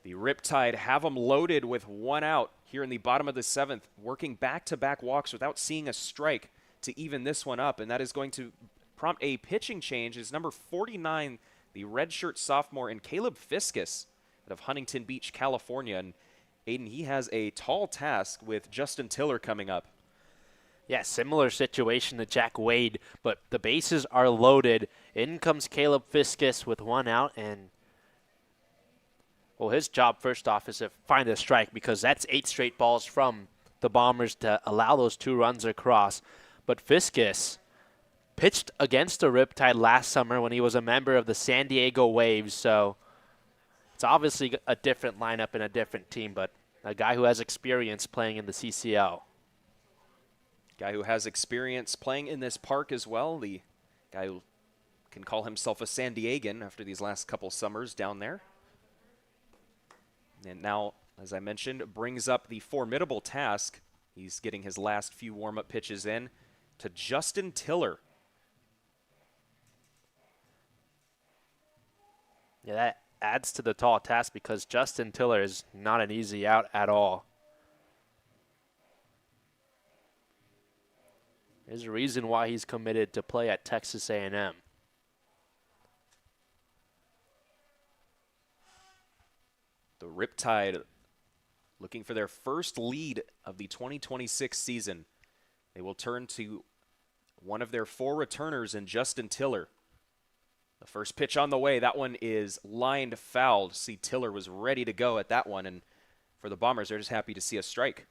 The Riptide have them loaded with 1 out here in the bottom of the 7th, working back-to-back walks without seeing a strike to even this one up, and that is going to prompt a pitching change. Is number 49, the redshirt sophomore, and Caleb Fiskus out of Huntington Beach, California. And Aiden, he has a tall task with Justin Tiller coming up. Yeah, similar situation to Jack Wade, but the bases are loaded. In comes Caleb Fiskus with one out, and well, his job first off is to find a strike because that's 8 straight balls from the Bombers to allow those 2 runs across. But Fiskus pitched against the Riptide last summer when he was a member of the San Diego Waves, so it's obviously a different lineup and a different team, but a guy who has experience playing in the CCL. Guy who has experience playing in this park as well. The guy who can call himself a San Diegan after these last couple summers down there. And now, as I mentioned, brings up the formidable task. He's getting his last few warm-up pitches in to Justin Tiller. Yeah, that adds to the tall task because Justin Tiller is not an easy out at all. There's a reason why he's committed to play at Texas A&M. The Riptide looking for their first lead of the 2026 season. They will turn to one of their 4 returners in Justin Tiller. The first pitch on the way, that one is lined foul. See, Tiller was ready to go at that one, and for the Bombers, they're just happy to see a strike.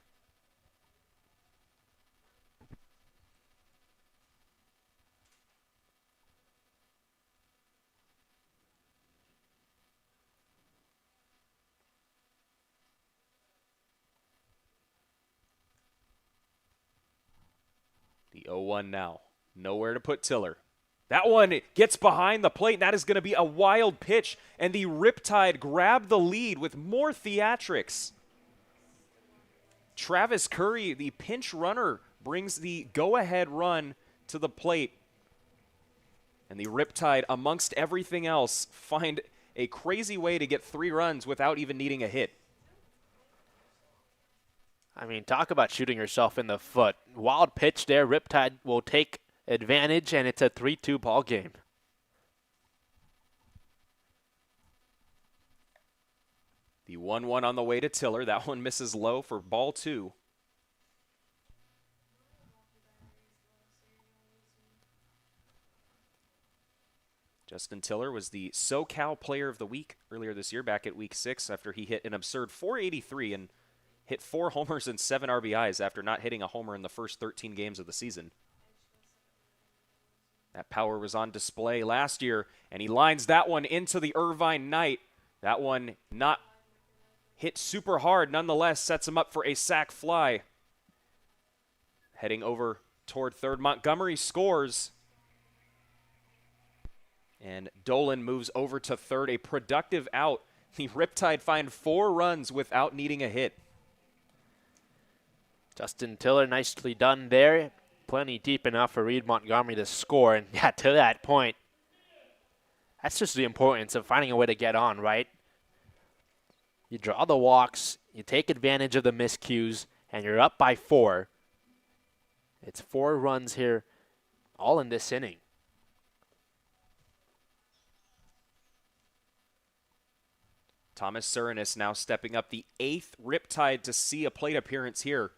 The 0-1 now. Nowhere to put Tiller. That one gets behind the plate. That is going to be a wild pitch. And the Riptide grab the lead with more theatrics. Travis Curry, the pinch runner, brings the go-ahead run to the plate. And the Riptide, amongst everything else, find a crazy way to get 3 runs without even needing a hit. I mean, talk about shooting yourself in the foot. Wild pitch there. Riptide will take advantage, and it's a 3-2 ball game. The 1-1 on the way to Tiller. That one misses low for ball 2. Justin Tiller was the SoCal Player of the Week earlier this year, back at Week 6, after he hit an absurd 483 and hit 4 homers and 7 RBIs after not hitting a homer in the first 13 games of the season. That power was on display last year, and he lines that one into the Irvine Knight. That one not hit super hard, nonetheless sets him up for a sac fly. Heading over toward third, Montgomery scores. And Dolan moves over to third, a productive out. The Riptide find 4 runs without needing a hit. Justin Tiller, nicely done there. Plenty deep enough for Reed Montgomery to score. And yeah, to that point, that's just the importance of finding a way to get on, right? You draw the walks, you take advantage of the miscues, and you're up by 4. It's 4 runs here, all in this inning. Thomas Surinis now stepping up, the 8th Riptide to see a plate appearance here.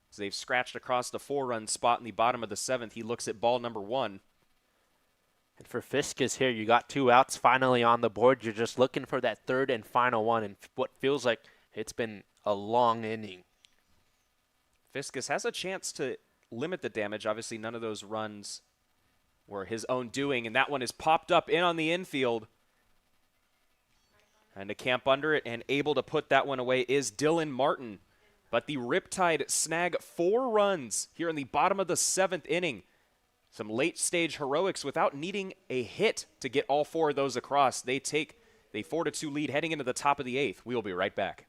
As they've scratched across the 4-run spot in the bottom of the 7th. He looks at ball number 1. And for Fiskus here, you got 2 outs finally on the board. You're just looking for that 3rd and final one, and what feels like it's been a long inning. Fiskus has a chance to limit the damage. Obviously, none of those runs were his own doing, and that one is popped up in on the infield. And to camp under it and able to put that one away is Dylan Martin. But the Riptide snag 4 runs here in the bottom of the 7th inning. Some late-stage heroics without needing a hit to get all 4 of those across. They take the 4-2 lead heading into the top of the 8th. We will be right back.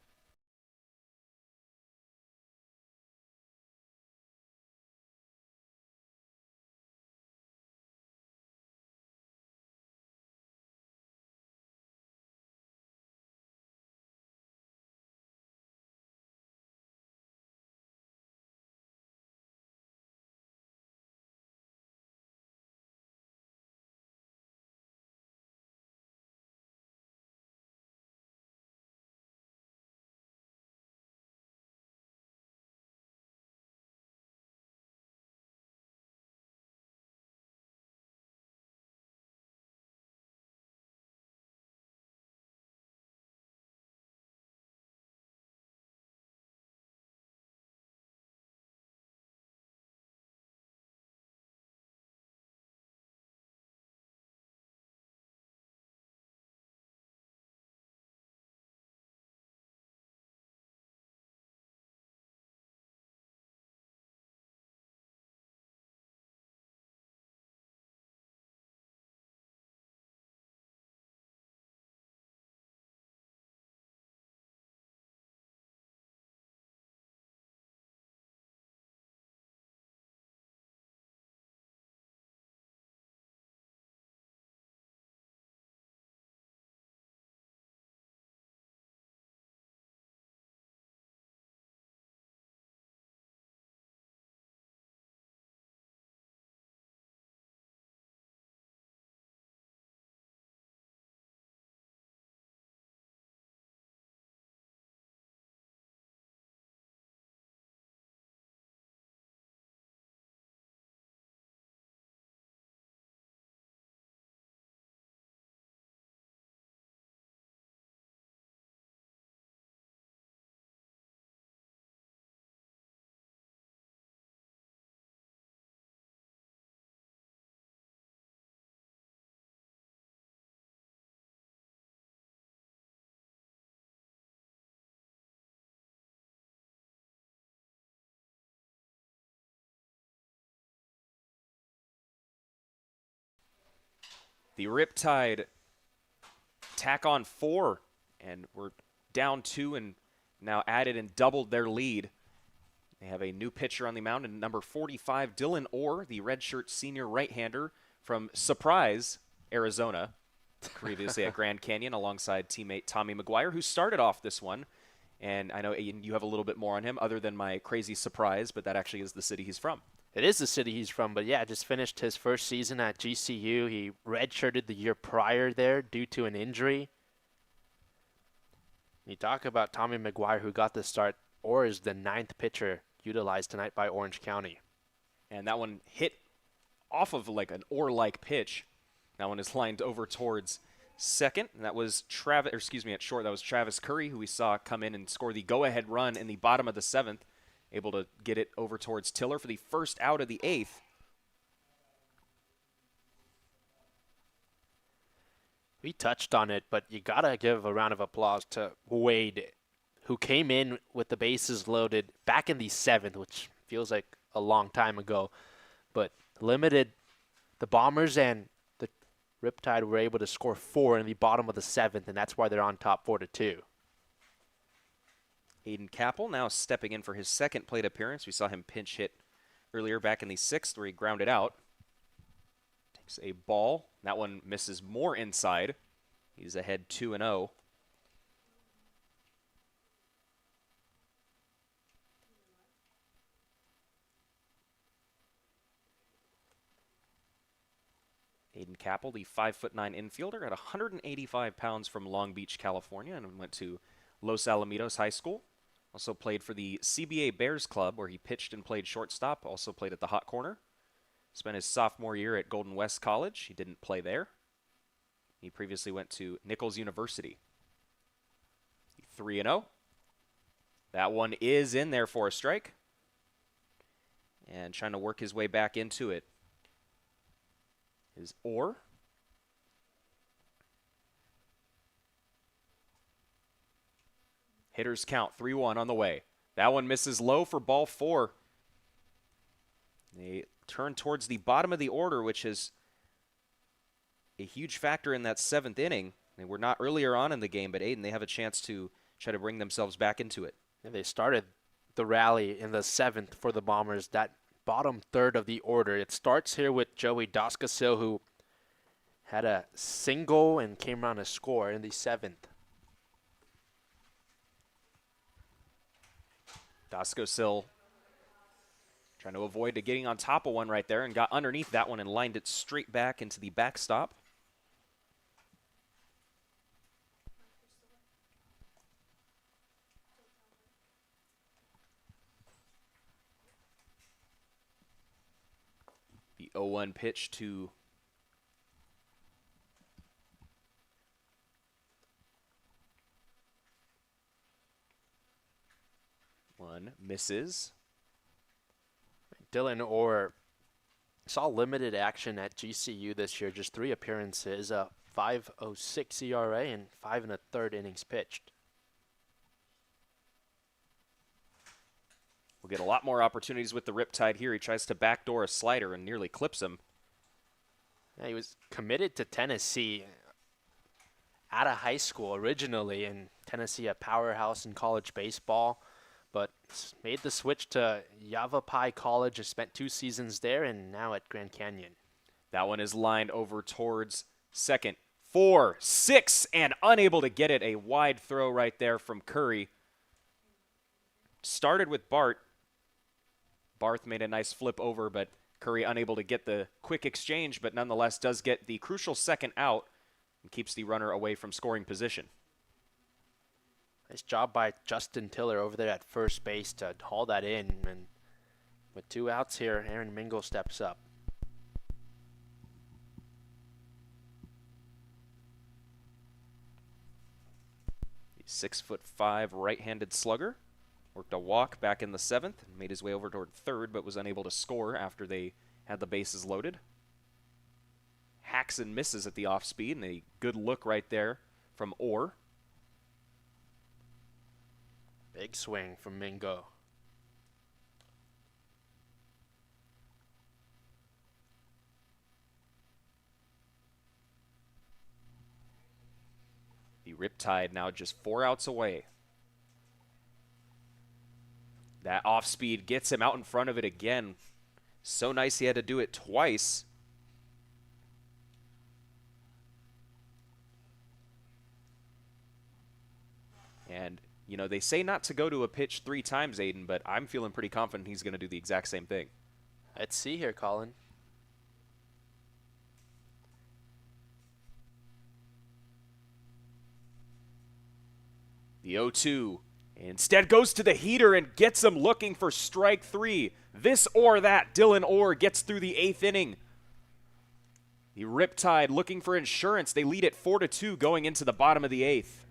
The Riptide tack on 4, and we're down 2 and now added and doubled their lead. They have a new pitcher on the mound, and number 45, Dylan Orr, the redshirt senior right-hander from Surprise, Arizona, previously at Grand Canyon, alongside teammate Tommy McGuire, who started off this one. And I know you have a little bit more on him other than my crazy surprise, but that actually is the city he's from. It is the city he's from, but yeah, just finished his first season at GCU. He redshirted the year prior there due to an injury. You talk about Tommy McGuire, who got the start. Orr is the 9th pitcher utilized tonight by Orange County. And that one hit off of like an Orr-like pitch. That one is lined over towards second, and that was at short, that was Travis Curry, who we saw come in and score the go-ahead run in the bottom of the 7th, able to get it over towards Tiller for the first out of the 8th. We touched on it, but you gotta give a round of applause to Wade, who came in with the bases loaded back in the 7th, which feels like a long time ago, but limited the Bombers, and the Riptide were able to score 4 in the bottom of the 7th, and that's why they're on top 4-2. Aiden Capel now stepping in for his second plate appearance. We saw him pinch hit earlier back in the 6th where he grounded out. Takes a ball. That one misses more inside. He's ahead 2-0. Aiden Capel, the 5'9" infielder, at 185 pounds from Long Beach, California, and went to Los Alamitos High School. Also played for the CBA Bears Club, where he pitched and played shortstop. Also played at the hot corner. Spent his sophomore year at Golden West College. He didn't play there. He previously went to Nichols University. 3-0. That one is in there for a strike. And trying to work his way back into it is Orr. Hitters count 3-1 on the way. That one misses low for ball 4. They turn towards the bottom of the order, which is a huge factor in that 7th inning. They were not earlier on in the game, but Aiden, they have a chance to try to bring themselves back into it. And they started the rally in the 7th for the Bombers, that bottom third of the order. It starts here with Joey Doscasil, who had a single and came around a score in the 7th. Doscasil trying to avoid getting on top of one right there and got underneath that one and lined it straight back into the backstop. The 0-1 pitch to one misses. Dylan Orr saw limited action at GCU this year, just 3 appearances, a 5.06 ERA and 5 1/3 innings pitched. We'll get a lot more opportunities with the Riptide here. He tries to backdoor a slider and nearly clips him. Yeah, he was committed to Tennessee out of high school originally, and Tennessee a powerhouse in college baseball, but made the switch to Yavapai College and spent 2 seasons there, and now at Grand Canyon. That one is lined over towards second. 4, 6, and unable to get it. A wide throw right there from Curry. Started with Bart. Barth made a nice flip over, but Curry unable to get the quick exchange, but nonetheless does get the crucial second out and keeps the runner away from scoring position. Nice job by Justin Tiller over there at first base to haul that in. And with 2 outs here, Aaron Mingle steps up. The 6'5" right-handed slugger worked a walk back in the 7th and made his way over toward third, but was unable to score after they had the bases loaded. Hacks and misses at the off speed, and a good look right there from Orr. Big swing from Mingo. Riptide now just 4 outs away. That off speed gets him out in front of it again. So nice he had to do it twice. And, you know, they say not to go to a pitch 3 times, Aiden, but I'm feeling pretty confident he's going to do the exact same thing. Let's see here, Colin. The 0-2 instead goes to the heater and gets him looking for strike 3. This or that, Dylan Orr gets through the 8th inning. The Riptide looking for insurance. They lead at 4-2 going into the bottom of the 8th.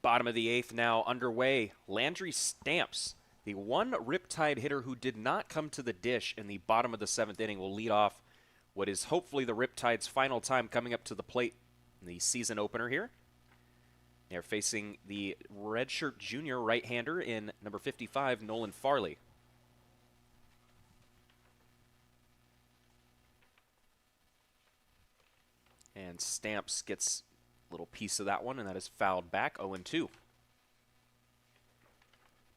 Bottom of the 8th now underway. Landry Stamps, the one Riptide hitter who did not come to the dish in the bottom of the 7th inning, will lead off what is hopefully the Riptide's final time coming up to the plate in the season opener here. They're facing the redshirt junior right-hander in number 55, Nolan Farley. And Stamps gets little piece of that one, and that is fouled back, 0-2.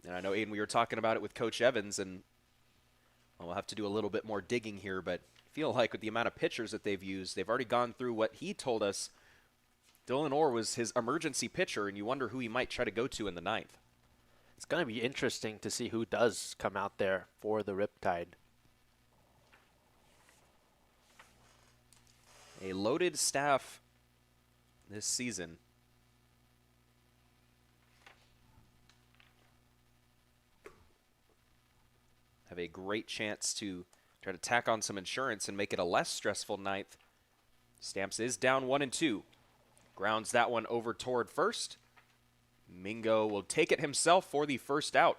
And I know, Aiden, we were talking about it with Coach Evans, and we'll have to do a little bit more digging here, but I feel like with the amount of pitchers that they've used, they've already gone through what he told us. Dylan Orr was his emergency pitcher, and you wonder who he might try to go to in the 9th. It's going to be interesting to see who does come out there for the Riptide. A loaded staff this season. Have a great chance to try to tack on some insurance and make it a less stressful 9th. Stamps is down 1-2. Grounds that one over toward first. Mingo will take it himself for the first out.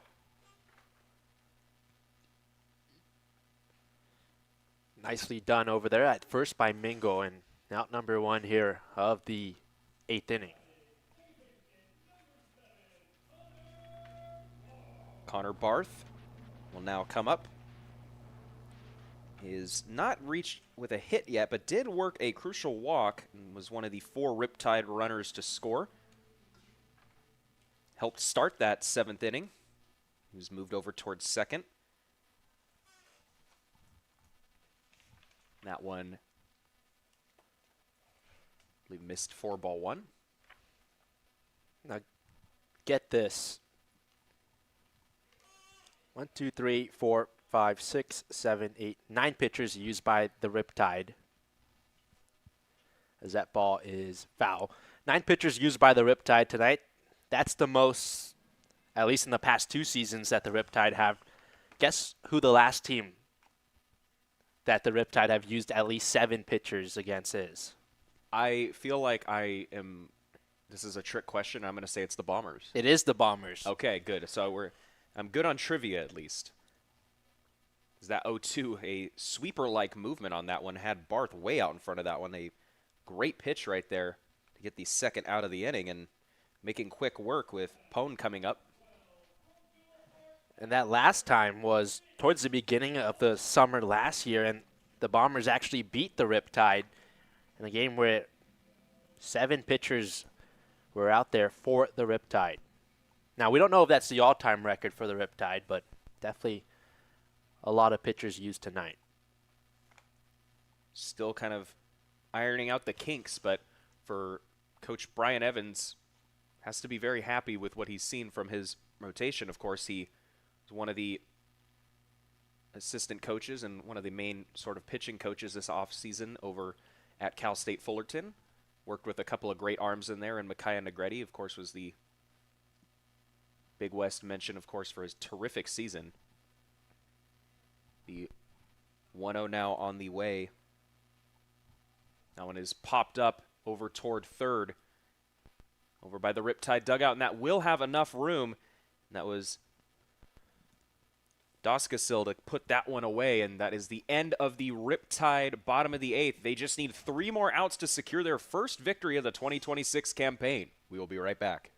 Nicely done over there at first by Mingo, and out number 1 here of the 8th inning. Connor Barth will now come up. is not reached with a hit yet, but did work a crucial walk and was one of the 4 Riptide runners to score. Helped start that 7th inning. He was moved over towards second. That one, I believe, missed 4-ball-1. Now, get this. 1, 2, 3, 4, 5, 6, 7, 8, 9 pitchers used by the Riptide. As that ball is foul. 9 pitchers used by the Riptide tonight. That's the most, at least in the past 2 seasons, that the Riptide have. Guess who the last team that the Riptide have used at least 7 pitchers against is? I feel like this is a trick question. I'm going to say it's the Bombers. It is the Bombers. Okay, good. So I'm good on trivia at least. Is that 0-2, a sweeper-like movement on that one, had Barth way out in front of that one. A great pitch right there to get the second out of the inning and making quick work with Pone coming up. And that last time was towards the beginning of the summer last year, and the Bombers actually beat the Riptide in a game where 7 pitchers were out there for the Riptide. Now, we don't know if that's the all-time record for the Riptide, but definitely a lot of pitchers used tonight. Still kind of ironing out the kinks, but for Coach Brian Evans, has to be very happy with what he's seen from his rotation. Of course, he was one of the assistant coaches and one of the main sort of pitching coaches this offseason over at Cal State Fullerton. Worked with a couple of great arms in there, and Micaiah Negretti, of course, was the Big West mention, of course, for his terrific season. The 1-0 now on the way. That one is popped up over toward third, over by the Riptide dugout, and that will have enough room. And that was Doskasil to put that one away, and that is the end of the Riptide bottom of the 8th. They just need 3 more outs to secure their first victory of the 2026 campaign. We will be right back.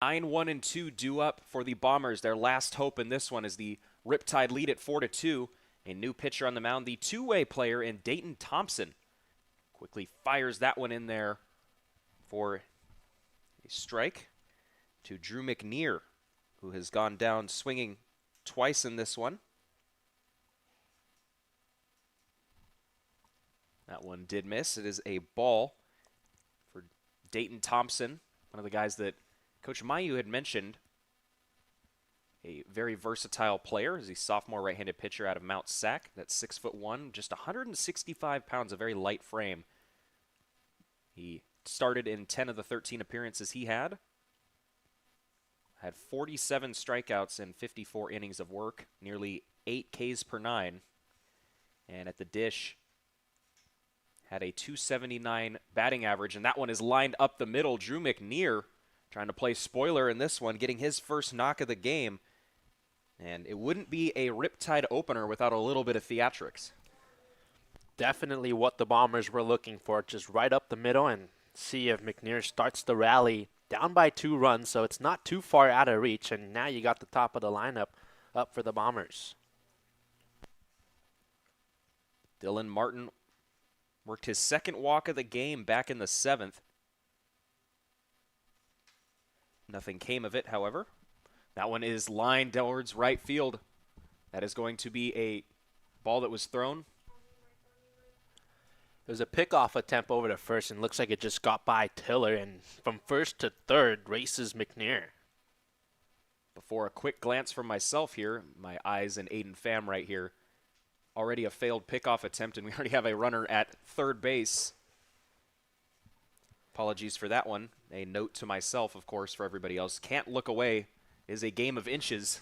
Nine 1-2 due up for the Bombers. Their last hope in this one is the Riptide lead at 4-2. A new pitcher on the mound, the two-way player in Dayton Thompson. Quickly fires that one in there for a strike to Drew McNear, who has gone down swinging twice in this one. That one did miss. It is a ball for Dayton Thompson, one of the guys that Coach Mayu had mentioned a very versatile player. He's a sophomore right-handed pitcher out of Mount Sac. That's 6'1", just 165 pounds, a very light frame. He started in 10 of the 13 appearances he had 47 strikeouts in 54 innings of work, nearly 8 Ks per 9. And at the dish, had a 279 batting average, and that one is lined up the middle. Drew McNear trying to play spoiler in this one, getting his first knock of the game. And it wouldn't be a Riptide opener without a little bit of theatrics. Definitely what the Bombers were looking for, just right up the middle and see if McNear starts the rally down by 2 runs, so it's not too far out of reach, and now you got the top of the lineup up for the Bombers. Dylan Martin worked his second walk of the game back in the 7th. Nothing came of it, however. That one is lined towards right field. That is going to be a ball that was thrown. There's a pickoff attempt over to first, and looks like it just got by Tiller, and from first to third races McNear. Before a quick glance from myself here, my eyes and Aiden Pham right here. Already a failed pickoff attempt, and we already have a runner at third base. Apologies for that one. A note to myself, of course, for everybody else. Can't look away is a game of inches.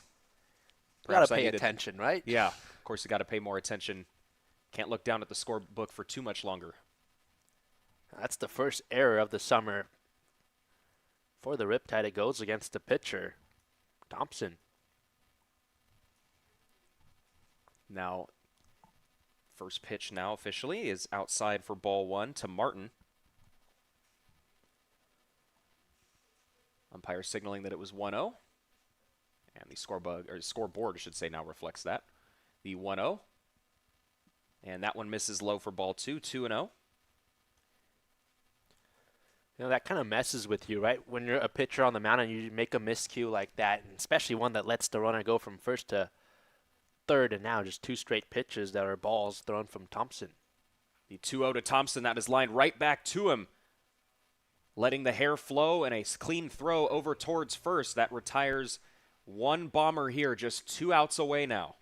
Got to pay attention, right? Yeah, of course you got to pay more attention. Can't look down at the scorebook for too much longer. That's the first error of the summer for the Riptide. It goes against the pitcher, Thompson. Now, first pitch now officially is outside for ball 1 to Martin. Umpire signaling that it was 1-0. And the scoreboard, I should say, now reflects that. The 1-0. And that one misses low for ball 2, 2-0. You know, that kind of messes with you, right? When you're a pitcher on the mound and you make a miscue like that, and especially one that lets the runner go from first to third, and now just 2 straight pitches that are balls thrown from Thompson. The 2-0 to Thompson, that is lined right back to him. Letting the hair flow and a clean throw over towards first. That retires one Bomber here, just 2 outs away now.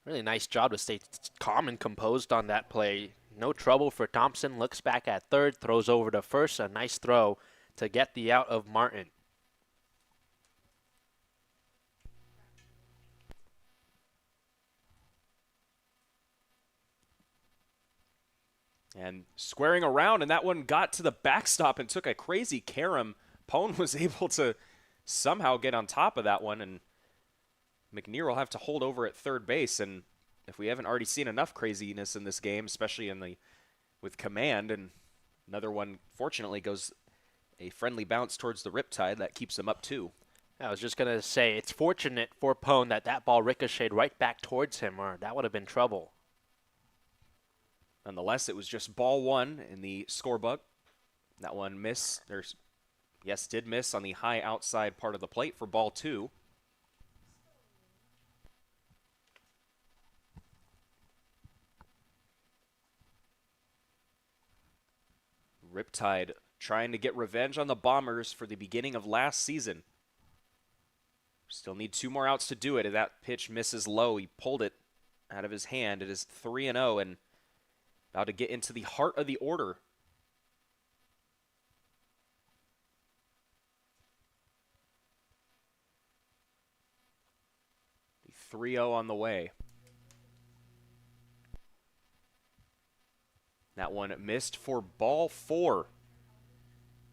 Really nice job to stay calm and composed on that play. No trouble for Thompson. Looks back at third, throws over to first. A nice throw to get the out of Martin. And squaring around, and that one got to the backstop and took a crazy carom. Pone was able to somehow get on top of that one, and McNear will have to hold over at third base. And if we haven't already seen enough craziness in this game, especially with command, and another one fortunately goes a friendly bounce towards the Riptide, that keeps them up 2. I was just going to say, it's fortunate for Pone that ball ricocheted right back towards him, or that would have been trouble. Nonetheless, it was just ball 1 in the scorebook. That one did miss on the high outside part of the plate for ball 2. Riptide trying to get revenge on the Bombers for the beginning of last season. Still need 2 more outs to do it. That pitch misses low. He pulled it out of his hand. It is 3-0 and about to get into the heart of the order. The 3-0 on the way. That one missed for ball 4.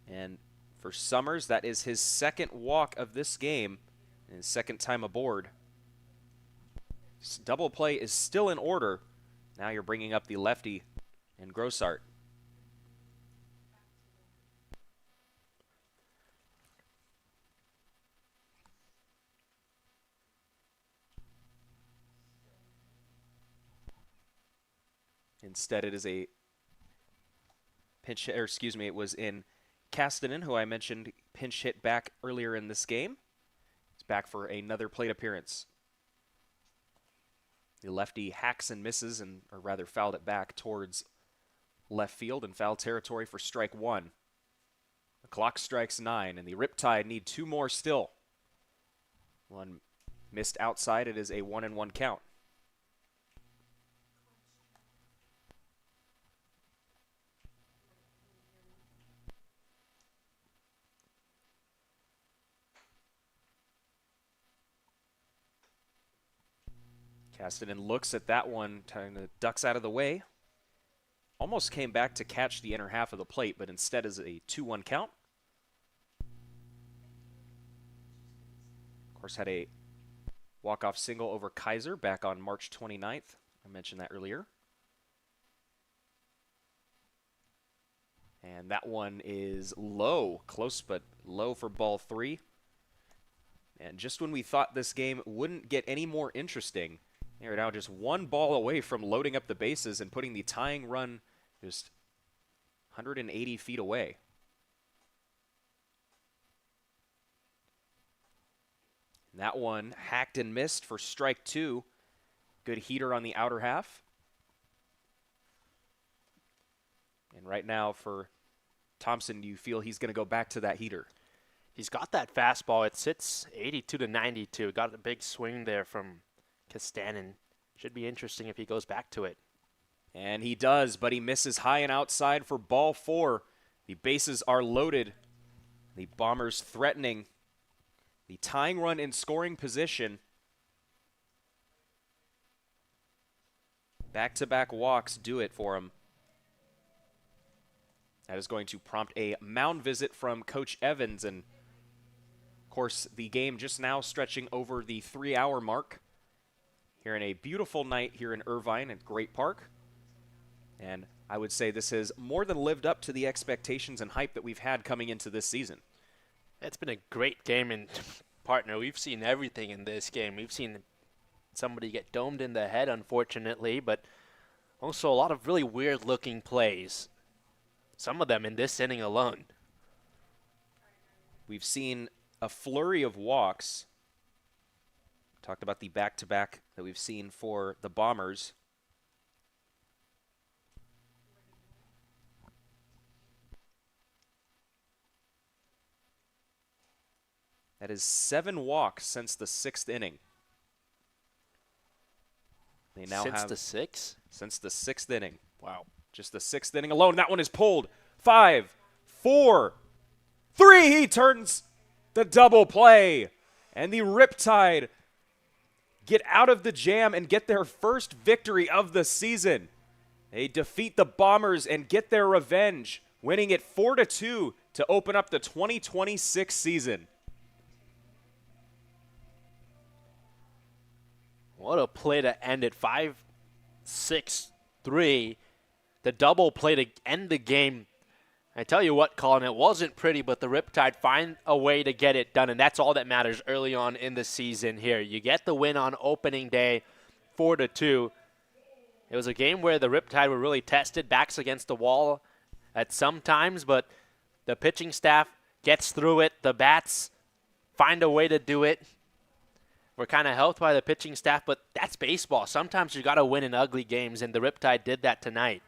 And for Summers, that is his second walk of this game and his second time aboard. Double play is still in order. Now you're bringing up the lefty and Grossart. Instead, it is a pinch hit, or excuse me, it was in Castanen, who I mentioned pinch hit back earlier in this game. He's back for another plate appearance. The lefty hacks and misses, or rather fouled it back towards left field in foul territory for strike 1. The clock strikes 9, and the Riptide need 2 more still. One missed outside. It is a 1-1 count. Castanen looks at that one, kind of ducks out of the way. Almost came back to catch the inner half of the plate, but instead is a 2-1 count. Of course, had a walk-off single over Kaiser back on March 29th. I mentioned that earlier. And that one is low, close but low for ball 3. And just when we thought this game wouldn't get any more interesting, they are now just one ball away from loading up the bases and putting the tying run just 180 feet away. And that one hacked and missed for strike 2. Good heater on the outer half. And right now for Thompson, do you feel he's going to go back to that heater? He's got that fastball. It sits 82 to 92. Got a big swing there from Castanen. Should be interesting if he goes back to it. And he does, but he misses high and outside for ball 4. The bases are loaded. The Bombers threatening the tying run in scoring position. Back-to-back walks do it for him. That is going to prompt a mound visit from Coach Evans. And, of course, the game just now stretching over the 3-hour mark here in a beautiful night here in Irvine at Great Park. And I would say this has more than lived up to the expectations and hype that we've had coming into this season. It's been a great game, and partner, we've seen everything in this game. We've seen somebody get domed in the head, unfortunately, but also a lot of really weird-looking plays. Some of them in this inning alone. We've seen a flurry of walks. Talked about the back-to-back that we've seen for the Bombers. That is 7 walks since the 6th inning. They now Since have the 6th? Since the 6th inning. Wow. Just the 6th inning alone. That one is pulled. 5, 4, 3. He turns the double play. And the Riptide get out of the jam and get their first victory of the season. They defeat the Bombers and get their revenge, winning it 4-2 to open up the 2026 season. What a play to end it. 5-6-3. The double play to end the game. I tell you what, Colin, it wasn't pretty, but the Riptide find a way to get it done, and that's all that matters early on in the season here. You get the win on opening day, 4-2. It was a game where the Riptide were really tested, backs against the wall at some times, but the pitching staff gets through it. The bats find a way to do it. We're kind of helped by the pitching staff, but that's baseball. Sometimes you got to win in ugly games, and the Riptide did that tonight.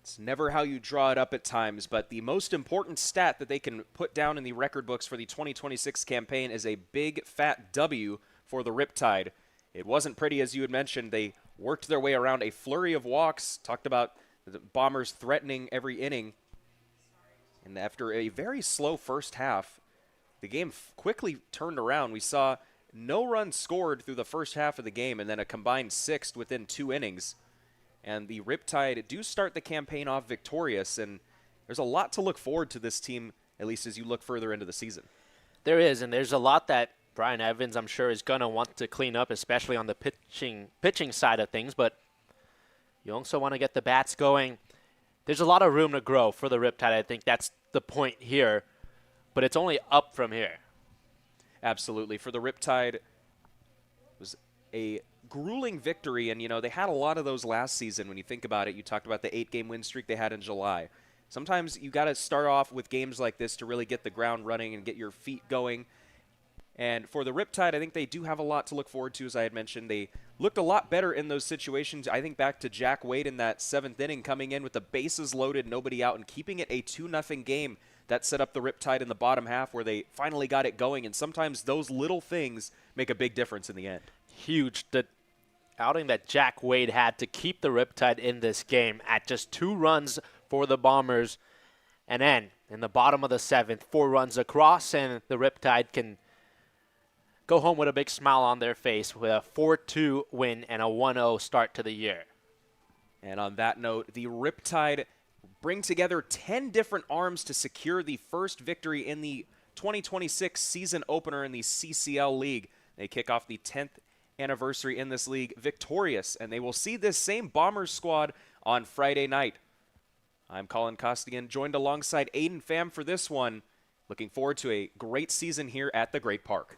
It's never how you draw it up at times, but the most important stat that they can put down in the record books for the 2026 campaign is a big, fat W for the Riptide. It wasn't pretty, as you had mentioned. They worked their way around a flurry of walks, talked about the Bombers threatening every inning. And after a very slow first half, the game quickly turned around. We saw no runs scored through the first half of the game and then a combined 6th within 2 innings. And the Riptide do start the campaign off victorious, and there's a lot to look forward to this team, at least as you look further into the season. There is, and there's a lot that Brian Evans, I'm sure, is going to want to clean up, especially on the pitching side of things, but you also want to get the bats going. There's a lot of room to grow for the Riptide. I think that's the point here, but it's only up from here. Absolutely. For the Riptide, it was a grueling victory, and, you know, they had a lot of those last season. When you think about it, you talked about the 8-game win streak they had in July. Sometimes you got to start off with games like this to really get the ground running and get your feet going. And for the Riptide, I think they do have a lot to look forward to, as I had mentioned. They looked a lot better in those situations. I think back to Jack Wade in that 7th inning, coming in with the bases loaded, nobody out, and keeping it a 2-0 game that set up the Riptide in the bottom half where they finally got it going, and sometimes those little things make a big difference in the end. Huge. The outing that Jack Wade had to keep the Riptide in this game at just 2 runs for the Bombers. And then in the bottom of the 7th, 4 runs across, and the Riptide can go home with a big smile on their face with a 4-2 win and a 1-0 start to the year. And on that note, the Riptide bring together 10 different arms to secure the first victory in the 2026 season opener in the CCL League. They kick off the 10th anniversary in this league victorious, and they will see this same Bombers squad on Friday night. I'm Colin Costigan, joined alongside Aiden Pham for this one. Looking forward to a great season here at the Great Park.